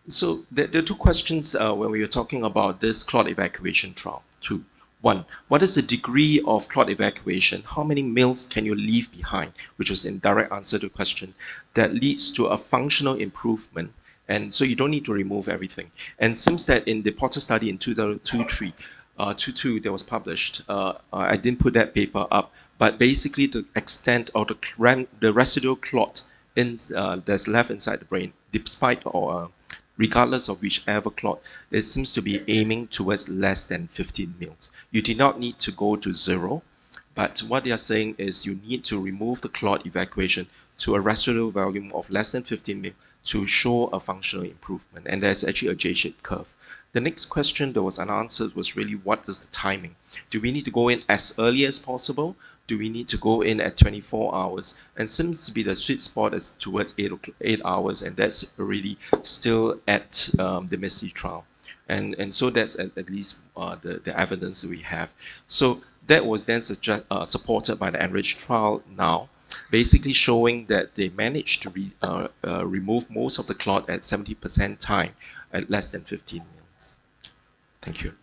So there are 2 questions when we were talking about this clot evacuation trial. 2. 1, what is the degree of clot evacuation? How many mils can you leave behind? Which is in direct answer to the question that leads to a functional improvement. And so you don't need to remove everything. And since that in the Potter study in 2002 that was published, I didn't put that paper up, but basically the extent of the residual clot that's left inside the brain, despite or regardless of whichever clot, it seems to be aiming towards less than 15 mils. You do not need to go to 0, but what they are saying is you need to remove the clot evacuation to a residual volume of less than 15 mil to show a functional improvement. And there's actually a J-shaped curve. The next question that was unanswered was really, what is the timing? Do we need to go in as early as possible? Do we need to go in at 24 hours? And seems to be the sweet spot is towards 8 hours, and that's already still at the MISTI trial. And so that's at least the evidence that we have. So that was then supported by the enriched trial now, basically showing that they managed to remove most of the clot at 70% time at less than 15 minutes. Thank you.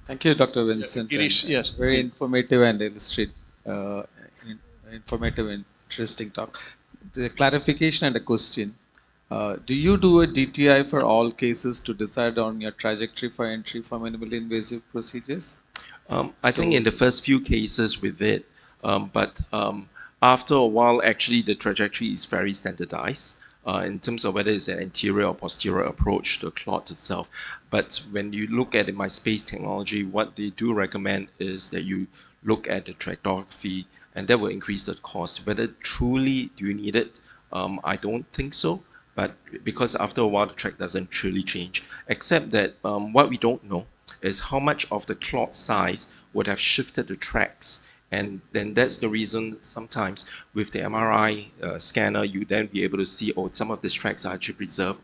Thank you, Dr. Vincent. Yes. Very informative and illustrative informative, interesting talk. The clarification and a question. Do you do a DTI for all cases to decide on your trajectory for entry for minimally invasive procedures? I think in the first few cases with it, but after a while, actually the trajectory is very standardized in terms of whether it's an anterior or posterior approach to the clot itself. But when you look at my space technology, what they do recommend is that you look at the trajectory, and that will increase the cost. Whether truly do you need it, I don't think so. But because after a while the track doesn't truly change, except that what we don't know is how much of the clot size would have shifted the tracks. And then that's the reason sometimes with the MRI scanner, you then be able to see, oh, some of these tracks are actually preserved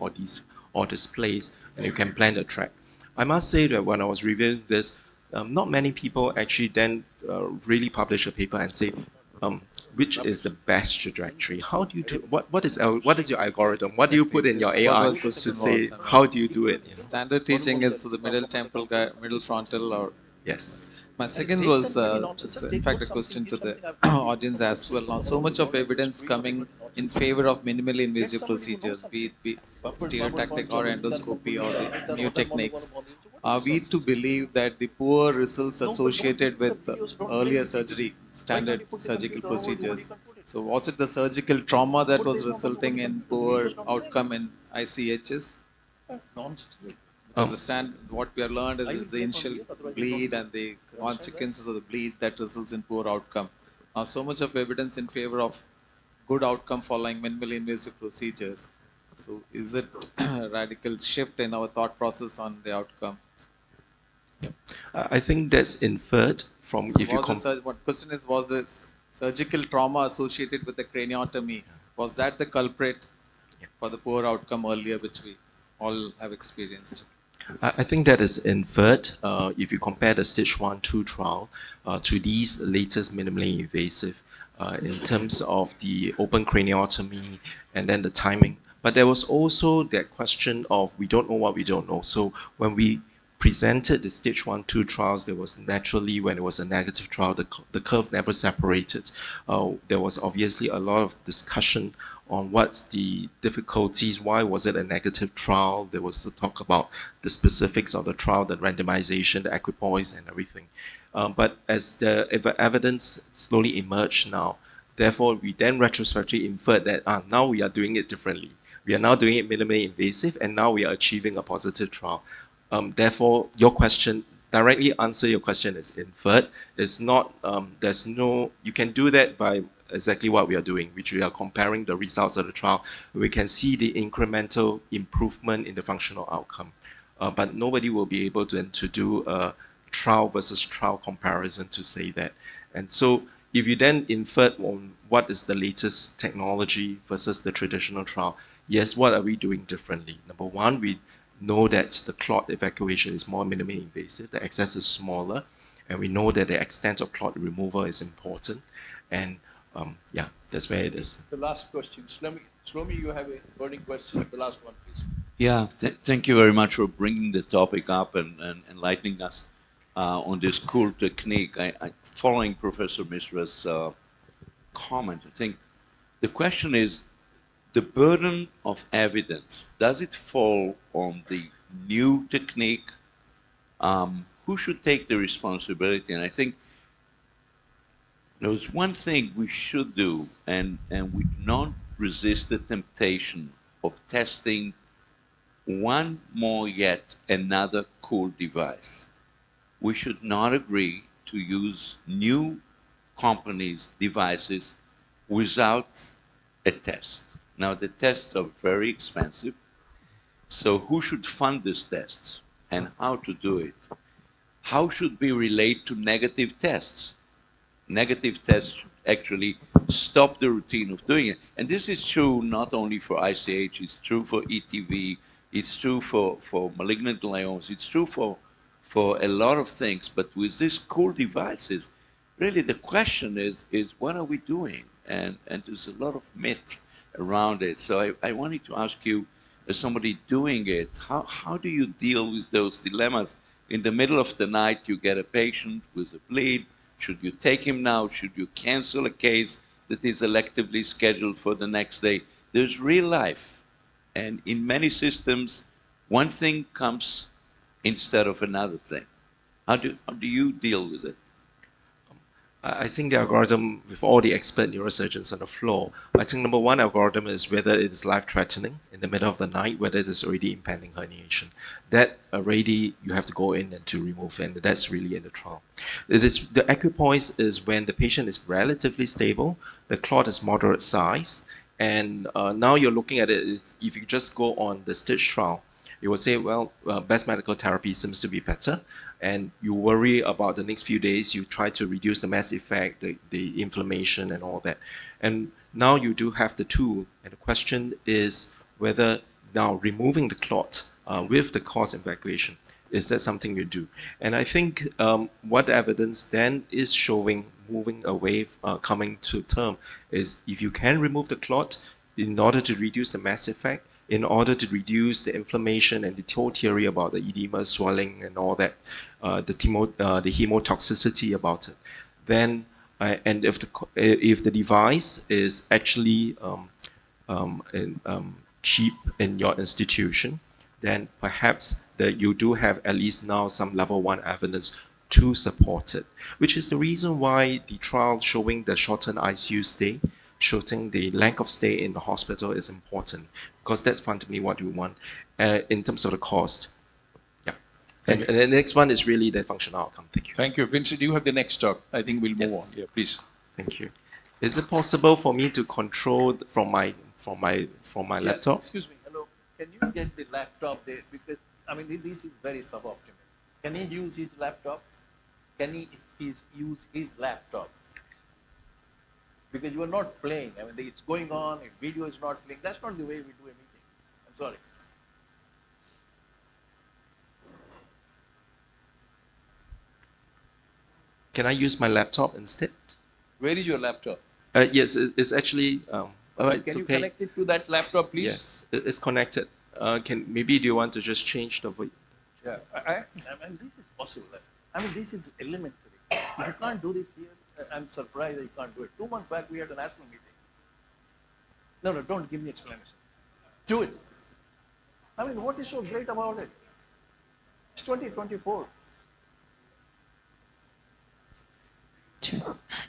or displaced, and you can plan the track. I must say that when I was reviewing this, not many people actually then really publish a paper and say, which is the best trajectory? How do you do, what is your algorithm? What do you put in your This is what AI the to question say, was. how do you do it? Standard teaching is to the middle temple, middle frontal, or yes. My second was, in fact, a question to the audience as well. Now, so much of evidence coming in favor of minimally invasive procedures, be it stereotactic or endoscopy or the new techniques. Are we to believe that the poor results associated with earlier surgery, standard surgical procedures? So, was it the surgical trauma that was resulting in poor outcome in ICHs? Understand what we have learned is the initial bleed and the consequences of the bleed that results in poor outcome. Now, so much of evidence in favor of good outcome following minimally invasive procedures. So, is it a radical shift in our thought process on the outcomes? I think that's inferred from So if you what question is, was this surgical trauma associated with the craniotomy, was that the culprit for the poor outcome earlier, which we all have experienced? I think that is inferred if you compare the stage 1-2 trial to these latest minimally invasive in terms of the open craniotomy and then the timing. But there was also that question of we don't know what we don't know. So when we presented the stage 1-2 trials, there was naturally, when it was a negative trial, the curve never separated. There was obviously a lot of discussion on what's the difficulties, why was it a negative trial. There was the talk about the specifics of the trial, the randomization, the equipoise and everything. But as the evidence slowly emerged now, therefore we then retrospectively inferred that now we are doing it differently. We are now doing it minimally invasive and now we are achieving a positive trial. Therefore, your question, directly answer your question is inferred. It's not, there's no, you can do that by exactly what we are doing, which we are comparing the results of the trial. We can see the incremental improvement in the functional outcome. But nobody will be able to do a trial versus trial comparison to say that. And so if you then infer on what is the latest technology versus the traditional trial, yes, what are we doing differently? Number one, we know that the clot evacuation is more minimally invasive, the access is smaller, and we know that the extent of clot removal is important. And yeah, that's where it is. The last question. Shlomi, you have a burning question. The last one, please. Yeah, thank you very much for bringing the topic up and enlightening us on this cool technique. Following Professor Misra's comment, I think the question is, the burden of evidence, does it fall on the new technique? Who should take the responsibility? And I think there's one thing we should do, and we do not resist the temptation of testing one more yet another cool device. We should not agree to use new companies' devices without a test. Now, the tests are very expensive, so who should fund these tests and how to do it? How should we relate to negative tests? Negative tests should actually stop the routine of doing it. And this is true not only for ICH, it's true for ETV, it's true for malignant gliomas, it's true for a lot of things. But with these cool devices, really the question is what are we doing? And there's a lot of myth around it. So I wanted to ask you, as somebody doing it, how do you deal with those dilemmas? In the middle of the night, you get a patient with a bleed. Should you take him now? Should you cancel a case that is electively scheduled for the next day. There's real life. And in many systems, one thing comes instead of another thing. How do you deal with it? I think the algorithm, with all the expert neurosurgeons on the floor, I think number one algorithm is whether it is life-threatening in the middle of the night, whether it is already impending herniation. That already you have to go in and to remove, and that's really in the trial. It is the equipoise is when the patient is relatively stable, the clot is moderate size, and now you're looking at it. If you just go on the stitch trial, you will say, well, best medical therapy seems to be better, and you worry about the next few days. You try to reduce the mass effect, the inflammation, and all that. And now you do have the tool, and the question is whether now removing the clot with the cause evacuation, is that something you do? And I think what evidence then is showing moving away, coming to term, is if you can remove the clot in order to reduce the mass effect, in order to reduce the inflammation and the whole theory about the edema, swelling, and all that, the hemotoxicity about it, then and if the device is actually cheap in your institution, then perhaps that you do have at least now some level 1 evidence to support it, which is the reason why the trial showing the shortened ICU stay, shortening the length of stay in the hospital is important, because that's fundamentally what we want in terms of the cost. Yeah. And the next one is really the functional outcome. Thank you. Thank you. Vincent, you have the next talk. I think we'll move on. Yeah, please. Thank you. Is it possible for me to control from my laptop? Excuse me. Hello. Can you get the laptop there? Because I mean, this is very suboptimal. Can he use his laptop? Can he use his laptop? Because you are not playing. I mean, it's going on. If video is not playing, that's not the way we do a meeting. I'm sorry. Can I use my laptop instead? Where is your laptop? Yes, it's actually. Can you connect it to that laptop, please? Yes, it's connected. Maybe do you want to just change the? Yeah, I mean, this is possible. I mean, this is elementary. If you can't do this here, I'm surprised that you can't do it. 2 months back, we had a national meeting. No, don't give me explanation. Do it. I mean, what is so great about it? It's 2024.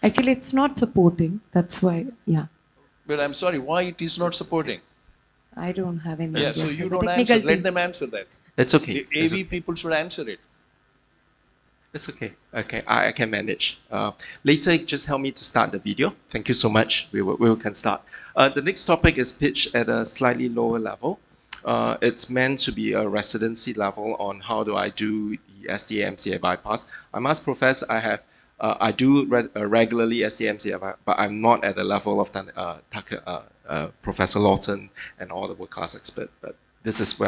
Actually, it's not supporting. That's why, yeah. But I'm sorry, why it is not supporting? I don't have any Yeah, idea. so you The don't technical answer. Let team- them answer that. It's okay. The AV people should answer it. It's okay. Okay, I can manage. Later, just help me to start the video. Thank you so much. We can start. The next topic is pitched at a slightly lower level. It's meant to be a residency level on how do I do the SDA-MCA bypass. I must profess I do regularly SDA-MCA, but I'm not at the level of Professor Lawton and all the world-class experts. But this is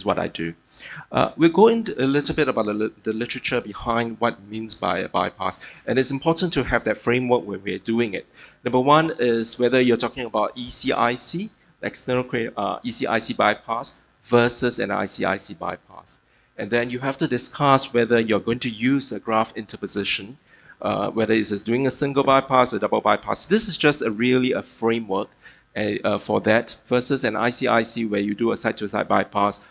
what I do. We'll go into a little bit about the literature behind what it means by a bypass. And it's important to have that framework when we're doing it. Number one is whether you're talking about ECIC, external ECIC bypass, versus an ICIC bypass. And then you have to discuss whether you're going to use a graft interposition, whether it's doing a single bypass, a double bypass. This is just really a framework for that, versus an ICIC where you do a side-to-side bypass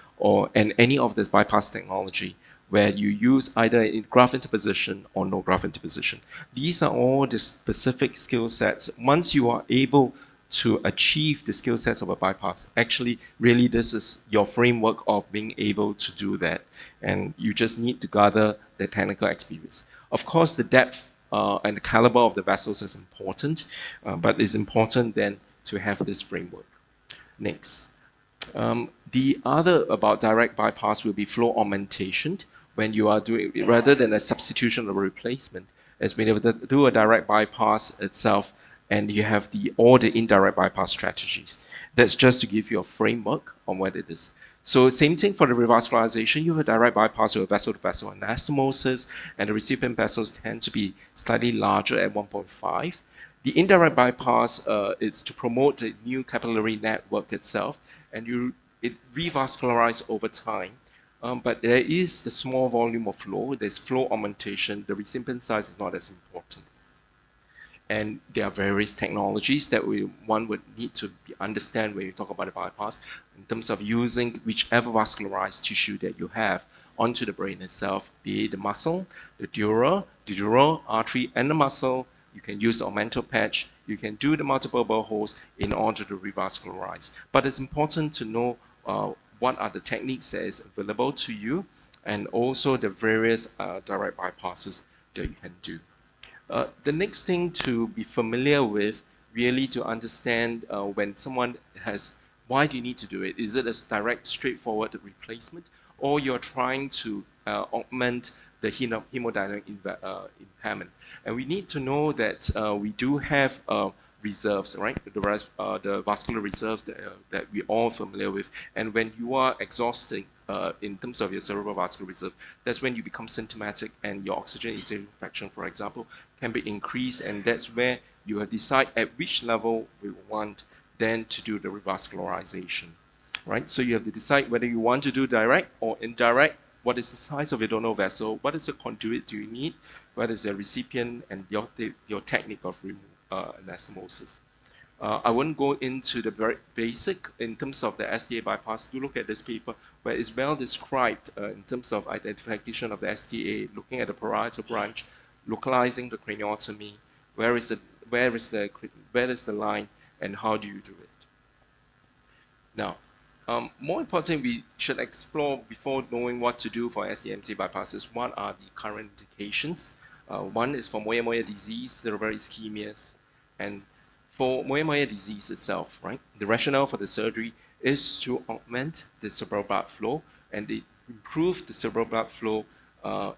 and any of this bypass technology where you use either in graft interposition or no graft interposition. These are all the specific skill sets. Once you are able to achieve the skill sets of a bypass, actually, really, this is your framework of being able to do that. And you just need to gather the technical experience. Of course, the depth and the caliber of the vessels is important, but it's important then to have this framework. Next. The other about direct bypass will be flow augmentation, when you are doing, rather than a substitution or replacement, as when you do a direct bypass itself, and you have all the indirect bypass strategies. That's just to give you a framework on what it is. So same thing for the revascularization. You have a direct bypass with vessel-to-vessel anastomosis, and the recipient vessels tend to be slightly larger at 1.5. The indirect bypass is to promote the new capillary network itself, and it revascularizes over time. But there is the small volume of flow. There's flow augmentation. The recipient size is not as important. And there are various technologies that one would need to understand when you talk about a bypass in terms of using whichever vascularized tissue that you have onto the brain itself, be it the muscle, the dura, artery, and the muscle. You can use the augmented patch. You can do the multiple boreholes in order to revascularize. But it's important to know what are the techniques that is available to you, and also the various direct bypasses that you can do. The next thing to be familiar with, really to understand when someone has, why do you need to do it? Is it a direct, straightforward replacement, or you're trying to augment the hemodynamic impairment? And we need to know that we do have reserves, right? The vascular reserves that we're all familiar with. And when you are exhausting in terms of your cerebral vascular reserve, that's when you become symptomatic and your oxygen fraction, for example, can be increased, and that's where you have decide at which level we want then to do the revascularization, right? So you have to decide whether you want to do direct or indirect. What is the size of your donor vessel? What is the conduit do you need? What is the recipient, and your technique of anastomosis? I wouldn't go into the very basic in terms of the STA bypass. Do look at this paper where it's well described in terms of identification of the STA, looking at the parietal branch, localizing the craniotomy, where is the line, and how do you do it? Now, more importantly, we should explore before knowing what to do for SDMC bypasses. What are the current indications? One is for moya-moya disease, cerebral ischemias, and for moya-moya disease itself, right? The rationale for the surgery is to augment the cerebral blood flow and improve the cerebral blood flow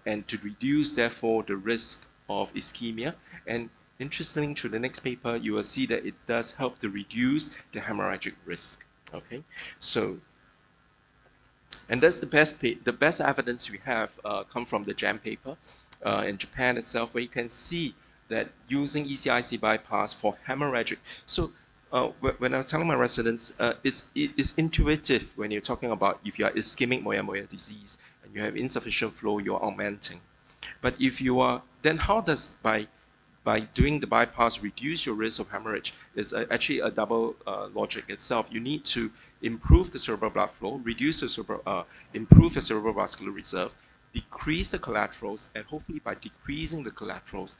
and to reduce, therefore, the risk of ischemia. And interestingly, through the next paper, you will see that it does help to reduce the hemorrhagic risk. Okay, so, and that's the best evidence we have come from the JAM paper in Japan itself, where you can see that using ECIC bypass for hemorrhagic. So when I was telling my residents, it's intuitive when you're talking about if you are ischemic moya-moya disease and you have insufficient flow, you're augmenting. But if you are, then how does by doing the bypass reduce your risk of hemorrhage? Is actually a double logic itself. You need to improve the cerebral blood flow, reduce the improve the cerebral vascular reserves, decrease the collaterals, and hopefully by decreasing the collaterals,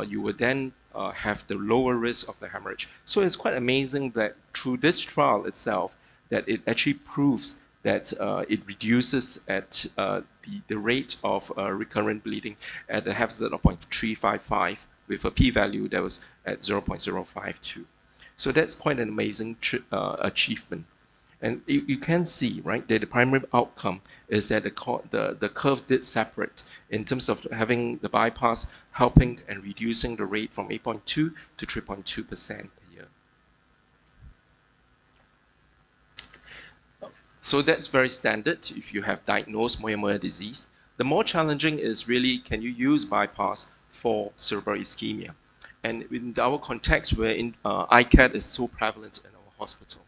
you will then have the lower risk of the hemorrhage. So it's quite amazing that through this trial itself, that it actually proves that it reduces at the rate of recurrent bleeding at a hazard of 0.355 with a p-value that was at 0.052. So that's quite an amazing achievement. And you can see, right, that the primary outcome is that the curve did separate in terms of having the bypass helping and reducing the rate from 8.2 to 3.2% per year. So that's very standard if you have diagnosed moya-moya disease. The more challenging is really, can you use bypass for cerebral ischemia? And in our context, where ICAD is so prevalent in our hospital,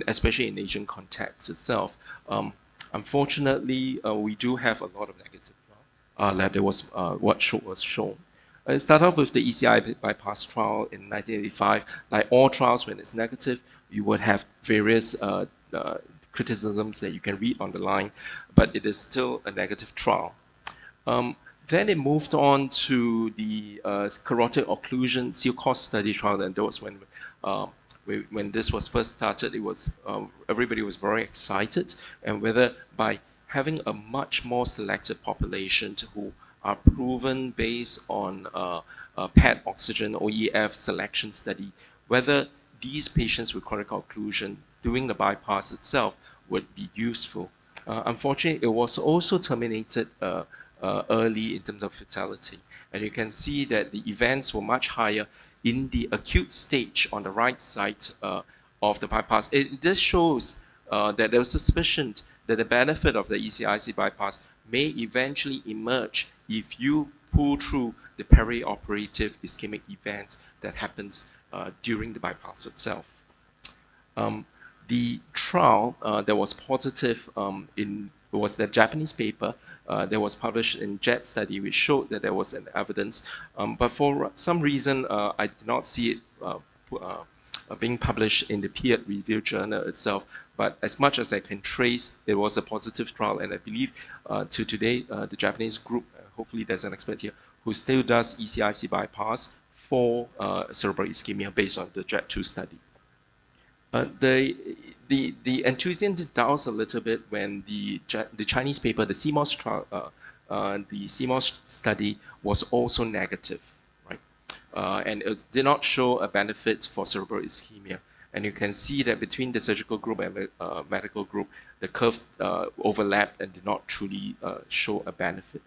especially in Asian context itself, unfortunately, we do have a lot of negative trial. That was what was shown. It started off with the ECI bypass trial in 1985. Like all trials, when it's negative, you would have various criticisms that you can read on the line, but it is still a negative trial. Then it moved on to the carotid occlusion seal-cost study trial, and that was when this was first started. It was everybody was very excited, and whether by having a much more selected population who are proven based on PET oxygen OEF selection study, whether these patients with chronic occlusion doing the bypass itself would be useful. Unfortunately, it was also terminated early in terms of fatality. And you can see that the events were much higher in the acute stage on the right side of the bypass. This shows that there was suspicion that the benefit of the ECIC bypass may eventually emerge if you pull through the perioperative ischemic events that happens during the bypass itself. The trial that was positive in was the Japanese paper that was published in JET study, which showed that there was an evidence. But for some reason, I did not see it being published in the peer-reviewed journal itself. But as much as I can trace, it was a positive trial, and I believe to today, the Japanese group, hopefully there's an expert here, who still does ECIC bypass for cerebral ischemia based on the JET2 study. The enthusiasm doubts a little bit when the Chinese paper, the CMOS trial, the CMOS study was also negative, right? And it did not show a benefit for cerebral ischemia. And you can see that between the surgical group and medical group, the curves overlapped and did not truly show a benefit.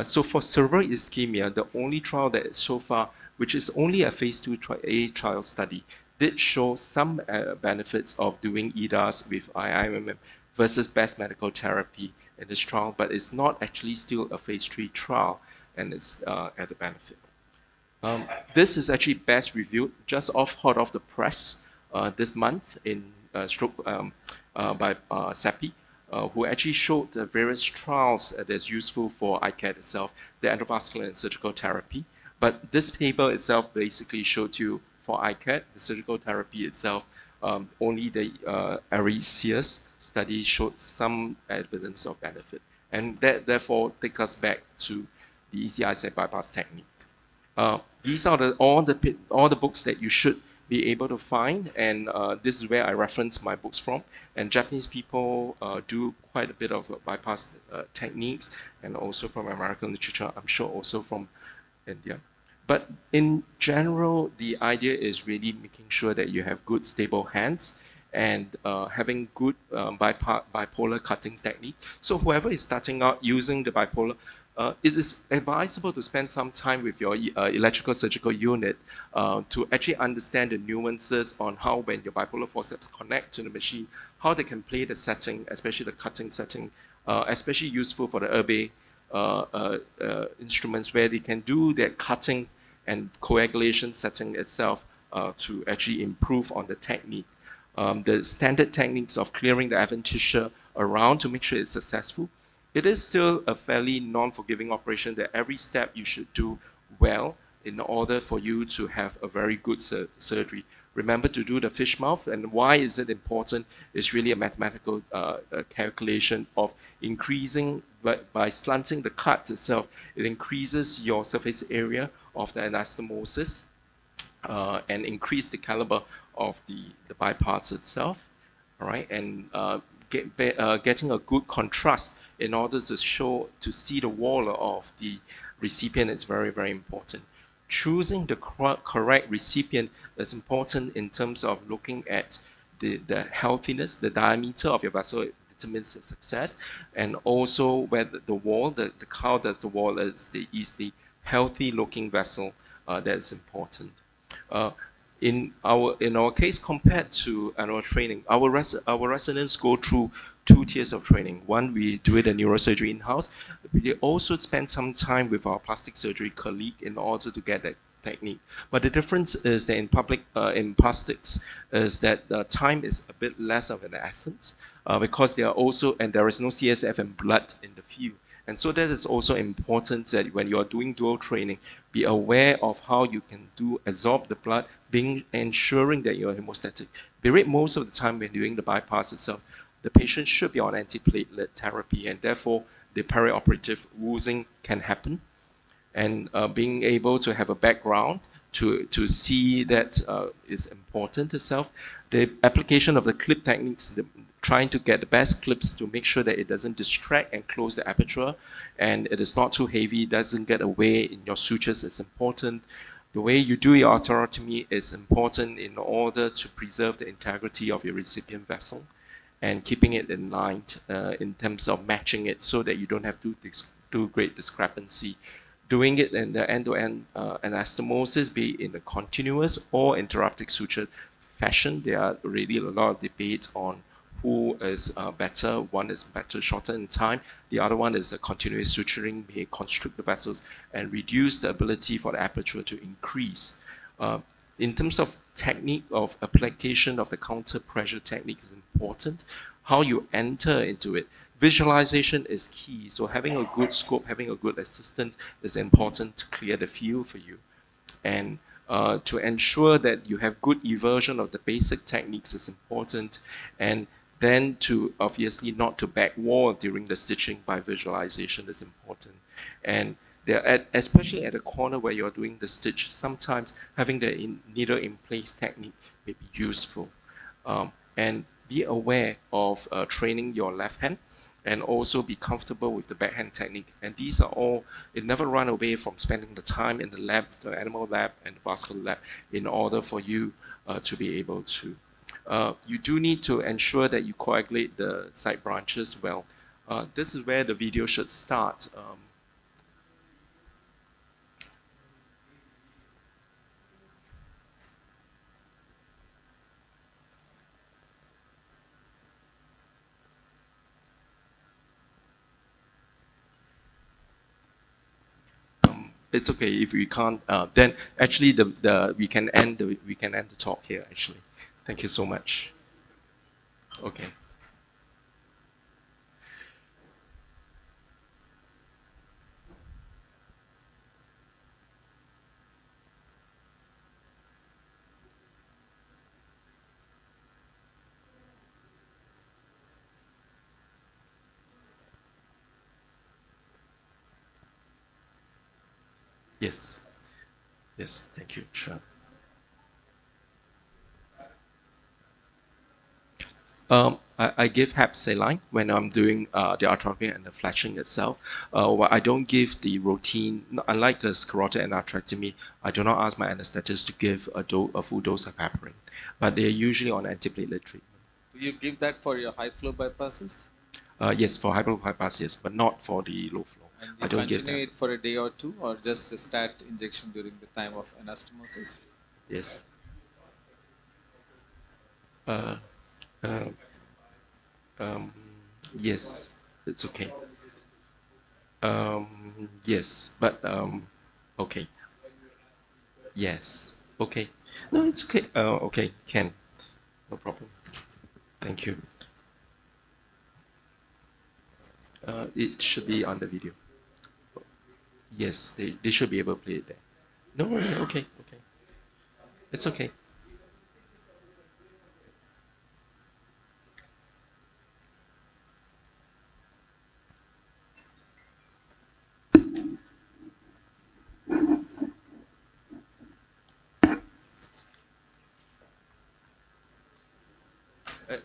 So for cerebral ischemia, the only trial that is so far, which is only a phase 2A trial study, did show some benefits of doing EDAS with IIMM versus best medical therapy in this trial, but it's not actually still a phase 3 trial, and it's at a benefit. This is actually best reviewed just hot off the press this month in by SEPI, who actually showed the various trials that's useful for ICAD itself, the endovascular and surgical therapy. But this paper itself basically showed you for ICAD, the surgical therapy itself, only the Aasns study showed some evidence of benefit. And that therefore takes us back to the ECIC bypass technique. These are all the books that you should be able to find, and this is where I reference my books from. And Japanese people do quite a bit of bypass techniques, and also from American literature, I'm sure also from India. But in general, the idea is really making sure that you have good stable hands and having good bipolar cutting technique. So whoever is starting out using the bipolar, it is advisable to spend some time with your electrical surgical unit to actually understand the nuances on how when your bipolar forceps connect to the machine, how they can play the setting, especially the cutting setting, especially useful for the Herbe instruments where they can do their cutting and coagulation setting itself to actually improve on the technique. The standard techniques of clearing the adventitia around to make sure it's successful. It is still a fairly non-forgiving operation that every step you should do well in order for you to have a very good surgery. Remember to do the fish mouth, and why is it important? It's really a mathematical calculation of increasing, by slanting the cut itself, it increases your surface area of the anastomosis and increase the caliber of the bypass itself, all right, and getting a good contrast in order to see the wall of the recipient is very, very important. Choosing the correct recipient is important in terms of looking at the healthiness, the diameter of your vessel determines the success, and also whether the wall, the how that the wall is the healthy looking vessel that is important. In our case, compared to annual training, our residents go through 2 tiers of training. One, we do it in neurosurgery in-house. We also spend some time with our plastic surgery colleague in order to get that technique. But the difference is that in plastics is that the time is a bit less of an essence because there is no CSF and blood in the field. And so that is also important that when you are doing dual training, be aware of how you can absorb the blood, ensuring that you're hemostatic. Most of the time when doing the bypass itself, the patient should be on antiplatelet therapy, and therefore the perioperative oozing can happen. And being able to have a background to see that is important itself. The application of the clip techniques, trying to get the best clips to make sure that it doesn't distract and close the aperture, and it is not too heavy, doesn't get away in your sutures is important. The way you do your arteriotomy is important in order to preserve the integrity of your recipient vessel and keeping it in line in terms of matching it so that you don't have too great discrepancy. Doing it in the end-to-end anastomosis, be it in a continuous or interrupted suture fashion, there are really a lot of debate on who is better. One is better shorter in time. The other one is the continuous suturing may constrict the vessels and reduce the ability for the aperture to increase. In terms of technique of application of the counter pressure technique is important. How you enter into it. visualization is key. So having a good scope, having a good assistant is important to create a feel for you. And to ensure that you have good eversion of the basic techniques is important. And then to obviously not to back wall during the stitching by visualization is important. And especially at the corner where you're doing the stitch, sometimes having the needle in place technique may be useful. And be aware of training your left hand and also be comfortable with the backhand technique. And these are all, it never run away from spending the time in the lab, the animal lab and the vascular lab in order for you to be able to. You do need to ensure that you coagulate the side branches well. This is where the video should start. It's okay if we can't. Then actually, we can end the talk here. Actually, thank you so much. Okay. Yes. Yes. Thank you. Sure. I give HAP saline when I'm doing the arthroscopy and the fletching itself. Well, I don't give the routine, unlike the sclerotic and arthrectomy, I do not ask my anesthetist to give a full dose of heparin, but they're usually on antiplatelet treatment. Do you give that for your high flow bypasses? Yes, for high flow bypass, yes, but not for the low flow. And I don't give continue that. it for a day or two, or just a stat injection during the time of anastomosis? Yes. Uh, uh, yes, it's okay. Yes, but okay. Yes, okay. No, it's okay. Okay, Ken, no problem. Thank you. It should be on the video. Yes, they should be able to play it there. No, okay, okay. It's okay.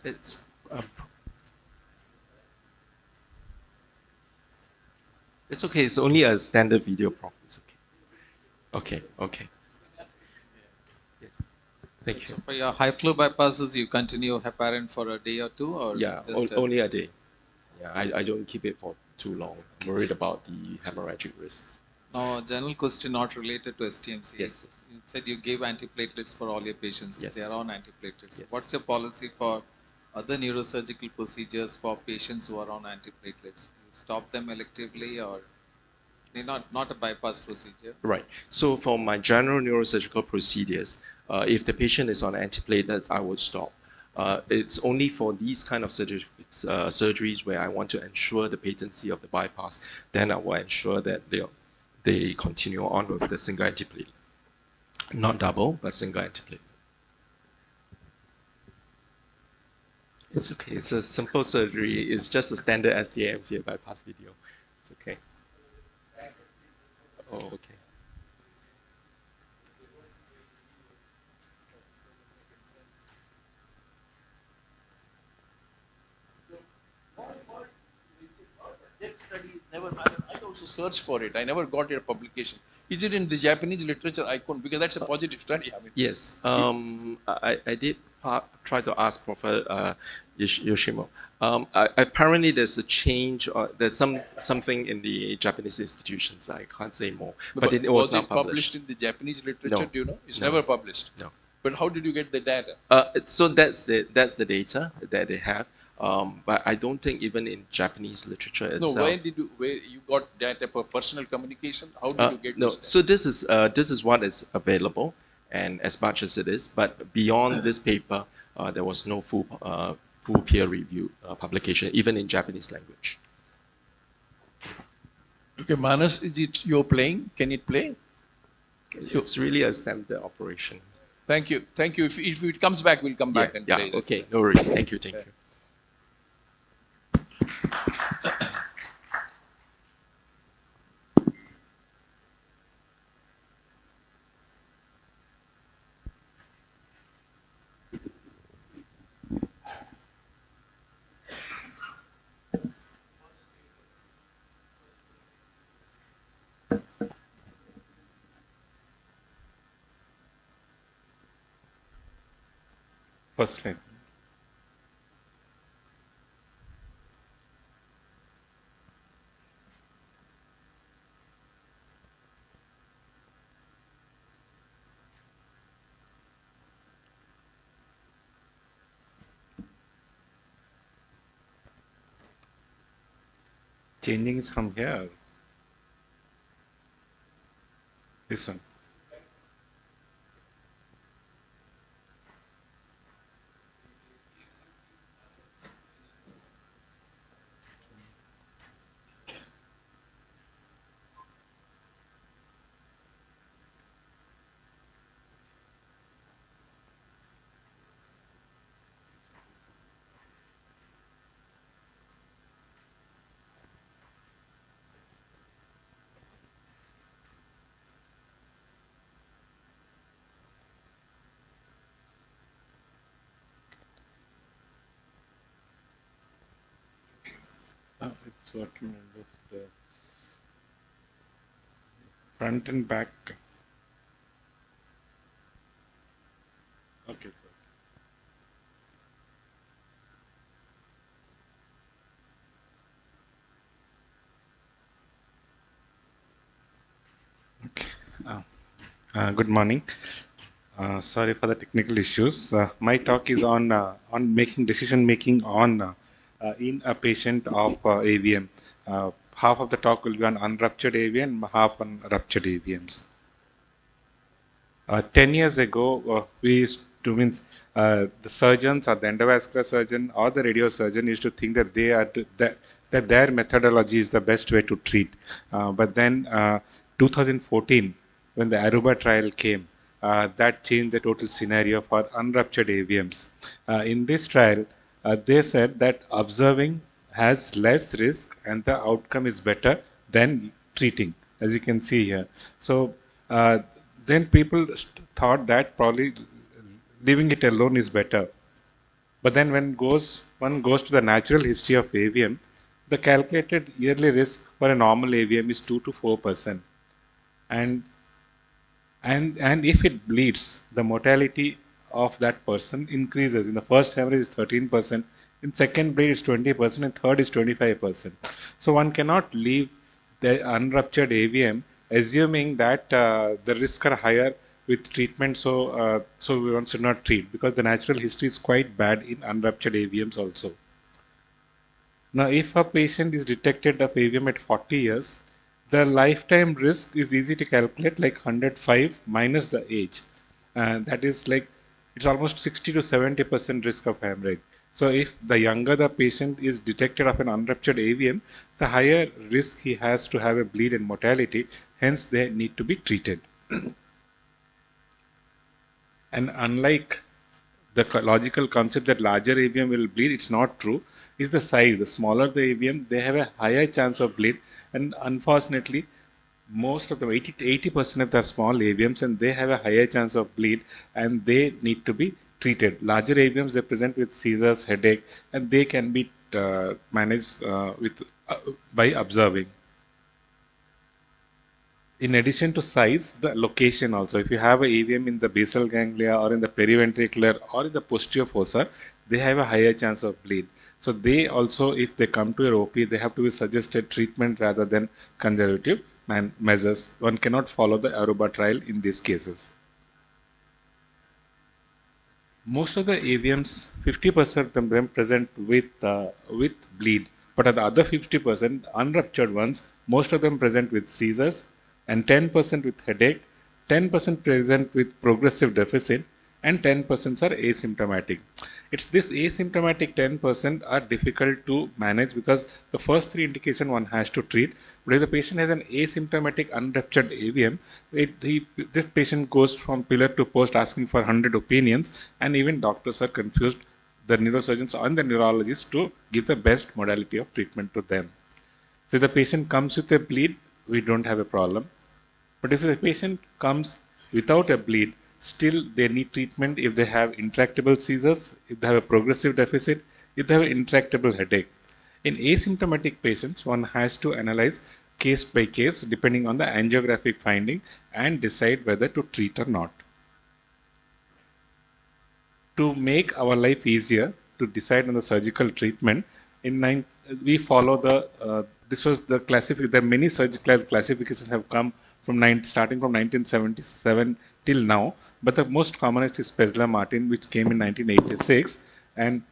It's it's okay. It's only a standard video prop. It's okay. Okay, okay. Yes. Thank you. So for your high flow bypasses, you continue heparin for a day or two, or Yeah, just only a day. Yeah, I don't keep it for too long. I'm worried about the hemorrhagic risks. No, general question not related to STMC. Yes. You said you gave antiplatelets for all your patients. Yes. They are on antiplatelets. Yes. What's your policy for other neurosurgical procedures for patients who are on antiplatelets? Do you stop them electively, or they're not a bypass procedure? Right. So for my general neurosurgical procedures, if the patient is on antiplatelets, I will stop. It's only for these kind of surgeries where I want to ensure the patency of the bypass, then I will ensure that they continue on with the single antiplatelet. Not double, but single antiplatelet. It's okay. It's a simple surgery. It's just a standard SDA-MCA bypass video. It's okay. Oh, okay. Never, I also searched for it. I never got a publication. Is it in the Japanese literature? I couldn't, because that's a positive study. I mean, Yes, I did try to ask Professor Yoshimo. Apparently, there's a change, or there's something in the Japanese institutions. I can't say more, but it was not published. in the Japanese literature? No. Do you know? It's No. never published. No. But how did you get the data? So that's the data that they have. But I don't think even in Japanese literature itself. No, where you got data for personal communication? How did you get no, this? so this is what is available, and as much as it is, but beyond this paper, there was no full full peer review publication, even in Japanese language. Okay, Manas, is it you're playing? Can it play? It's really a standard operation. Thank you. Thank you. If it comes back, we'll come back and yeah, play it. okay, no worries. Thank you, thank you. First slide. Changing is from here. This one. Oh, it's working on this front and back. Okay, so. Okay. Good morning. Sorry for the technical issues. My talk is on making decision making on in a patient of AVM. Half of the talk will be on unruptured AVM, half on ruptured AVMs. 10 years ago, we used to means the surgeons or the endovascular surgeon or the radiosurgeon used to think that they are that their methodology is the best way to treat. But then 2014, when the Aruba trial came, that changed the total scenario for unruptured AVMs. In this trial, they said that observing has less risk and the outcome is better than treating, as you can see here. So then people thought that probably leaving it alone is better. But then when one goes to the natural history of AVM, the calculated yearly risk for a normal AVM is 2 to 4%. And if it bleeds, the mortality of that person increases. In the first hemorrhage is 13%, in second bleed is 20%, and third is 25%. So one cannot leave the unruptured AVM assuming that the risks are higher with treatment, so one should not treat, because the natural history is quite bad in unruptured AVMs also. Now, if a patient is detected of AVM at 40 years, the lifetime risk is easy to calculate, like 105 minus the age. And that is like, it's almost 60 to 70% risk of hemorrhage. So if the younger the patient is detected of an unruptured AVM, the higher risk he has to have a bleed and mortality, hence they need to be treated. And unlike the logical concept that larger AVM will bleed, it's not true. Is the size. The smaller the AVM, they have a higher chance of bleed. And unfortunately, most of them, 80 to 80% of the small AVMs, and they have a higher chance of bleed, and they need to be treated. Larger AVMs, they present with seizures, headache, and they can be managed by observing. In addition to size, the location also. If you have a AVM in the basal ganglia or in the periventricular or in the posterior fossa, they have a higher chance of bleed. So they also, if they come to your OP, they have to be suggested treatment rather than conservative measures. One cannot follow the Aruba trial in these cases. Most of the AVMs, 50% of them present with bleed, but at the other 50%, unruptured ones, most of them present with seizures, and 10% with headache, 10% present with progressive deficit, and 10% are asymptomatic. It's this asymptomatic 10% are difficult to manage because the first three indication one has to treat. But if the patient has an asymptomatic unruptured AVM, this patient goes from pillar to post asking for 100 opinions, and even doctors are confused, the neurosurgeons and the neurologists, to give the best modality of treatment to them. So if the patient comes with a bleed, we don't have a problem. But if the patient comes without a bleed, still they need treatment if they have intractable seizures, if they have a progressive deficit, if they have an intractable headache. In asymptomatic patients, one has to analyze case by case depending on the angiographic finding and decide whether to treat or not. To make our life easier to decide on the surgical treatment, we follow this was the classification. There are many surgical classifications have come from starting from 1977 till now, but the most commonest is Spezler-Martin, which came in 1986, and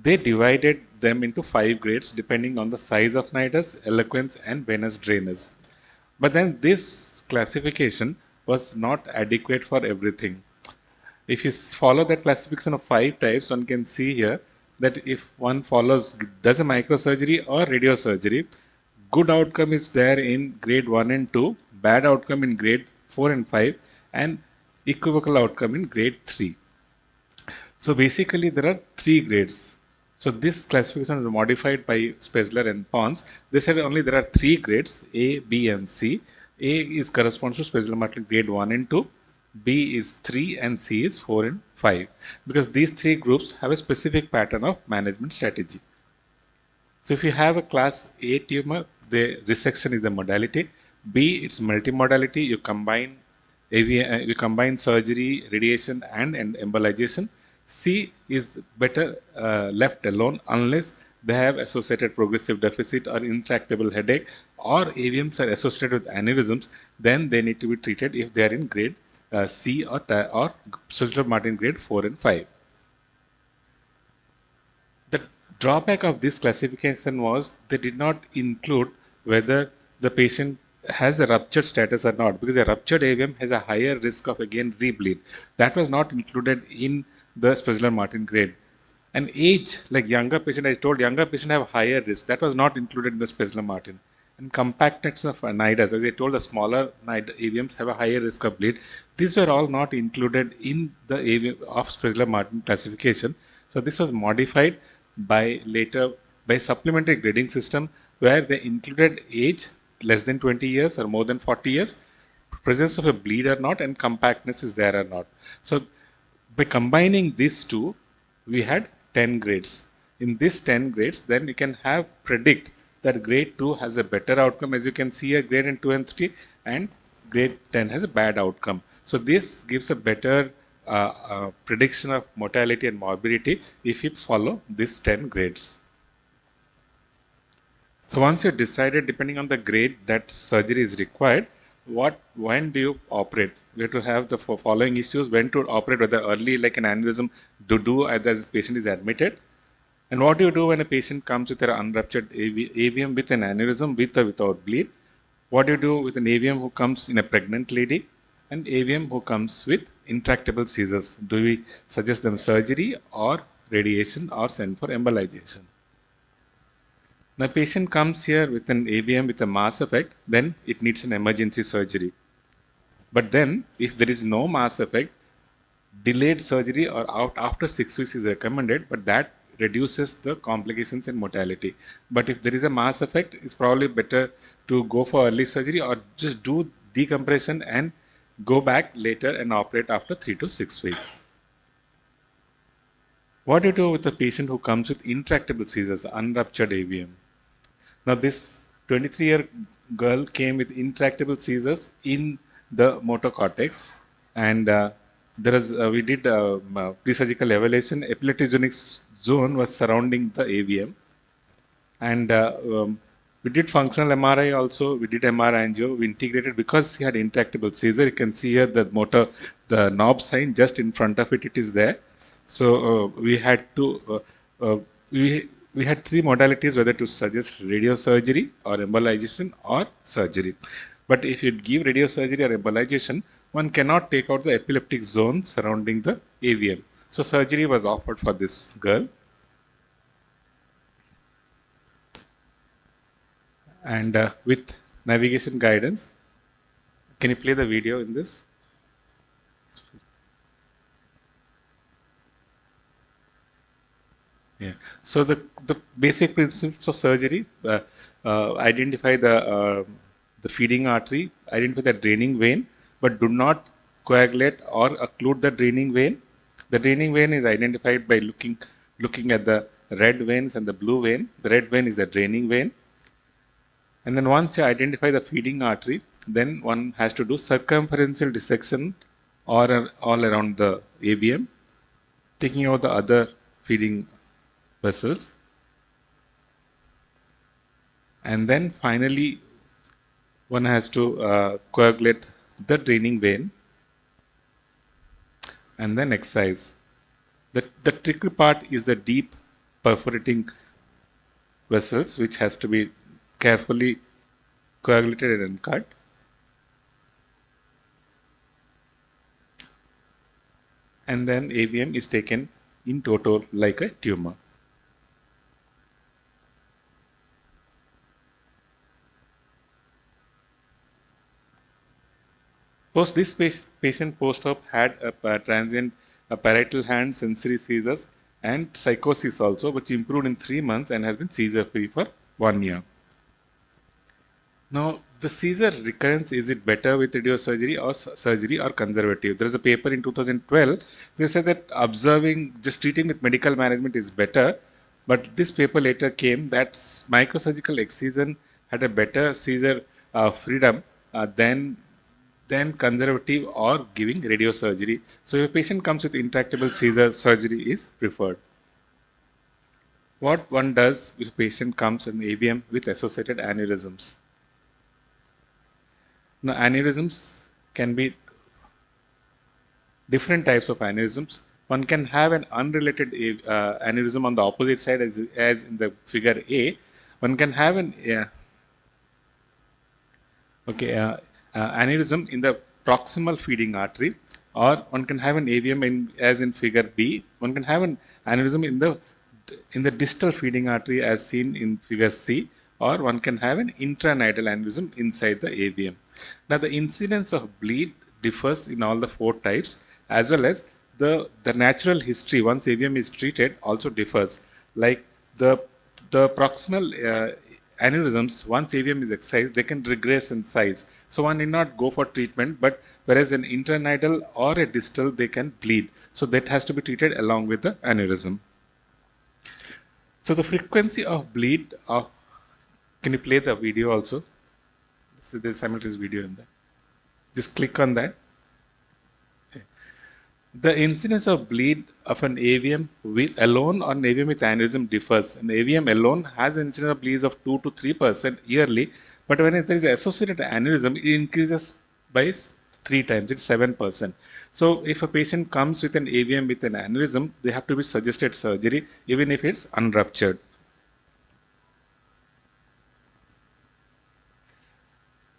they divided them into 5 grades depending on the size of nidus, eloquence, and venous drainage. But then this classification was not adequate for everything. If you follow that classification of 5 types, one can see here that if one does a microsurgery or radiosurgery, good outcome is there in grade 1 and 2, bad outcome in grade 4 and 5, and equivocal outcome in grade 3. So basically there are 3 grades. So this classification was modified by Spezler and Pons. They said only there are 3 grades, A, B and C. A corresponds to Spezler-Martin grade 1 and 2. B is 3 and C is 4 and 5, because these 3 groups have a specific pattern of management strategy. So if you have a class A tumor, the resection is the modality. B, it's multimodality. You combine surgery, radiation, and embolization. C is better left alone unless they have associated progressive deficit or intractable headache, or AVMs are associated with aneurysms. Then they need to be treated if they are in grade C or Spezler-Martin grade 4 and 5. The drawback of this classification was they did not include whether the patient has a ruptured status or not, because a ruptured AVM has a higher risk of again rebleed. That was not included in the Spezler-Martin grade. And age, like younger patient, I told younger patient have higher risk. That was not included in the Spezler-Martin. And compactness of nidus, as I told, the smaller AVMs have a higher risk of bleed. These were all not included in the AVM of Spezler-Martin classification. So this was modified by supplementary grading system, where they included age less than 20 years or more than 40 years, presence of a bleed or not, and compactness is there or not. So by combining these two, we had 10 grades. In these 10 grades, then you can predict that grade 2 has a better outcome, as you can see here, grade 2 and 3, and grade 10 has a bad outcome. So this gives a better prediction of mortality and morbidity if you follow these 10 grades. So once you've decided, depending on the grade that surgery is required, when do you operate? We have to have the following issues: when to operate, whether early, like an aneurysm, to do as the patient is admitted. And what do you do when a patient comes with an unruptured AVM with an aneurysm, with or without bleed? What do you do with an AVM who comes in a pregnant lady, and AVM who comes with intractable seizures? Do we suggest them surgery or radiation or send for embolization? Now, a patient comes here with an AVM with a mass effect, then it needs an emergency surgery. But then, if there is no mass effect, delayed surgery or after 6 weeks is recommended, but that reduces the complications and mortality. But if there is a mass effect, it's probably better to go for early surgery or just do decompression and go back later and operate after 3 to 6 weeks. What do you do with a patient who comes with intractable seizures, unruptured AVM? Now, this 23-year girl came with intractable seizures in the motor cortex, and we did pre-surgical evaluation. Epileptogenic zone was surrounding the AVM, and we did functional MRI also. We did MR angio. We integrated because he had intractable seizure. You can see here the knob sign just in front of it. It is there. So we had to we had 3 modalities, whether to suggest radiosurgery or embolization or surgery. But if you give radiosurgery or embolization, one cannot take out the epileptic zone surrounding the AVM. So surgery was offered for this girl. And with navigation guidance, can you play the video in this? Yeah. So the basic principles of surgery: identify the feeding artery, identify the draining vein, but do not coagulate or occlude the draining vein. The draining vein is identified by looking at the red veins and the blue vein. The red vein is the draining vein. And then once you identify the feeding artery, then one has to do circumferential dissection all around the AVM, taking out the other feeding vessels. And then finally, one has to coagulate the draining vein and then excise. The tricky part is the deep perforating vessels, which has to be carefully coagulated and cut. And then AVM is taken in total like a tumor. This patient post-op had a transient parietal hand sensory seizures and psychosis also, which improved in 3 months and has been seizure-free for 1 year. Now, the seizure recurrence, is it better with radiosurgery or surgery or conservative? There is a paper in 2012. They said that just treating with medical management is better. But this paper later came that microsurgical excision had a better seizure freedom than conservative or giving radiosurgery. So if a patient comes with intractable seizure, surgery is preferred. What one does if a patient comes in AVM with associated aneurysms? Now, aneurysms can be different types of aneurysms. One can have an unrelated aneurysm on the opposite side, as in the figure A. One can have an aneurysm in the proximal feeding artery, or one can have an AVM as in figure B. One can have an aneurysm in the distal feeding artery as seen in figure C, or one can have an intranidal aneurysm inside the AVM. Now, the incidence of bleed differs in all the 4 types, as well as the natural history once AVM is treated also differs. Like the proximal aneurysms, once AVM is excised, they can regress in size. So one need not go for treatment, but whereas an intranidal or a distal, they can bleed. So that has to be treated along with the aneurysm. So the frequency of bleed can you play the video also? So there's simultaneous video in there. Just click on that. The incidence of bleed of an AVM alone or an AVM with aneurysm differs. An AVM alone has an incidence of bleeds of 2 to 3% yearly, but when there is associated aneurysm, it increases by 3 times, it's 7%. So if a patient comes with an AVM with an aneurysm, they have to be suggested surgery even if it's unruptured.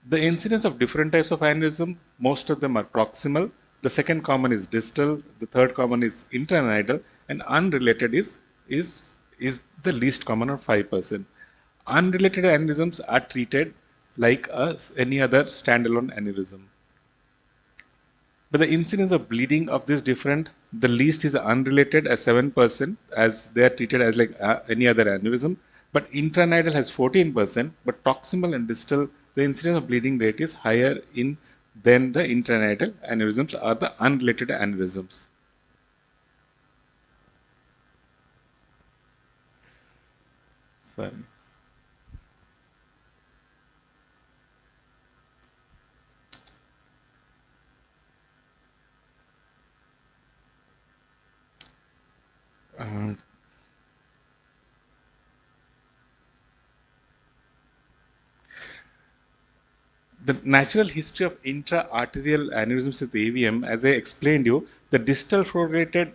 The incidence of different types of aneurysm, most of them are proximal. The second common is distal. The third common is intranidal, and unrelated is the least common, or 5%. Unrelated aneurysms are treated like any other standalone aneurysm. But the incidence of bleeding of this different. The least is unrelated as 7%, as they are treated as like any other aneurysm. But intranidal has 14%, but proximal and distal, the incidence of bleeding rate is higher than the intranidal aneurysms or the unrelated aneurysms. Sorry. The natural history of intra-arterial aneurysms with AVM, as I explained you, the distal flow rated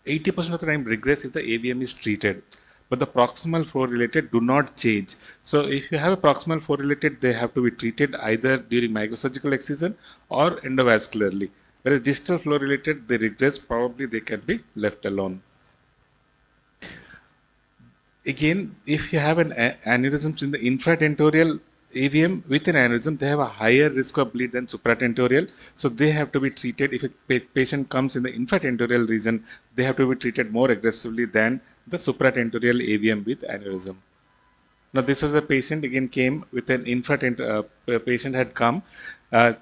80% of the time regress if the AVM is treated. but the proximal flow related do not change. So if you have a proximal flow related, they have to be treated either during microsurgical excision or endovascularly. Whereas distal flow related, they regress, probably they can be left alone. Again, if you have an aneurysm in the infratentorial AVM with an aneurysm, they have a higher risk of bleed than supratentorial. So they have to be treated. If a patient comes in the infratentorial region, they have to be treated more aggressively than the supratentorial AVM with aneurysm. Now, this was a patient again came with an patient had come.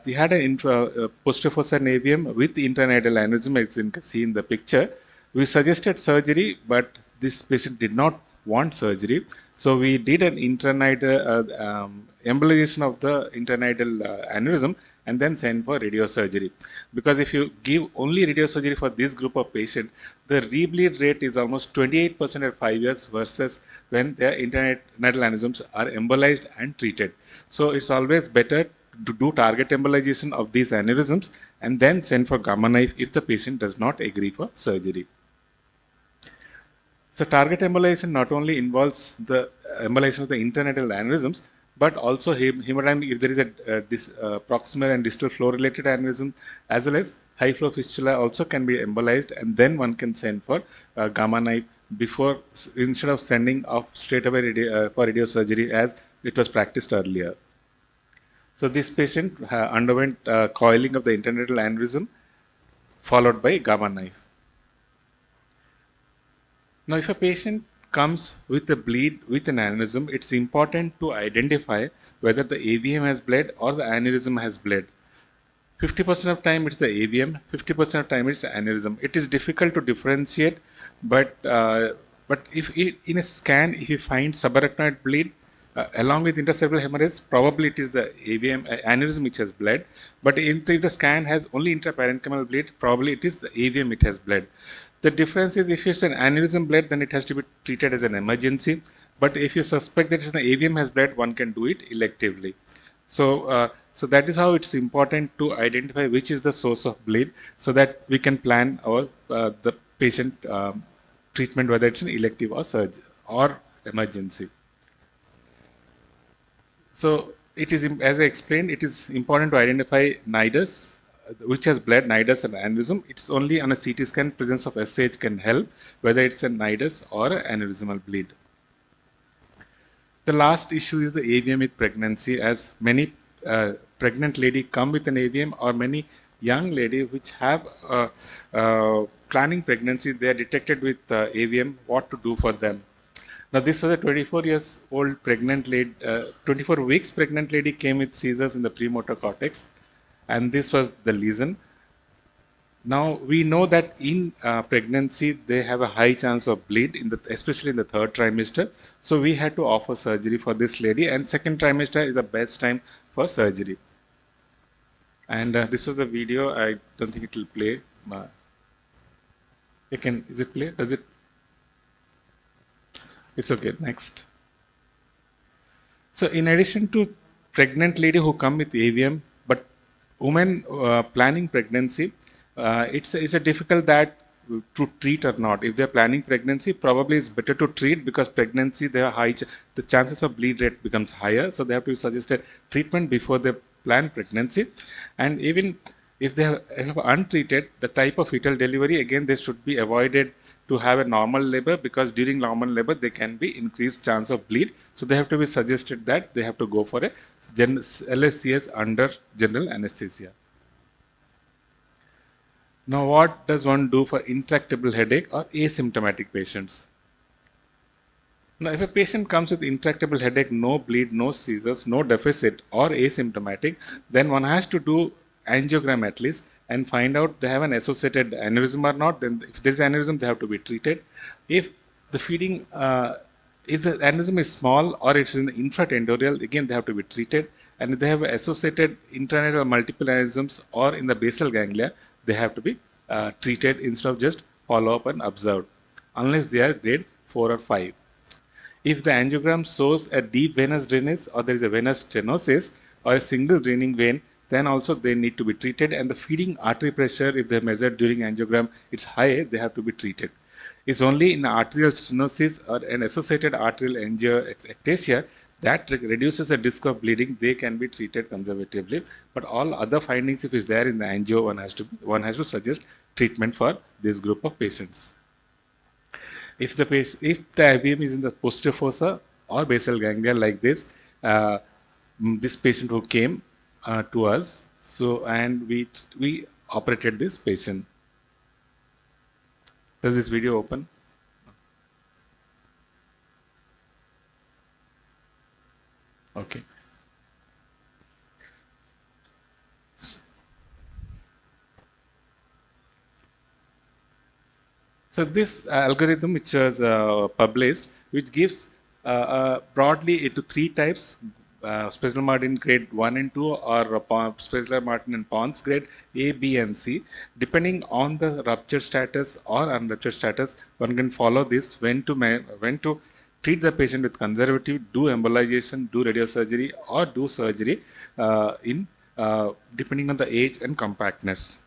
He had an posterior fossa AVM with intranidal aneurysm, as you can see in the picture. We suggested surgery, but this patient did not want surgery. So we did an intranidal embolization of the intranidal aneurysm and then send for radiosurgery. Because if you give only radiosurgery for this group of patients, the rebleed rate is almost 28% at 5 years versus when their intranidal aneurysms are embolized and treated. So it's always better to do target embolization of these aneurysms and then send for gamma knife if the patient does not agree for surgery. So target embolization not only involves the embolization of the intranidal aneurysms, but also hemodynamic if there is a proximal and distal flow related aneurysm, as well as high flow fistula also can be embolized, and then one can send for gamma knife before, instead of sending off straight away for radiosurgery as it was practiced earlier. So this patient underwent coiling of the intranidal aneurysm followed by gamma knife. Now, if a patient comes with a bleed with an aneurysm, it's important to identify whether the AVM has bled or the aneurysm has bled. 50% of time it's the AVM, 50% of time it's the aneurysm. It is difficult to differentiate, but if in a scan, if you find subarachnoid bleed along with intercerebral hemorrhage, probably it is the AVM aneurysm which has bled. But if the scan has only intraparenchymal bleed, probably it is the AVM which has bled. The difference is if it's an aneurysm bled, then it has to be treated as an emergency. But if you suspect that it's an AVM has bled, one can do it electively. So, so that is how it's important to identify which is the source of bleed, so that we can plan our the patient treatment, whether it's an elective or surgery or emergency. So it is, as I explained, it is important to identify nidus, which has bled, nidus and aneurysm. It's only on a CT scan presence of SH can help whether it's a nidus or an aneurysmal bleed. The last issue is the AVM with pregnancy, as many pregnant lady come with an AVM, or many young lady which have planning pregnancy, they are detected with AVM, what to do for them. Now this was a 24 years old pregnant lady, 24 weeks pregnant lady came with seizures in the premotor cortex, and this was the lesion. Now we know that in pregnancy they have a high chance of bleed, especially in the third trimester. So we had to offer surgery for this lady, and second trimester is the best time for surgery. And this was the video. I don't think it will play. Is it play? Does it? It's okay. Next. So in addition to pregnant lady who come with AVM, but women planning pregnancy, it's a difficult that to treat or not. If they're planning pregnancy, probably it's better to treat, because pregnancy they are high, the chances of bleed rate becomes higher. So they have to suggest a treatment before they plan pregnancy. And even if they have untreated, the type of fetal delivery, again, they should be avoided to have a normal labor, because during normal labor there can be increased chance of bleed. So they have to be suggested that they have to go for a LSCS under general anesthesia. Now, what does one do for intractable headache or asymptomatic patients? Now, if a patient comes with intractable headache, no bleed, no seizures, no deficit, or asymptomatic, then one has to do angiogram at least and find out they have an associated aneurysm or not. Then if there is aneurysm, they have to be treated. If the feeding, if the aneurysm is small or it's in the infratentorial, again, they have to be treated. And if they have associated intranidal multiple aneurysms or in the basal ganglia, they have to be treated instead of just follow up and observe, unless they are grade 4 or 5. If the angiogram shows a deep venous drainage, or there is a venous stenosis or a single draining vein, then also they need to be treated. And the feeding artery pressure, if they measured during angiogram, it's high, they have to be treated. It's only in arterial stenosis or an associated arterial angioectasia that reduces the risk of bleeding. They can be treated conservatively, but all other findings, if is there in the angio, one has to suggest treatment for this group of patients. If the IVM is in the posterior fossa or basal ganglia like this, this patient who came to us, so and we operated this patient. Does this video open? Okay. So this algorithm which was published, which gives broadly into three types, Spessler-Martin grade 1 and 2 or Spessler-Martin and Pons grade A, B and C. Depending on the rupture status or unruptured status, one can follow this when to treat the patient with conservative, do embolization, do radiosurgery or do surgery depending on the age and compactness.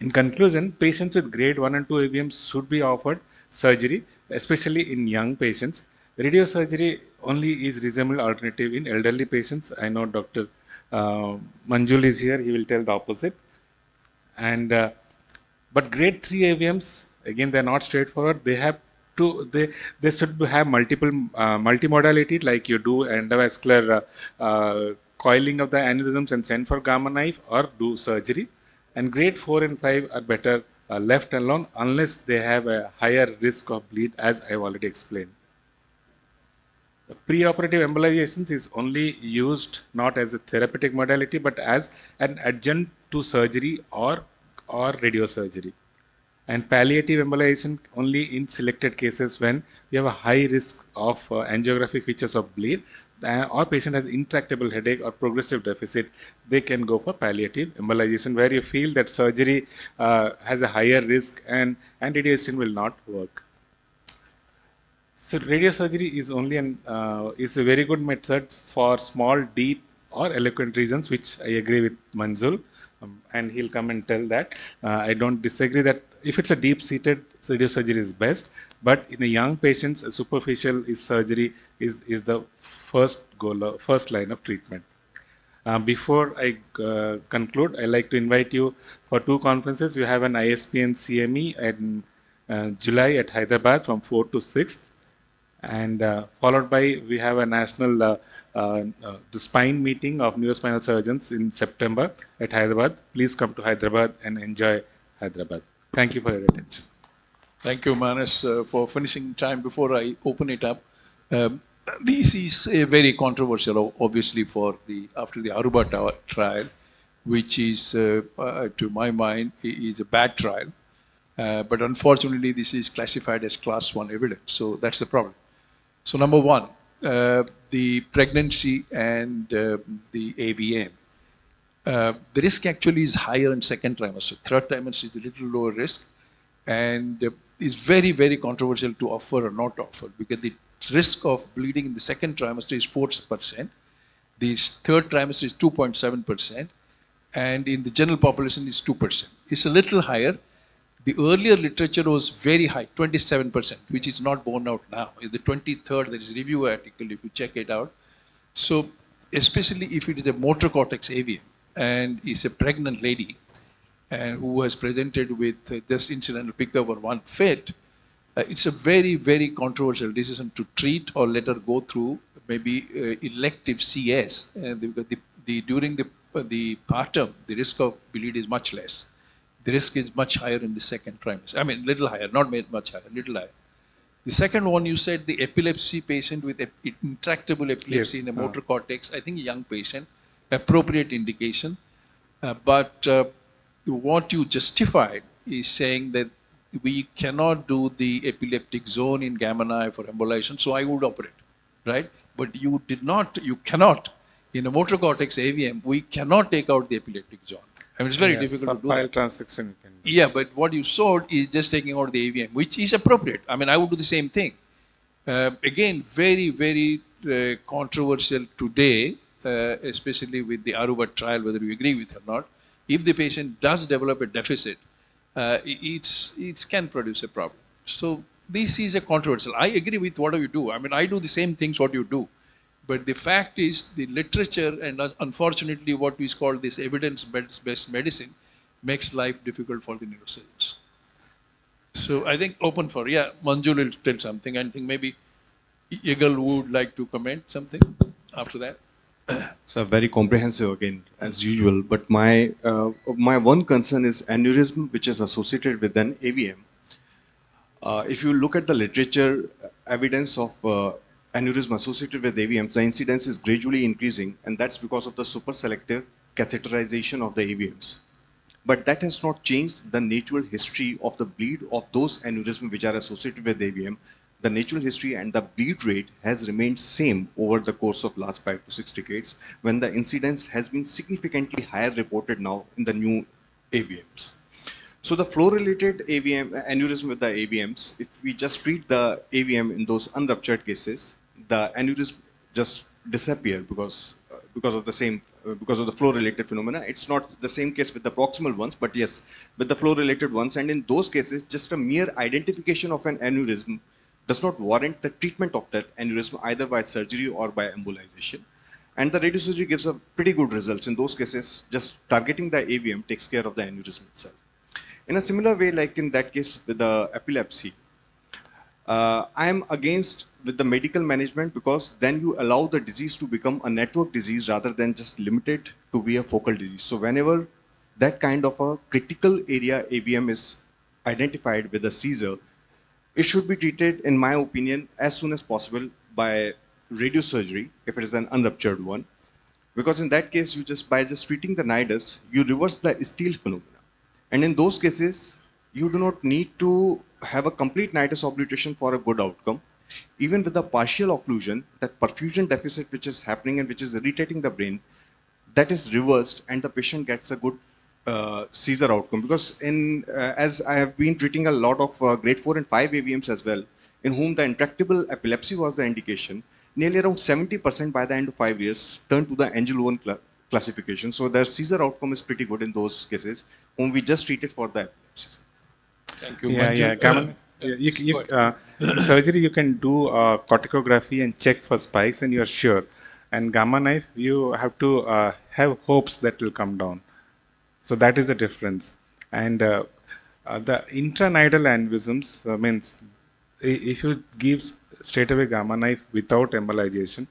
In conclusion, patients with grade 1 and 2 AVMs should be offered surgery, especially in young patients. Radiosurgery only is reasonable alternative in elderly patients. I know Dr. Manjul is here, he will tell the opposite. And but grade 3 AVMs, again, they are not straightforward. They have to, they should have multiple multimodality, like you do endovascular coiling of the aneurysms and send for gamma knife or do surgery. And grade 4 and 5 are better left alone unless they have a higher risk of bleed, as I have already explained. Preoperative embolizations is only used not as a therapeutic modality but as an adjunct to surgery or radiosurgery. And palliative embolization only in selected cases when you have a high risk of angiographic features of bleed, or patient has intractable headache or progressive deficit, they can go for palliative embolization where you feel that surgery has a higher risk and radiation will not work. So radiosurgery is only is a very good method for small, deep or eloquent reasons, which I agree with Manzul, and he'll come and tell that. I don't disagree that if it's a deep-seated, radiosurgery is best, but in the young patients, a superficial surgery is the first line of treatment. Before I conclude, I'd like to invite you for two conferences. We have an ISP and CME in July at Hyderabad from 4th to 6th. And followed by, we have a national the spine meeting of neurospinal surgeons in September at Hyderabad. Please come to Hyderabad and enjoy Hyderabad. Thank you for your attention. Thank you, Manas, for finishing time before I open it up. This is a very controversial, obviously, after the Aruba trial, which is, to my mind, is a bad trial. But unfortunately, this is classified as class 1 evidence. So that's the problem. So number one, the pregnancy and the AVM. The risk actually is higher in second trimester. Third trimester is a little lower risk, and is very, very controversial to offer or not offer, because the risk of bleeding in the second trimester is 4%, the third trimester is 2.7%, and in the general population is 2%. It's a little higher. The earlier literature was very high, 27%, which is not borne out now. In the 23rd, there is a review article, if you check it out. So, especially if it is a motor cortex AVM and is a pregnant lady who has presented with just incidental pickup or one fit, it's a very, very controversial decision to treat or let her go through maybe elective CS. During the partum, the risk of bleed is much less. The risk is much higher in the second trimester. I mean, little higher, not much higher, little higher. The second one, you said the epilepsy patient with intractable epilepsy in the motor cortex, I think a young patient, appropriate indication. But what you justified is saying that we cannot do the epileptic zone in gamma knife for embolization, so I would operate, right? But you cannot. In a motor cortex AVM, we cannot take out the epileptic zone. I mean, it's very difficult to do that. Transection you can do. Yeah, but what you showed is just taking out the AVM, which is appropriate. I mean, I would do the same thing. Again, very, very controversial today, especially with the Aruba trial, whether you agree with it or not. If the patient does develop a deficit, it can produce a problem. So this is a controversial. I agree with whatever you do. I mean, I do the same things what you do. But the fact is, the literature and unfortunately what is called this evidence-based medicine makes life difficult for the neurosurgeons. So I think open for, yeah, Manju will tell something. I think maybe Eagle would like to comment something after that. So very comprehensive again, as usual. But my one concern is aneurysm, which is associated with an AVM. If you look at the literature, evidence of aneurysm associated with AVMs, the incidence is gradually increasing, and that's because of the super selective catheterization of the AVMs. But that has not changed the natural history of the bleed of those aneurysms which are associated with AVM. The natural history and the bleed rate has remained same over the course of last 5 to 6 decades, when the incidence has been significantly higher reported now in the new AVMs. So the flow-related AVM aneurysm with the AVMs, if we just treat the AVM in those unruptured cases, the aneurysm just disappear because of the same because of the flow-related phenomena. It's not the same case with the proximal ones, but yes, with the flow-related ones. And in those cases, just a mere identification of an aneurysm does not warrant the treatment of that aneurysm either by surgery or by embolization. And the radiosurgery gives a pretty good results in those cases. Just targeting the AVM takes care of the aneurysm itself. In a similar way, like in that case with the epilepsy, I am against with the medical management because then you allow the disease to become a network disease rather than just limited to be a focal disease. So whenever that kind of a critical area AVM is identified with a seizure, it should be treated, in my opinion, as soon as possible by radiosurgery if it is an unruptured one. Because in that case, you just by just treating the nidus, you reverse the steal phenomena. And in those cases, you do not need to have a complete nidus obliteration for a good outcome. Even with the partial occlusion, that perfusion deficit which is happening and which is irritating the brain, that is reversed and the patient gets a good seizure outcome. Because as I have been treating a lot of grade 4 and 5 AVMs as well, in whom the intractable epilepsy was the indication, nearly around 70% by the end of 5 years turned to the Angel 1 classification. So their seizure outcome is pretty good in those cases, whom we just treated for the epilepsy. Thank you. In surgery, you can do corticography and check for spikes, and you're sure. And gamma knife, you have to have hopes that will come down. So that is the difference. And the intranidal aneurysms means if you give straight away gamma knife without embolization,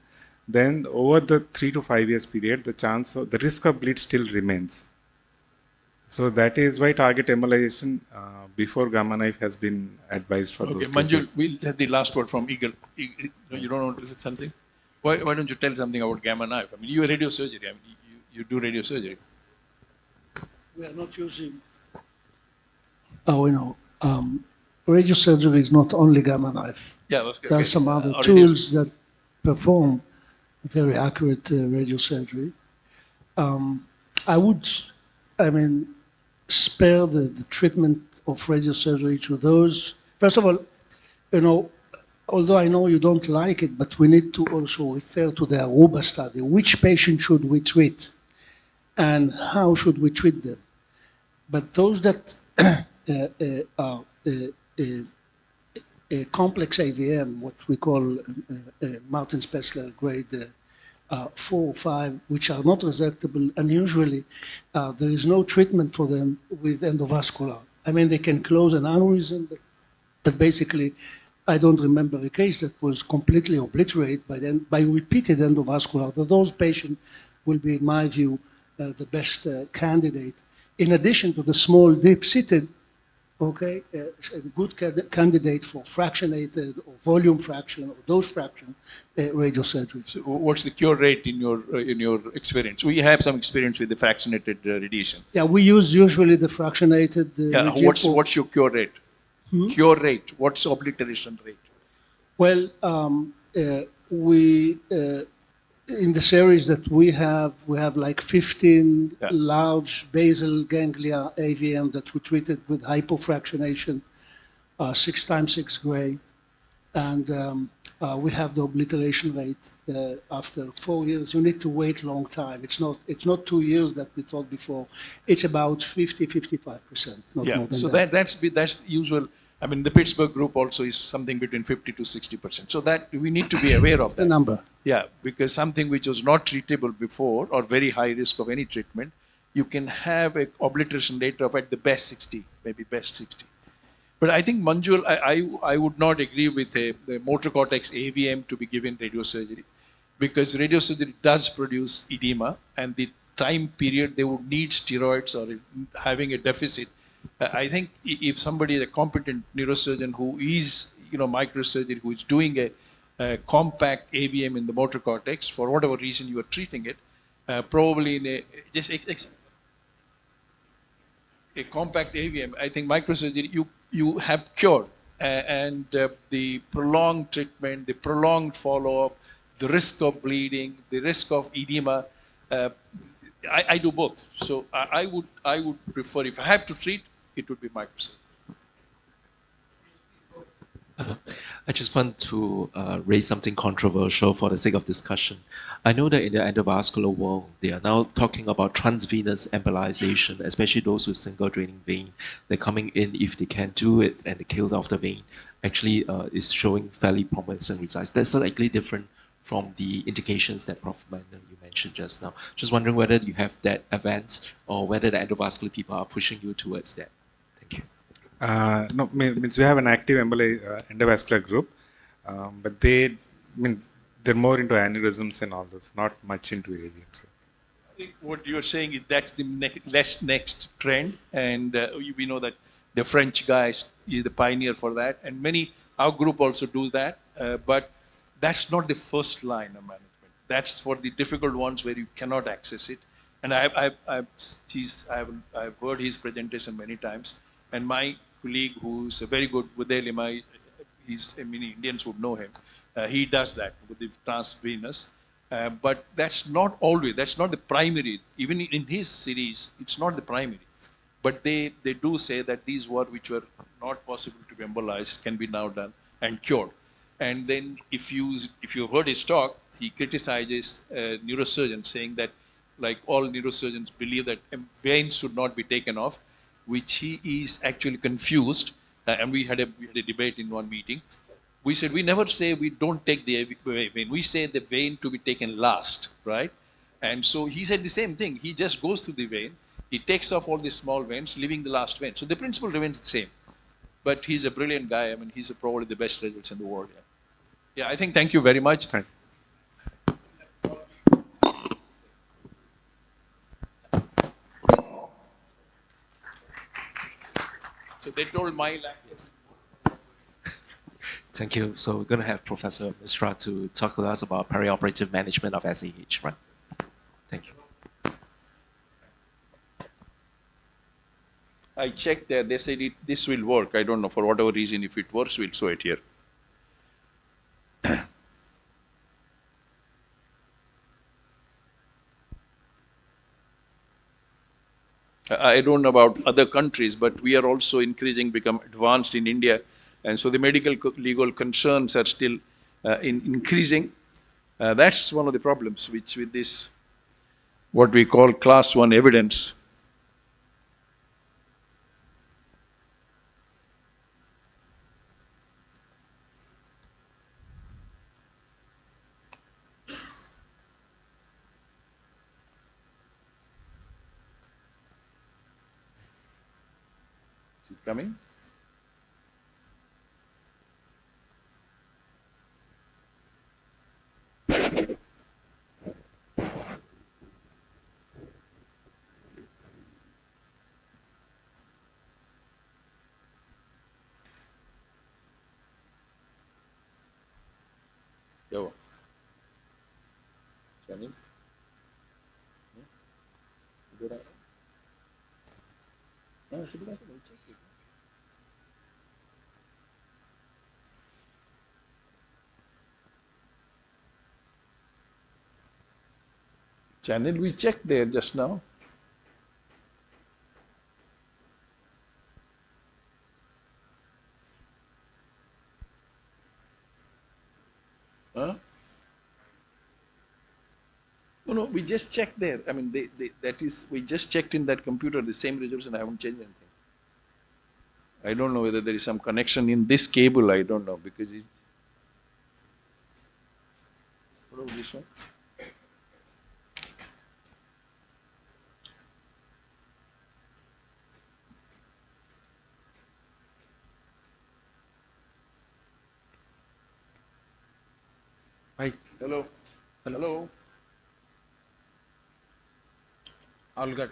then over the 3 to 5 years period, the risk of bleed still remains. So that is why target embolization before gamma knife has been advised for those Manju, cases. we'll have the last word from Eagle. You don't want to say something? Why don't you tell something about gamma knife? I mean, you are radiosurgery. I mean, you do radiosurgery. We are not using, radiosurgery is not only gamma knife. Yeah, okay. There are some other tools that perform very accurate radiosurgery. I would, spare the treatment of radiosurgery to those. First of all, although I know you don't like it, but we need to also refer to the Aruba study. Which patient should we treat? And how should we treat them? But those that are a complex AVM, what we call Martin-Spessler grade 4 or 5, which are not resectable, and usually there is no treatment for them with endovascular. They can close an aneurysm, but basically, I don't remember a case that was completely obliterated by repeated endovascular. Those patients will be, in my view, the best candidate. In addition to the small deep-seated, a good candidate for fractionated or volume fraction or dose fraction radiosurgery. So what's the cure rate in your experience? We have some experience with the fractionated radiation. Yeah, we use usually the fractionated. What's your cure rate? Cure rate. What's obliteration rate? Well, we in the series that we have like 15 large basal ganglia AVM that we treated with hypofractionation, 6x6 gray, and we have the obliteration rate after 4 years. You need to wait a long time. It's not 2 years that we thought before. It's about 50-55%. Yeah. So that's the usual. I mean, the Pittsburgh group also is something between 50 to 60%. So that we need to be aware of What's that. the number? Yeah, because something which was not treatable before or very high risk of any treatment, you can have a obliteration rate of at the best 60, maybe best 60. But I think Manjul, I would not agree with the motor cortex AVM to be given radiosurgery because radiosurgery does produce edema and the time period they would need steroids or having a deficit. I think if somebody is a competent neurosurgeon who is, microsurgery, who is doing a compact AVM in the motor cortex, for whatever reason you are treating it, probably in a compact AVM, I think microsurgery, you have cured. And the prolonged treatment, the prolonged follow-up, the risk of bleeding, the risk of edema, I do both. So I would prefer, if I have to treat, it would be microsurgery. I just want to raise something controversial for the sake of discussion. I know that in the endovascular world, they are now talking about transvenous embolization, especially those with single draining vein. They're coming in if they can do it and they kill off the vein. Actually, is showing fairly promising results. That's slightly different from the indications that Prof. Mander you mentioned just now. Just wondering whether you have that event or whether the endovascular people are pushing you towards that. Thank you. No, means we have an active endovascular group, but they're more into aneurysms and all this, not much into AVMs. I think what you're saying is that's the next trend, and we know that the French guys is the pioneer for that, and our group also do that, but that's not the first line of management. That's for the difficult ones where you cannot access it. And I've heard his presentation many times, and my colleague who's a very good Uday Limai, many Indians would know him. He does that with the transvenous. But that's not the primary. Even in his series, it's not the primary. But they do say that these which were not possible to be embolized can be now done and cured. And then if you heard his talk, he criticizes neurosurgeons, saying that like all neurosurgeons believe that veins should not be taken off, which he is actually confused. And we had a debate in one meeting. We said, we never say we don't take the vein. We say the vein to be taken last, right? And so he said the same thing. He just goes through the vein. He takes off all the small veins, leaving the last vein. So the principle remains the same. But he's a brilliant guy. I mean, he's probably the best results in the world. Yeah, I think thank you very much. Thank you. So they told my language. Thank you. So we're going to have Professor Mishra to talk to us about perioperative management of SAH, right? Thank you. I checked there. They said this will work. I don't know, for whatever reason, if it works, we'll show it here. I don't know about other countries, but we are also become advanced in India. And so the medical legal concerns are still increasing. That's one of the problems with this, what we call class 1 evidence. Is it coming? Yo. Channel. Channel we checked there just now. Huh? No, we just checked there. I mean, we just checked in that computer the same results, and I haven't changed anything. I don't know whether there is some connection in this cable. I don't know because it's. What about this one? Hi. Hello. Hello. All good.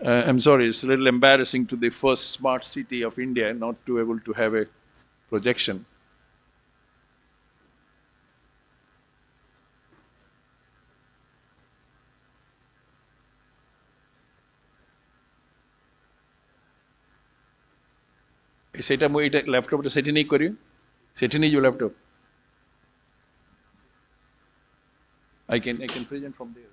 I'm sorry, it's a little embarrassing to the first smart city of India not to able to have a projection. সেটা মই এটা ল্যাপটপটা সেটি নেই করি সেটি নেই your laptop. I can present from there.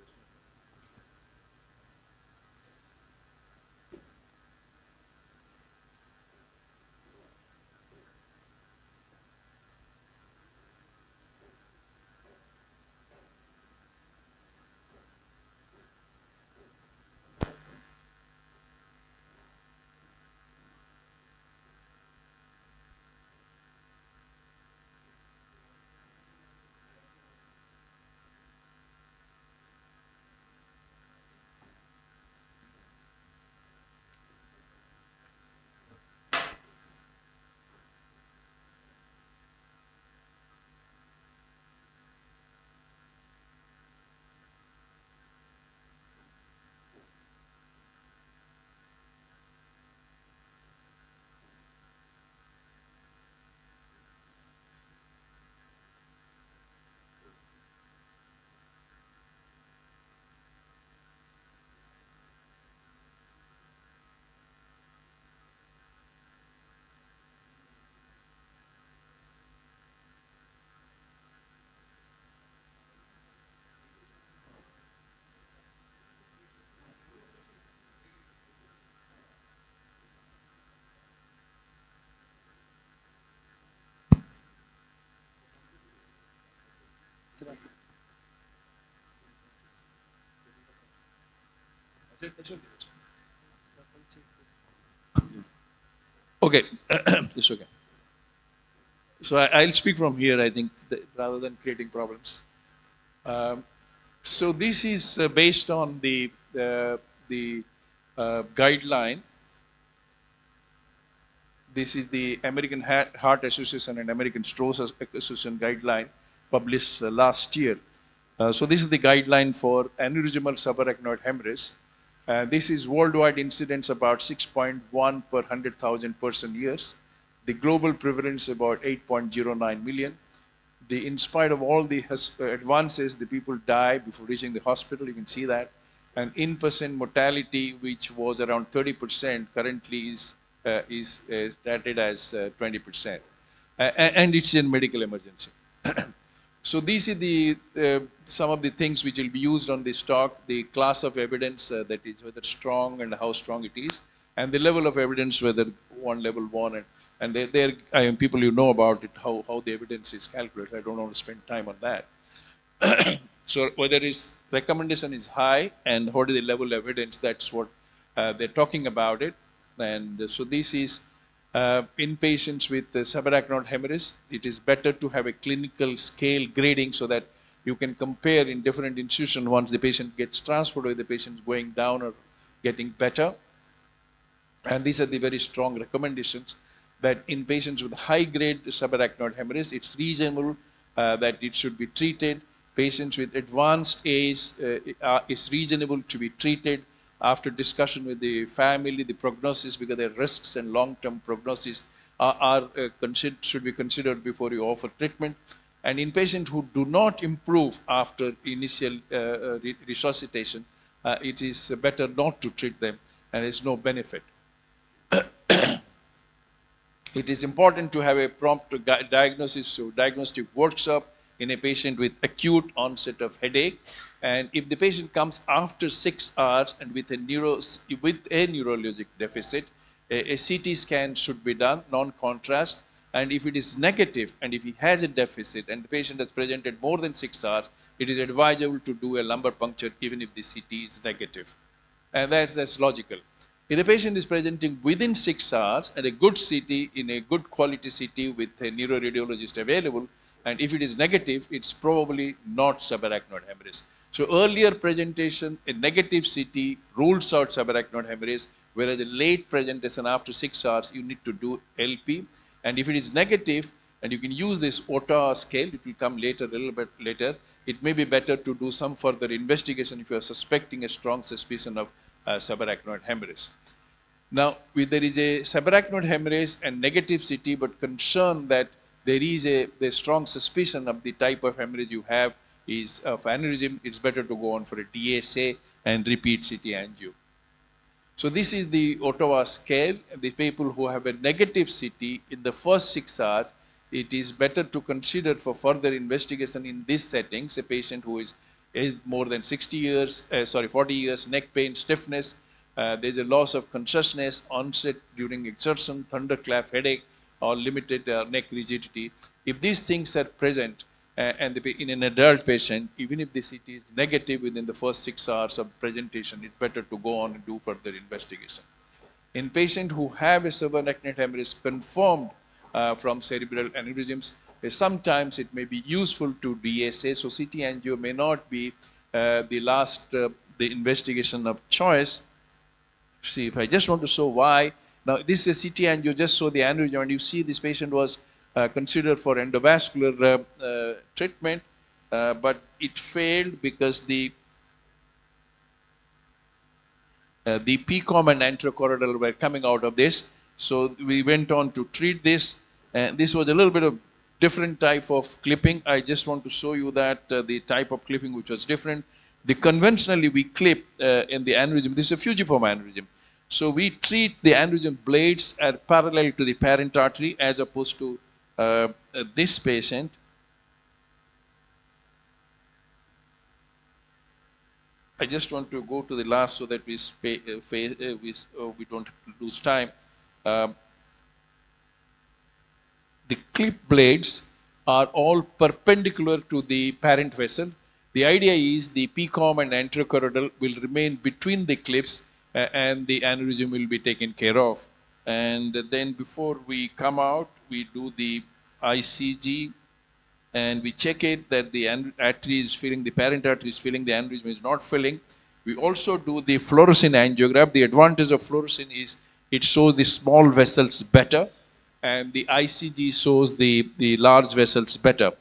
Okay, it's okay. So I'll speak from here, I think, rather than creating problems. So this is based on the guideline. This is the American Heart Association and American Stroke Association guideline published last year. So this is the guideline for aneurysmal subarachnoid hemorrhage. This is worldwide incidence about 6.1 per 100,000 person years. The global prevalence about 8.09 million. In spite of all the advances, the people die before reaching the hospital. You can see that. And in-person mortality, which was around 30%, currently is rated as 20%. And it's a medical emergency. So these are some of the things which will be used on this talk, the class of evidence that is whether strong and how strong it is, and the level of evidence, whether level one, and people you know about it, how the evidence is calculated. I don't want to spend time on that. So whether its recommendation is high and what is the level of evidence, that's what they're talking about it. And so this is in patients with subarachnoid hemorrhage, it is better to have a clinical scale grading so that you can compare in different institutions once the patient gets transferred or the patient is going down or getting better. And these are the very strong recommendations that in patients with high-grade subarachnoid hemorrhage, it's reasonable that it should be treated. Patients with advanced age, it's reasonable to be treated after discussion with the family, the prognosis, because their risks and long-term prognosis should be considered before you offer treatment. And in patients who do not improve after initial resuscitation, it is better not to treat them, and there's no benefit. It is important to have a prompt diagnosis or diagnostic workshop in a patient with acute onset of headache. And if the patient comes after 6 hours and with a neurologic deficit, a CT scan should be done, non-contrast, and if it is negative and if he has a deficit and the patient has presented more than 6 hours, it is advisable to do a lumbar puncture even if the CT is negative. And that's logical. If the patient is presenting within 6 hours and a good CT in a good quality CT with a neuroradiologist available, and if it is negative, it's probably not subarachnoid hemorrhage. So earlier presentation, a negative CT rules out subarachnoid hemorrhage, whereas a late presentation after 6 hours, you need to do LP. And if it is negative, and you can use this OTA scale, it will come later, a little bit later, it may be better to do some further investigation if you are suspecting a strong suspicion of subarachnoid hemorrhage. Now, if there is a subarachnoid hemorrhage and negative CT, but concern that there is a strong suspicion of the type of hemorrhage you have is of aneurysm, it's better to go on for a DSA and repeat CT angio. So this is the Ottawa scale. The people who have a negative CT in the first 6 hours, it is better to consider for further investigation in these settings, a patient who is more than 40 years, neck pain, stiffness, there's a loss of consciousness, onset during exertion, thunderclap, headache, or limited neck rigidity. If these things are present, in an adult patient, even if the CT is negative within the first 6 hours of presentation, it's better to go on and do further investigation. In patients who have a subarachnoid hemorrhage confirmed from cerebral aneurysms, sometimes it may be useful to DSA. So CT angio may not be the investigation of choice. See, if I just want to show why. Now, this is a CT angio, just show the aneurysm, and you see this patient was considered for endovascular treatment, but it failed because the PCOM and anterochoroidal were coming out of this. So we went on to treat this, and this was a little bit of different type of clipping. I just want to show you that the type of clipping which was different. The conventionally we clip in the aneurysm. This is a fusiform aneurysm. So we treat the aneurysm blades at parallel to the parent artery as opposed to this patient. I just want to go to the last so that we don't lose time. The clip blades are all perpendicular to the parent vessel. The idea is the PCOM and anterochoroidal will remain between the clips and the aneurysm will be taken care of. And then before we come out, we do the ICG and we check it that the artery is filling, the parent artery is filling, the aneurysm is not filling. We also do the fluorescein angiogram. The advantage of fluorescein is it shows the small vessels better, and the ICG shows the large vessels better.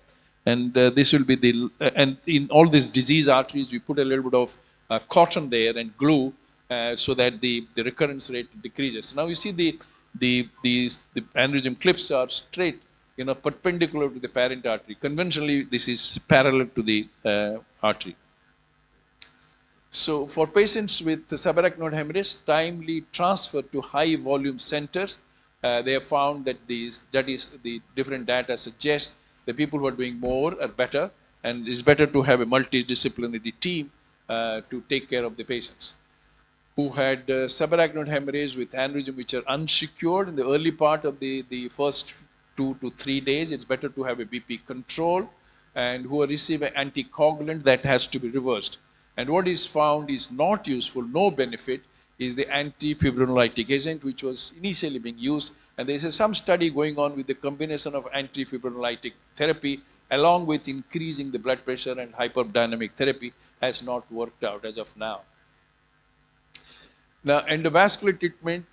And this will be the, and in all these disease arteries, we put a little bit of cotton there and glue so that the recurrence rate decreases. Now you see the aneurysm clips are straight, perpendicular to the parent artery. Conventionally, this is parallel to the artery. So for patients with subarachnoid hemorrhage, timely transfer to high volume centers, they have found that the different data suggests the people who are doing more are better, and it's better to have a multidisciplinary team to take care of the patients who had subarachnoid hemorrhage with aneurysm which are unsecured in the early part of the first 2 to 3 days. It's better to have a BP control, and who receive an anticoagulant that has to be reversed. And what is found is not useful, no benefit, is the antifibrinolytic agent which was initially being used. And there is some study going on with the combination of antifibrinolytic therapy along with increasing the blood pressure, and hyperdynamic therapy has not worked out as of now. Now, endovascular treatment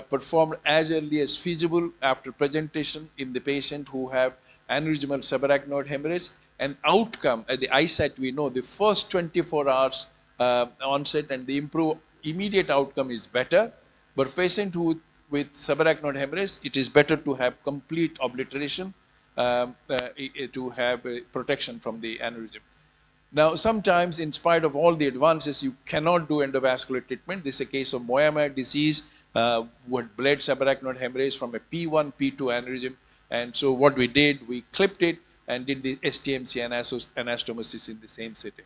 performed as early as feasible after presentation in the patient who have aneurysmal subarachnoid hemorrhage. And outcome at the ISAT, we know the first 24 hours onset and the immediate outcome is better. But patient with subarachnoid hemorrhage, it is better to have complete obliteration to have protection from the aneurysm. Now, sometimes, in spite of all the advances, you cannot do endovascular treatment. This is a case of Moyamer disease, who had bled subarachnoid hemorrhage from a P1, P2 aneurysm. And so what we did, we clipped it and did the STMC anastomosis in the same setting.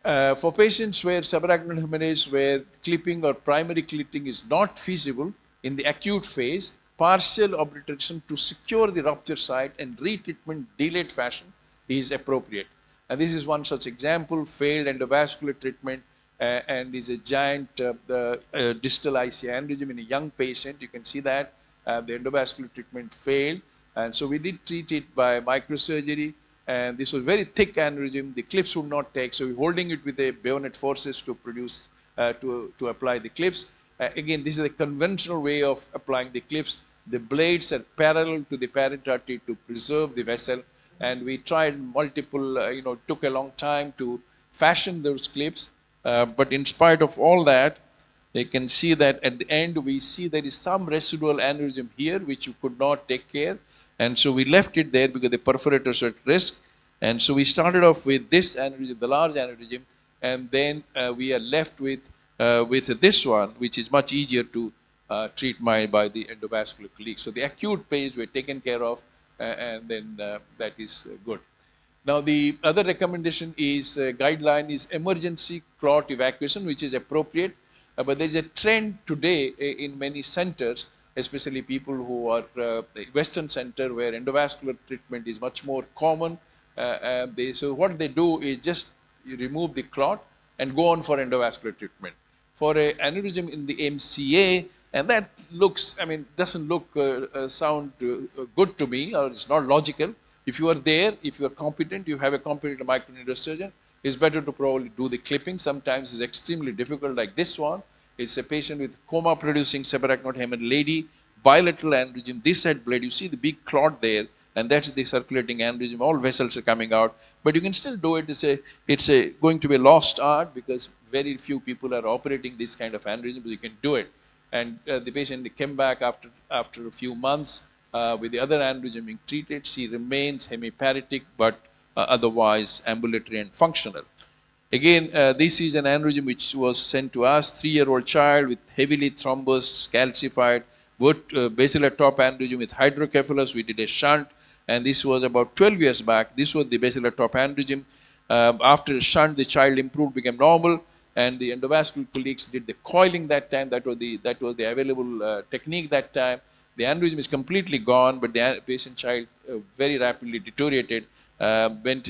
For patients where subarachnoid hemorrhage, where clipping or primary clipping is not feasible in the acute phase, partial obliteration to secure the rupture site and retreatment delayed fashion is appropriate. And this is one such example, failed endovascular treatment and is a giant distal IC aneurysm in a young patient. You can see that the endovascular treatment failed. And so we did treat it by microsurgery, and this was very thick aneurysm. The clips would not take, so we're holding it with a bayonet forces to produce, to apply the clips. Again, this is a conventional way of applying the clips. The blades are parallel to the parent artery to preserve the vessel, and we tried multiple, took a long time to fashion those clips, but in spite of all that, you can see that at the end we see there is some residual aneurysm here which you could not take care, and so we left it there because the perforators were at risk. And so we started off with this aneurysm, the large aneurysm, and then we are left with this one, which is much easier to treat by the endovascular colleagues. So the acute phase were taken care of, and then that is good. Now the other recommendation is guideline is emergency clot evacuation, which is appropriate. But there's a trend today in many centers, especially people who are Western center where endovascular treatment is much more common. So what they do is just you remove the clot and go on for endovascular treatment. For an aneurysm in the MCA, and that looks, doesn't look, sound good to me, or it's not logical. If you are there, if you are competent, you have a competent microneurosurgeon, it's better to probably do the clipping. Sometimes it's extremely difficult, like this one. It's a patient with coma-producing subarachnoid hemorrhage lady, bilateral aneurysm, this side blade. You see the big clot there, and that's the circulating aneurysm. All vessels are coming out, but you can still do it. It's going to be a lost art because very few people are operating this kind of aneurysm, but you can do it. And the patient came back after a few months with the other aneurysm being treated. She remains hemiparetic, but otherwise ambulatory and functional. Again, this is an aneurysm which was sent to us, 3-year-old child with heavily thrombus, calcified, basilar top aneurysm with hydrocephalus. We did a shunt, and this was about 12 years back. This was the basilar top aneurysm. After a shunt, the child improved, became normal, and the endovascular colleagues did the coiling that time. That was the available technique that time. The aneurysm is completely gone, but the patient child very rapidly deteriorated. Went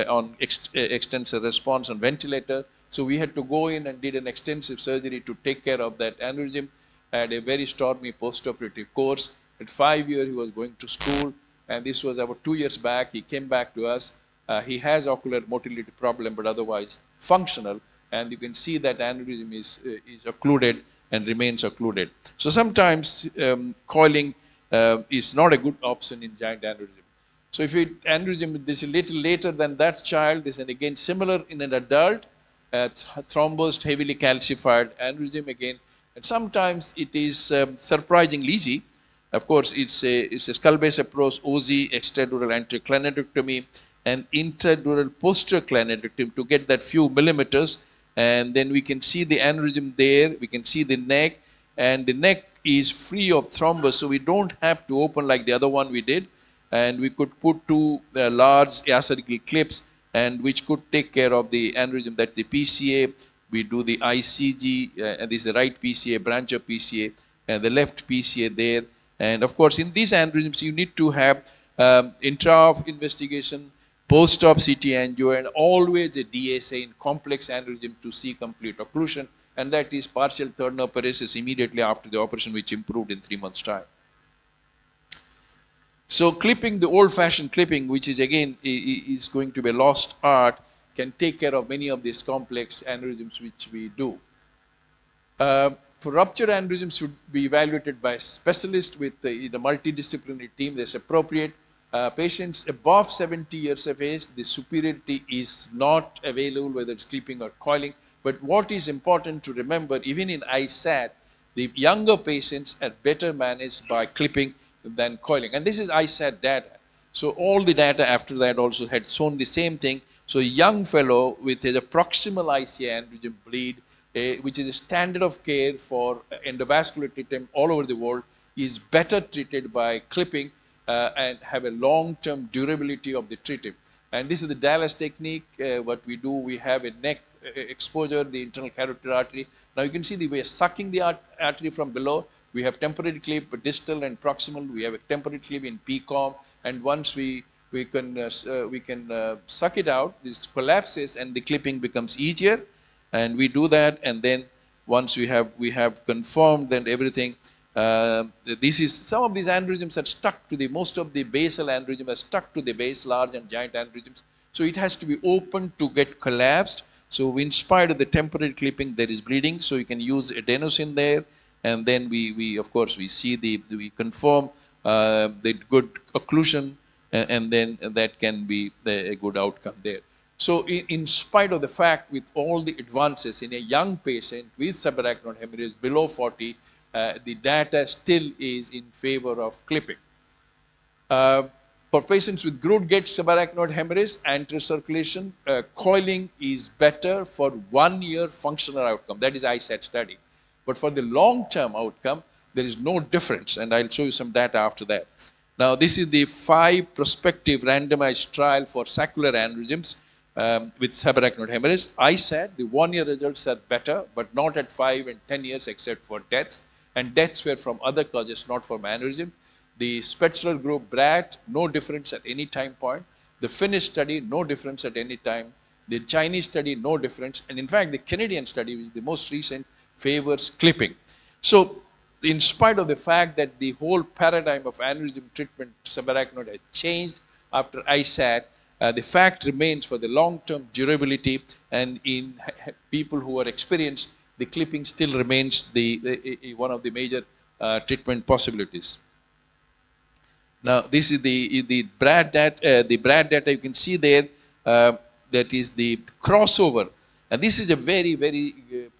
on extensive response on ventilator. So we had to go in and did an extensive surgery to take care of that aneurysm. Had a very stormy postoperative course. At 5 years, he was going to school, and this was about 2 years back. He came back to us. He has ocular motility problem, but otherwise functional. And you can see that aneurysm is occluded and remains occluded. So sometimes coiling is not a good option in giant aneurysm. So if aneurysm is a little later than that child, this is again similar in an adult, thrombosed, heavily calcified aneurysm again. And sometimes it is surprisingly easy. Of course, it's a skull-base approach, OZ, extradural anterior clinodectomy, and intradural posterior clinodectomy to get that few millimeters. And then we can see the aneurysm there. We can see the neck, and the neck is free of thrombus, so we don't have to open like the other one we did. And we could put 2 large acervical clips, and which could take care of the aneurysm. That's the PCA. We do the ICG, and this is the right PCA, branch of PCA, and the left PCA there. And of course, in these aneurysms, you need to have intra-op investigation, post-op CT angio, and always a DSA in complex aneurysm to see complete occlusion. And that is partial Turner paresis immediately after the operation, which improved in 3 months' time. So clipping, the old-fashioned clipping, which is again is going to be a lost art, can take care of many of these complex aneurysms which we do. For ruptured aneurysms should be evaluated by a specialist with the multidisciplinary team that's appropriate. Patients above 70 years of age, the superiority is not available, whether it's clipping or coiling. But what is important to remember, even in ISAT, the younger patients are better managed by clipping than coiling. And this is ISAT data. So all the data after that also had shown the same thing. So a young fellow with a proximal ICA aneurysm bleed, which is a standard of care for endovascular treatment all over the world, is better treated by clipping and have a long-term durability of the treatment. And this is the Dallas technique. What we do, we have a neck exposure, the internal carotid artery. Now you can see we are sucking the artery from below. We have temporary clip, distal and proximal. We have a temporary clip in PCOM, and once we can suck it out, this collapses and the clipping becomes easier, and we do that, and then once we have confirmed and everything. This is some of these aneurysms are stuck to the most of the basal aneurysm are stuck to the base, large and giant aneurysms. So it has to be open to get collapsed. So in spite of the temporary clipping, there is bleeding. So you can use adenosine there, and then we of course we see we confirm the good occlusion, and then that can be a good outcome there. So in spite of the fact, with all the advances in a young patient with subarachnoid hemorrhage below 40, the data still is in favor of clipping. For patients with Groote-Gett subarachnoid hemorrhage, anterior circulation, coiling is better for 1 year functional outcome. That is ISAT study. But for the long-term outcome, there is no difference, and I'll show you some data after that. Now, this is the 5 prospective randomized trial for saccular aneurysms with subarachnoid hemorrhage. ISAT, the 1 year results are better, but not at 5 and 10 years except for deaths. And deaths were from other causes, not from aneurysm. The Spetzler group, BRAT, no difference at any time point. The Finnish study, no difference at any time. The Chinese study, no difference. And in fact, the Canadian study, which is the most recent, favors clipping. So, in spite of the fact that the whole paradigm of aneurysm treatment subarachnoid has changed after ISAT, the fact remains for the long-term durability, and in people who are experienced, the clipping still remains one of the major treatment possibilities. Now, this is the BRAD data. The BRAD data you can see there. That is the crossover, and this is a very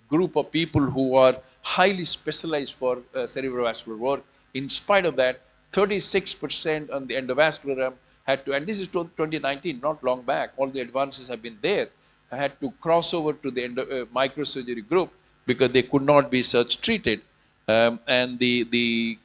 group of people who are highly specialized for cerebrovascular work. In spite of that, 36% on the endovascular arm had to, and this is 2019, not long back. All the advances have been there. Had to cross over to the microsurgery group because they could not be such treated, and the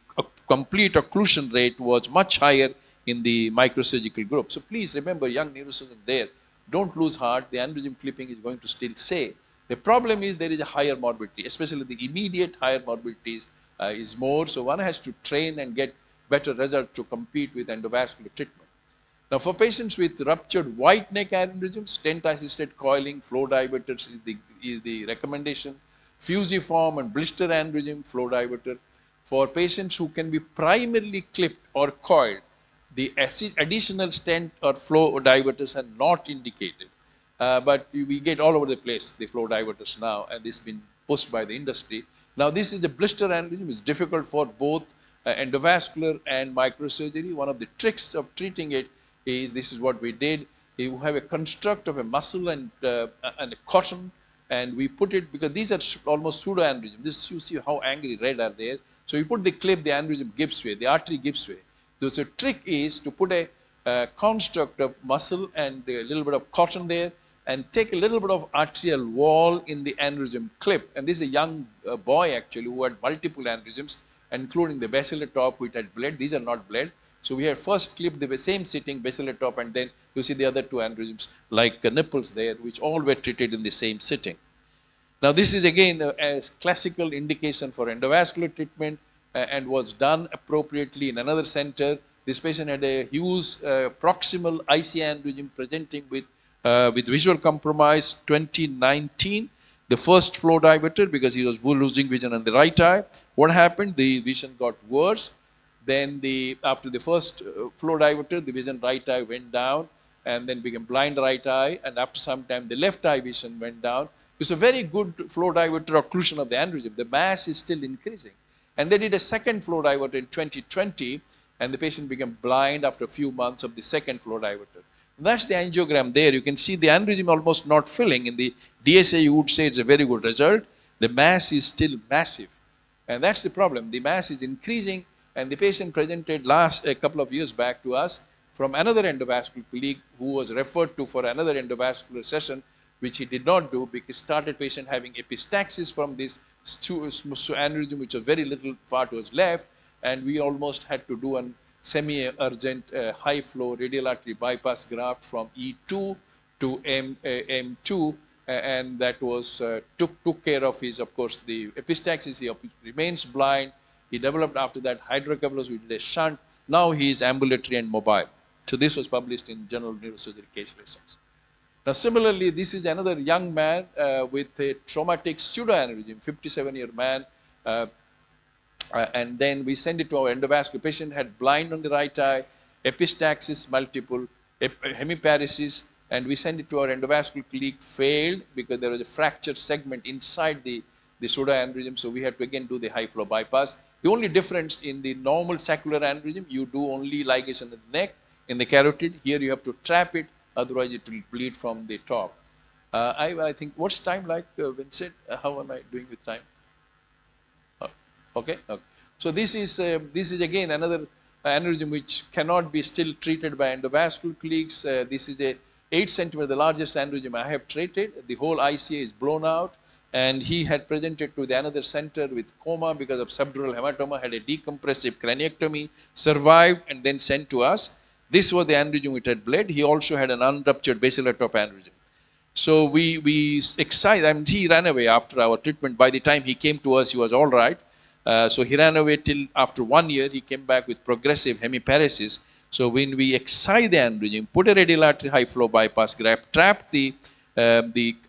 complete occlusion rate was much higher in the microsurgical group. So please remember, young neurosurgeons there, don't lose heart. The aneurysm clipping is going to still stay. The problem is there is a higher morbidity, especially the immediate higher morbidities is more. So one has to train and get better results to compete with endovascular treatment. Now, for patients with ruptured white neck aneurysms, stent-assisted coiling, flow diverters is the recommendation. Fusiform and blister aneurysm, flow diverter. For patients who can be primarily clipped or coiled, the additional stent or flow diverters are not indicated. But we get all over the place the flow diverters now, and this has been pushed by the industry. Now, this is the blister aneurysm. It's difficult for both endovascular and microsurgery. One of the tricks of treating it is, this is what we did. You have a construct of a muscle and a cotton, and we put it, because these are almost pseudo aneurysm. This, you see how angry red are there. So you put the clip, the aneurysm gives way, the artery gives way. So the trick is to put a construct of muscle and a little bit of cotton there, and take a little bit of arterial wall in the aneurysm clip. And this is a young boy actually who had multiple aneurysms, including the basilar top, which had bled. These are not bled. So we had first clipped the same sitting basilar top, and then you see the other two aneurysms like nipples there, which all were treated in the same sitting. Now, this is again a classical indication for endovascular treatment and was done appropriately in another center. This patient had a huge proximal IC aneurysm presenting with visual compromise 2019. The first flow diverter, because he was losing vision on the right eye. What happened? The vision got worse. Then after the first flow diverter, the vision right eye went down and then became blind right eye. And after some time, the left eye vision went down. It's a very good flow diverter occlusion of the aneurysm. The mass is still increasing. And they did a second flow diverter in 2020, and the patient became blind after a few months of the second flow diverter. And that's the angiogram there. You can see the aneurysm almost not filling. In the DSA, you would say it's a very good result. The mass is still massive. And that's the problem. The mass is increasing, and the patient presented a couple of years back to us from another endovascular colleague who was referred to for another endovascular session, which he did not do because started patient having epistaxis from this aneurysm, which was very little part was left, and we almost had to do a semi-urgent high-flow radial artery bypass graft from E2 to M2, and that was took care of his, of course, the epistaxis. He remains blind. He developed after that hydrocephalus with a shunt. Now he is ambulatory and mobile. So this was published in Journal of Neurosurgery Case Research. Now, similarly, this is another young man with a traumatic pseudoaneurysm, 57-year man. And then we send it to our endovascular. Patient had blind on the right eye, epistaxis multiple, hemiparesis, and we send it to our endovascular clinic, failed because there was a fractured segment inside the pseudoaneurysm, so we had to again do the high flow bypass. The only difference in the normal saccular aneurysm, you do only ligation in the neck, in the carotid. Here you have to trap it, otherwise it will bleed from the top. I think, what's time like, Vincent? How am I doing with time? Okay. Okay. So this is again another aneurysm which cannot be still treated by endovascular clinics. This is a 8 centimeter, the largest aneurysm I have treated. The whole ICA is blown out, and he had presented to the another center with coma because of subdural hematoma, had a decompressive craniectomy, survived, and then sent to us. This was the aneurysm which had bled. He also had an unruptured basilar top aneurysm. So we excited, and he ran away after our treatment. By the time he came to us, he was all right. So he ran away till after 1 year, he came back with progressive hemiparesis. So when we excise the aneurysm, put a radial artery high flow bypass graft, trap the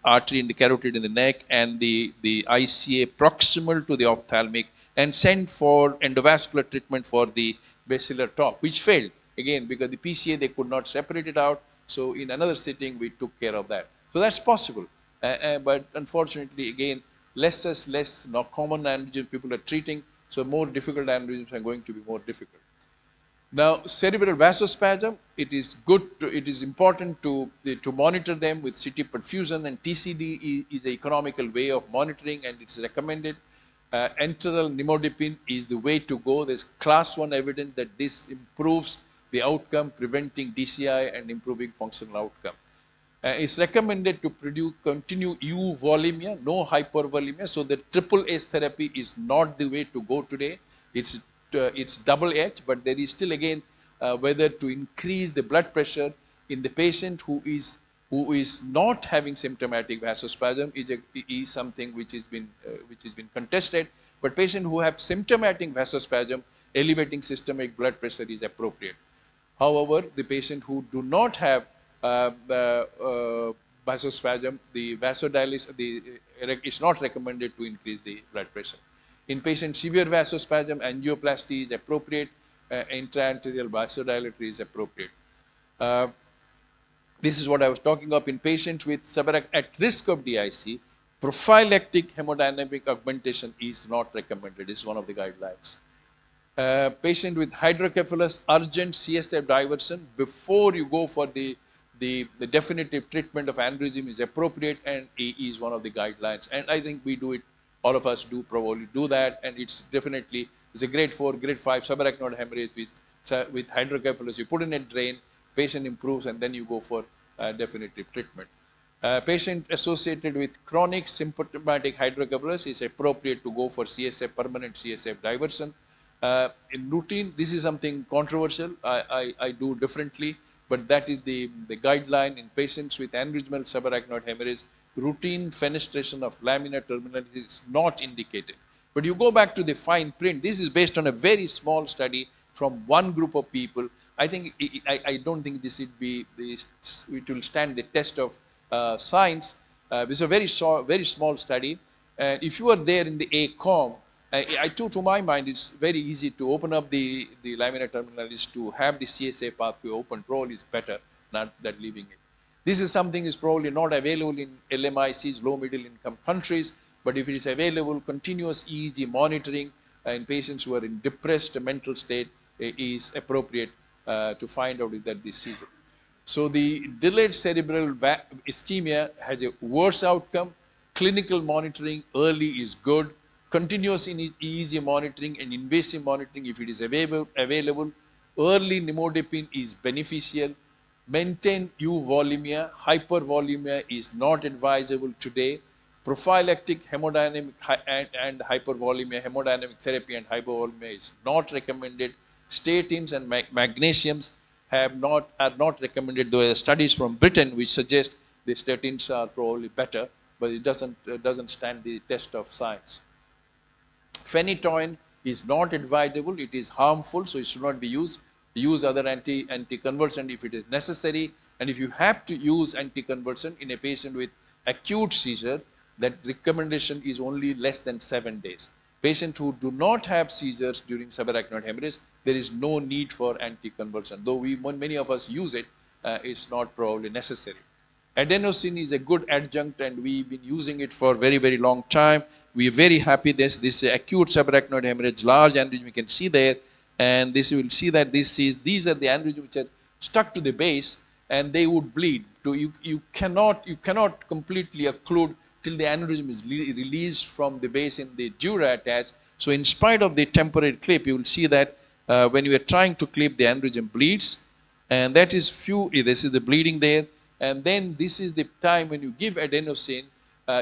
artery in the carotid in the neck and the ICA proximal to the ophthalmic, and send for endovascular treatment for the basilar top, which failed again because the PCA, they could not separate it out. So in another sitting, we took care of that. So that's possible. But unfortunately, again, less common aneurysms people are treating, so more difficult aneurysms are going to be more difficult. Now, cerebral vasospasm, it is important to monitor them with CT perfusion, and TCD is an economical way of monitoring, and it's recommended. Enteral nimodipine is the way to go. There's class 1 evidence that this improves the outcome, preventing DCI and improving functional outcome. It's recommended to continue euvolemia, no hypervolemia. So the triple H therapy is not the way to go today. It's double H, but there is still again whether to increase the blood pressure in the patient who is not having symptomatic vasospasm is something which has been contested. But patients who have symptomatic vasospasm, elevating systemic blood pressure is appropriate. However, the patient who do not have vasospasm, the vasodilatation, it's not recommended to increase the blood pressure. In patients severe vasospasm, angioplasty is appropriate, intraarterial vasodilator is appropriate. This is what I was talking of. In patients with at risk of DIC, prophylactic hemodynamic augmentation is not recommended. It's one of the guidelines. Patient with hydrocephalus, urgent CSF diversion before you go for the definitive treatment of aneurysm is appropriate, and is one of the guidelines. And I think we do it, all of us do probably do that, and it's a grade 4, grade 5 subarachnoid hemorrhage with hydrocephalus. You put in a drain, patient improves, and then you go for definitive treatment. Patient associated with chronic symptomatic hydrocephalus is appropriate to go for CSF, permanent CSF diversion. In routine, this is something controversial. I do differently, but that is the guideline in patients with aneurysmal subarachnoid hemorrhage. Routine fenestration of lamina terminalis is not indicated. But you go back to the fine print. This is based on a very small study from one group of people. I think I don't think this would be it will stand the test of science. This is a very small study. If you are there in the ACOM, to my mind, it's very easy to open up the lamina terminalis to have the CSA pathway open. Probably is better not that leaving it. This is something is probably not available in LMICs, low middle income countries, but if it is available, continuous EEG monitoring in patients who are in depressed mental state is appropriate to find out if that disease. So the delayed cerebral ischemia has a worse outcome. Clinical monitoring early is good. Continuous EEG monitoring and invasive monitoring, if it is available, early nimodipine is beneficial. Maintain euvolemia, hypervolemia is not advisable today. Prophylactic hemodynamic and hypervolemia, hemodynamic therapy and hypervolemia is not recommended. Statins and magnesiums are not recommended. There are studies from Britain which suggest the statins are probably better, but it doesn't stand the test of science. Phenytoin is not advisable, it is harmful, so it should not be used. Use other anticonvulsant if it is necessary, and if you have to use anticonvulsant in a patient with acute seizure, that recommendation is only less than 7 days. Patients who do not have seizures during subarachnoid hemorrhage, there is no need for anticonvulsant. Though many of us use it, it's not probably necessary. Adenosine is a good adjunct and we've been using it for very, very long time. We are very happy this acute subarachnoid hemorrhage, large aneurysm you can see there, and this you will see that these are the aneurysms which are stuck to the base and they would bleed. So you cannot completely occlude till the aneurysm is released from the base in the dura attached. So in spite of the temporary clip, you will see that when you are trying to clip, the aneurysm bleeds, and that is this is the bleeding there. And then this is the time when you give adenosine,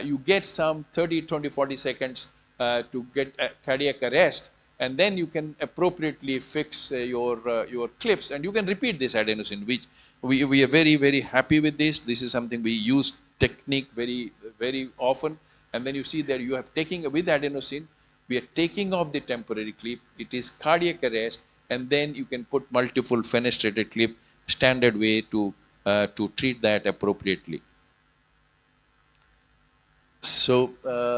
you get some 30, 20, 40 seconds to get cardiac arrest, and then you can appropriately fix your clips, and you can repeat this adenosine, which we are very, very happy with this. This is something we use technique very, very often. And then you see that you are taking, with adenosine, we are taking off the temporary clip, it is cardiac arrest, and then you can put multiple fenestrated clip, standard way to treat that appropriately. So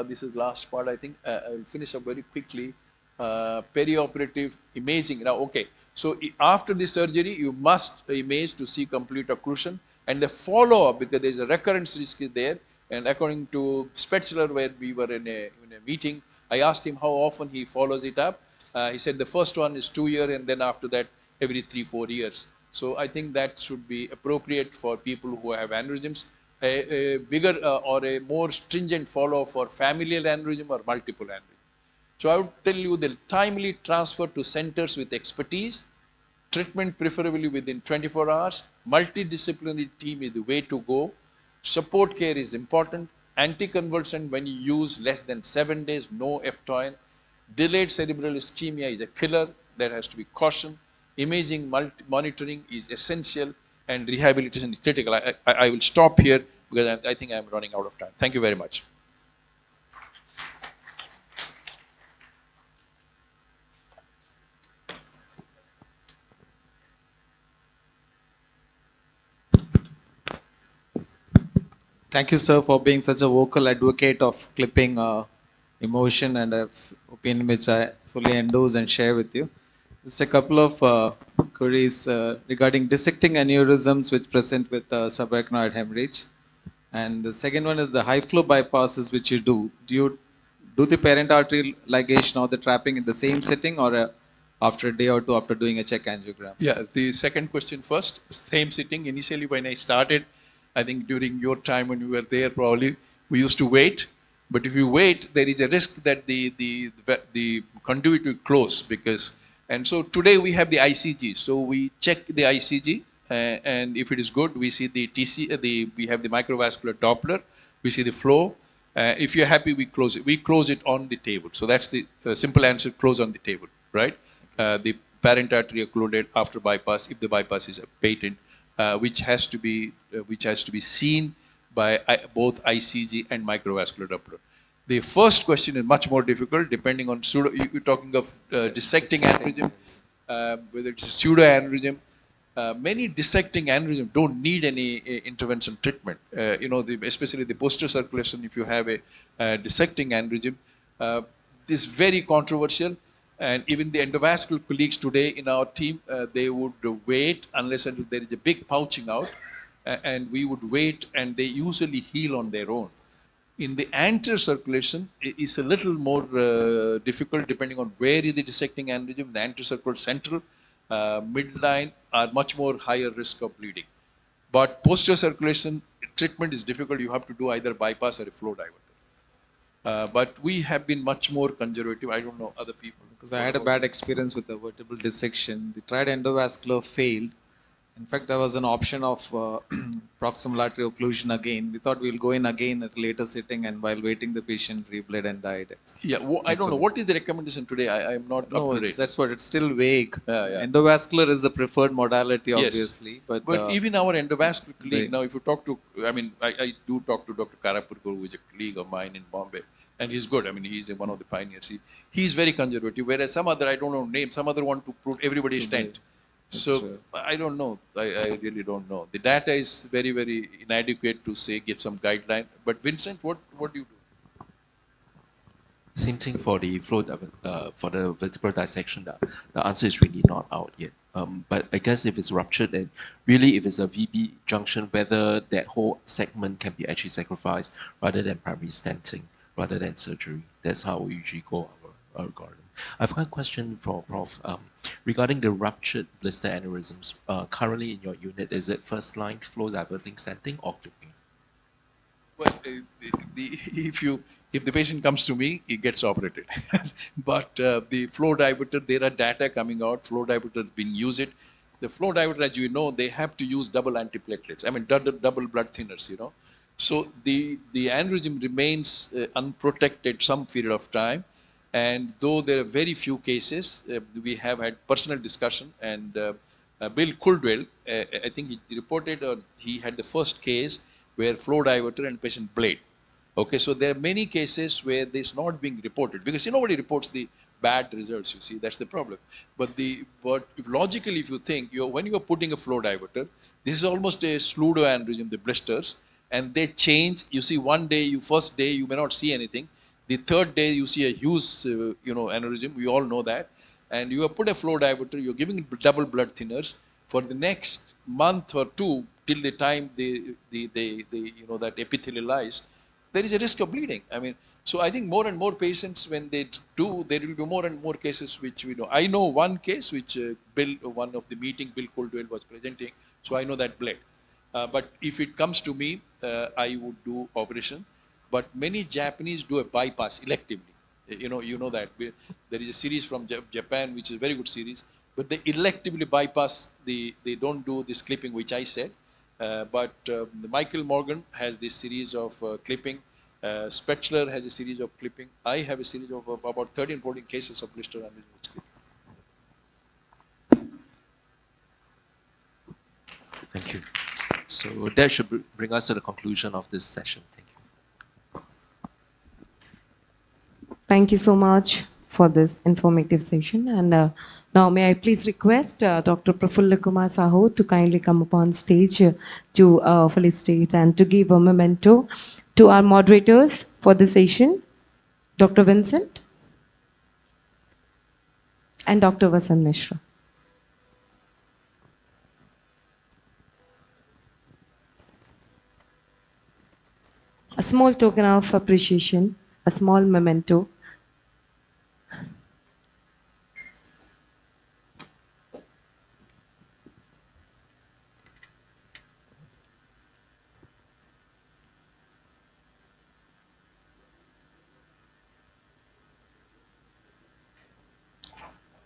this is last part, I think. I'll finish up very quickly. Perioperative imaging. Now, okay. So after the surgery, you must image to see complete occlusion, and the follow-up, because there's a recurrence risk is there. And according to Spetzler, where we were in a meeting, I asked him how often he follows it up. He said the first one is 2 years, and then after that, every 3-4 years. So I think that should be appropriate for people who have aneurysms. A bigger or a more stringent follow-up for familial aneurysm or multiple aneurysm. So I would tell you the timely transfer to centers with expertise, treatment preferably within 24 hours, multidisciplinary team is the way to go, support care is important, anticonvulsant when you use less than 7 days, no eptoin, delayed cerebral ischemia is a killer, that has to be cautioned, imaging monitoring is essential, and rehabilitation is critical. I will stop here because I think I am running out of time. Thank you very much. Thank you, sir, for being such a vocal advocate of clipping emotion and opinion which I fully endorse and share with you. Just a couple of queries regarding dissecting aneurysms which present with subarachnoid hemorrhage. And the second one is the high flow bypasses which you do. Do you do the parent artery ligation or the trapping in the same setting, or after a day or two after doing a check angiogram? Yeah, the second question first. Same sitting. Initially, when I started, I think during your time when you were there, probably we used to wait. But if you wait, there is a risk that the conduit will close because. And so today we have the ICG. So we check the ICG, and if it is good, we see the we have the microvascular Doppler. We see the flow. If you're happy, we close it. We close it on the table. So that's the simple answer: close on the table, right? The parent artery occluded after bypass, if the bypass is a patent, which has to be seen by both ICG and microvascular Doppler. The first question is much more difficult, depending on pseudo. You're talking of dissecting aneurysm, whether it's a pseudo aneurysm. Many dissecting aneurysm don't need any intervention treatment. Especially the posterior circulation. If you have a dissecting aneurysm, this is very controversial. And even the endovascular colleagues today in our team, they would wait unless until there is a big pouching out, and we would wait, and they usually heal on their own. In the anterior circulation, it's a little more difficult depending on where is the dissecting aneurysm. The anterior circular central, midline are much more higher risk of bleeding. But posterior circulation treatment is difficult. You have to do either bypass or a flow diverter. But we have been much more conservative. I don't know other people. Because I had a bad experience with the vertebral dissection. The tried endovascular failed, In fact, there was an option of proximal artery occlusion again. We thought we'll go in again at a later sitting, and while waiting, the patient rebled and died. Yeah, I don't know. What is the recommendation today? I am not No, up to date. that's what it's still vague. Yeah. Endovascular is the preferred modality, Yes. obviously, but even our endovascular colleague, now if you talk to, I mean, I do talk to Dr. Karapurkar, who is a colleague of mine in Bombay, and he's good. I mean, he's one of the pioneers. He's very conservative, whereas some other, I don't know name, some other want to prove everybody is tent. So I don't know. I really don't know. The data is very, very inadequate to say, give some guideline. But Vincent, what do you do? Same thing for the for the vertebral dissection. The answer is really not out yet. But I guess if it's ruptured, and really if it's a VB junction, whether that whole segment can be actually sacrificed rather than primary stenting, rather than surgery. That's how we usually go our garden. I've got a question for Prof. Regarding the ruptured blister aneurysms. Currently in your unit, is it first line flow diverting stenting or clipping? Well, if the patient comes to me, he gets operated. But the flow diverter, there are data coming out. Flow diverter being used. The flow diverter, as you know, they have to use double antiplatelets. I mean, double blood thinners. You know, so the aneurysm remains unprotected some period of time. And though there are very few cases, we have had personal discussion. And Bill Coldwell, I think he reported he had the first case where flow diverter and patient blade. Okay, so there are many cases where this is not being reported because nobody reports the bad results. You see, that's the problem. But logically, if you think when you are putting a flow diverter, this is almost a pseudo aneurysm, the blisters, and they change. You see, one day, first day you may not see anything. The third day you see a huge, aneurysm. We all know that, and you have put a flow diverter. You're giving double blood thinners for the next month or two till the time that epithelialized. There is a risk of bleeding. I mean, so I think more and more patients, when they do, there will be more and more cases which we know. I know one case which one of the meeting, Bill Coldwell was presenting, so I know that bled. But if it comes to me, I would do operation. But many Japanese do a bypass electively. You know that there is a series from Japan which is a very good series, but they electively bypass they don't do this clipping which I said. But Michael Morgan has this series of clipping. Spetzler has a series of clipping. I have a series of about 13, 14 cases of blister and clipping. Thank you. So that should bring us to the conclusion of this session. Thank you. Thank you so much for this informative session. And now may I please request Dr. Prafulla Kumar Sahu to kindly come upon stage to felicitate and to give a memento to our moderators for the session, Dr. Vincent and Dr. Vasant Mishra. A small token of appreciation, a small memento.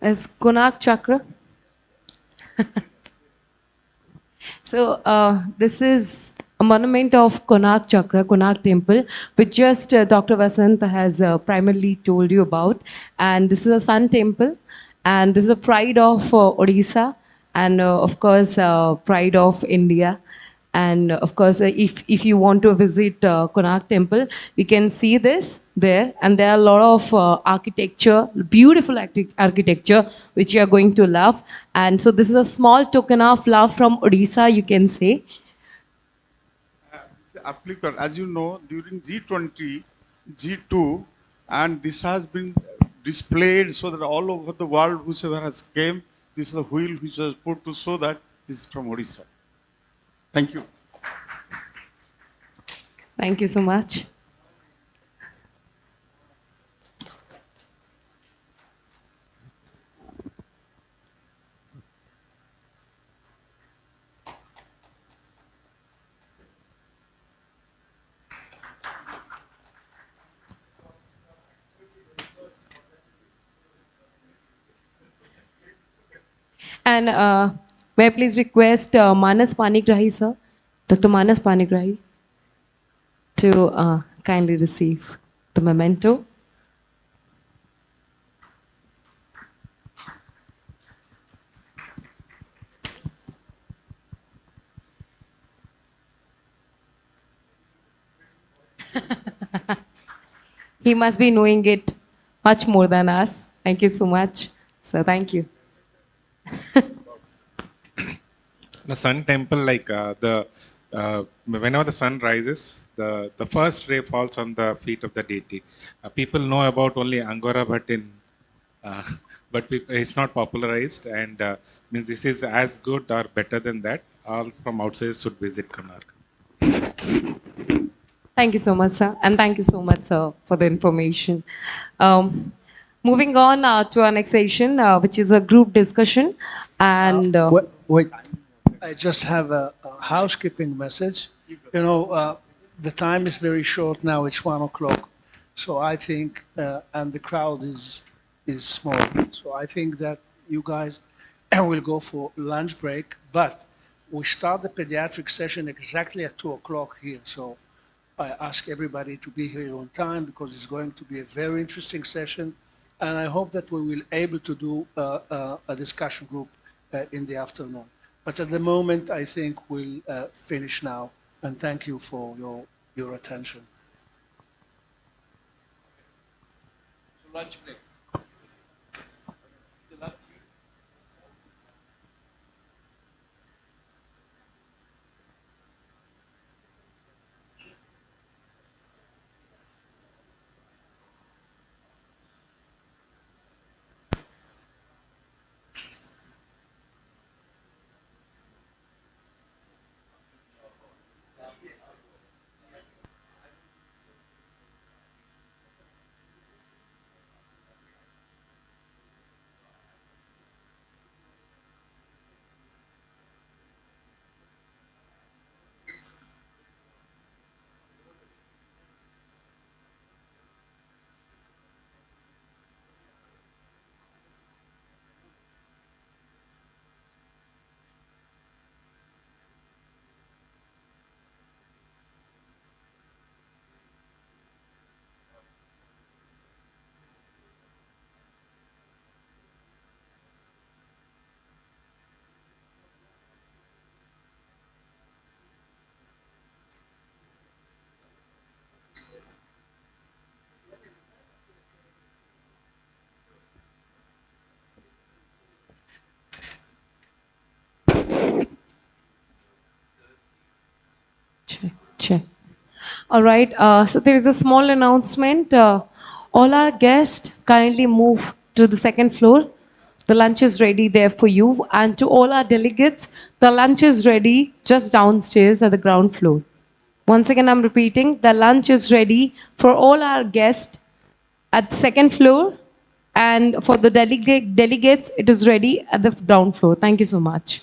As Konak Chakra. So this is a monument of Konak Chakra, Konak Temple, which just Dr. Vasant has primarily told you about. And this is a sun temple, and this is a pride of Odisha, and of course pride of India. And of course, if you want to visit Konak Temple, you can see this there. And there are a lot of architecture, beautiful architecture, which you are going to love. And so this is a small token of love from Odisha, you can say. Applicant, as you know, during G20, G2, and this has been displayed so that all over the world, whosoever has came, this is the wheel which was put to show that this is from Odisha. Thank you. Thank you so much. And May I please request Manas Panigrahi, sir, Dr. Manas Panigrahi, to kindly receive the memento. He must be knowing it much more than us. Thank you so much. So thank you. The sun temple, like whenever the sun rises, the first ray falls on the feet of the deity. People know about only Angora Bhat uh, but it's not popularized, and means this is as good or better than that. All from outside should visit Konark. Thank you so much, sir. And thank you so much, sir, for the information. Moving on to our next session, which is a group discussion. And Wait, I just have a housekeeping message. You know, the time is very short now. It's 1 o'clock, so I think, and the crowd is small. So I think that you guys will go for lunch break. But we start the pediatric session exactly at 2 o'clock here. So I ask everybody to be here on time because it's going to be a very interesting session. And I hope that we will able to do a discussion group in the afternoon. But at the moment, I think we'll finish now. And thank you for your attention. Lunch break. check. All right. So there is a small announcement. All our guests kindly move to the second floor. The lunch is ready there for you. And to all our delegates, the lunch is ready just downstairs at the ground floor. Once again, I'm repeating, the lunch is ready for all our guests at second floor. And for the delegates, it is ready at the ground floor. Thank you so much.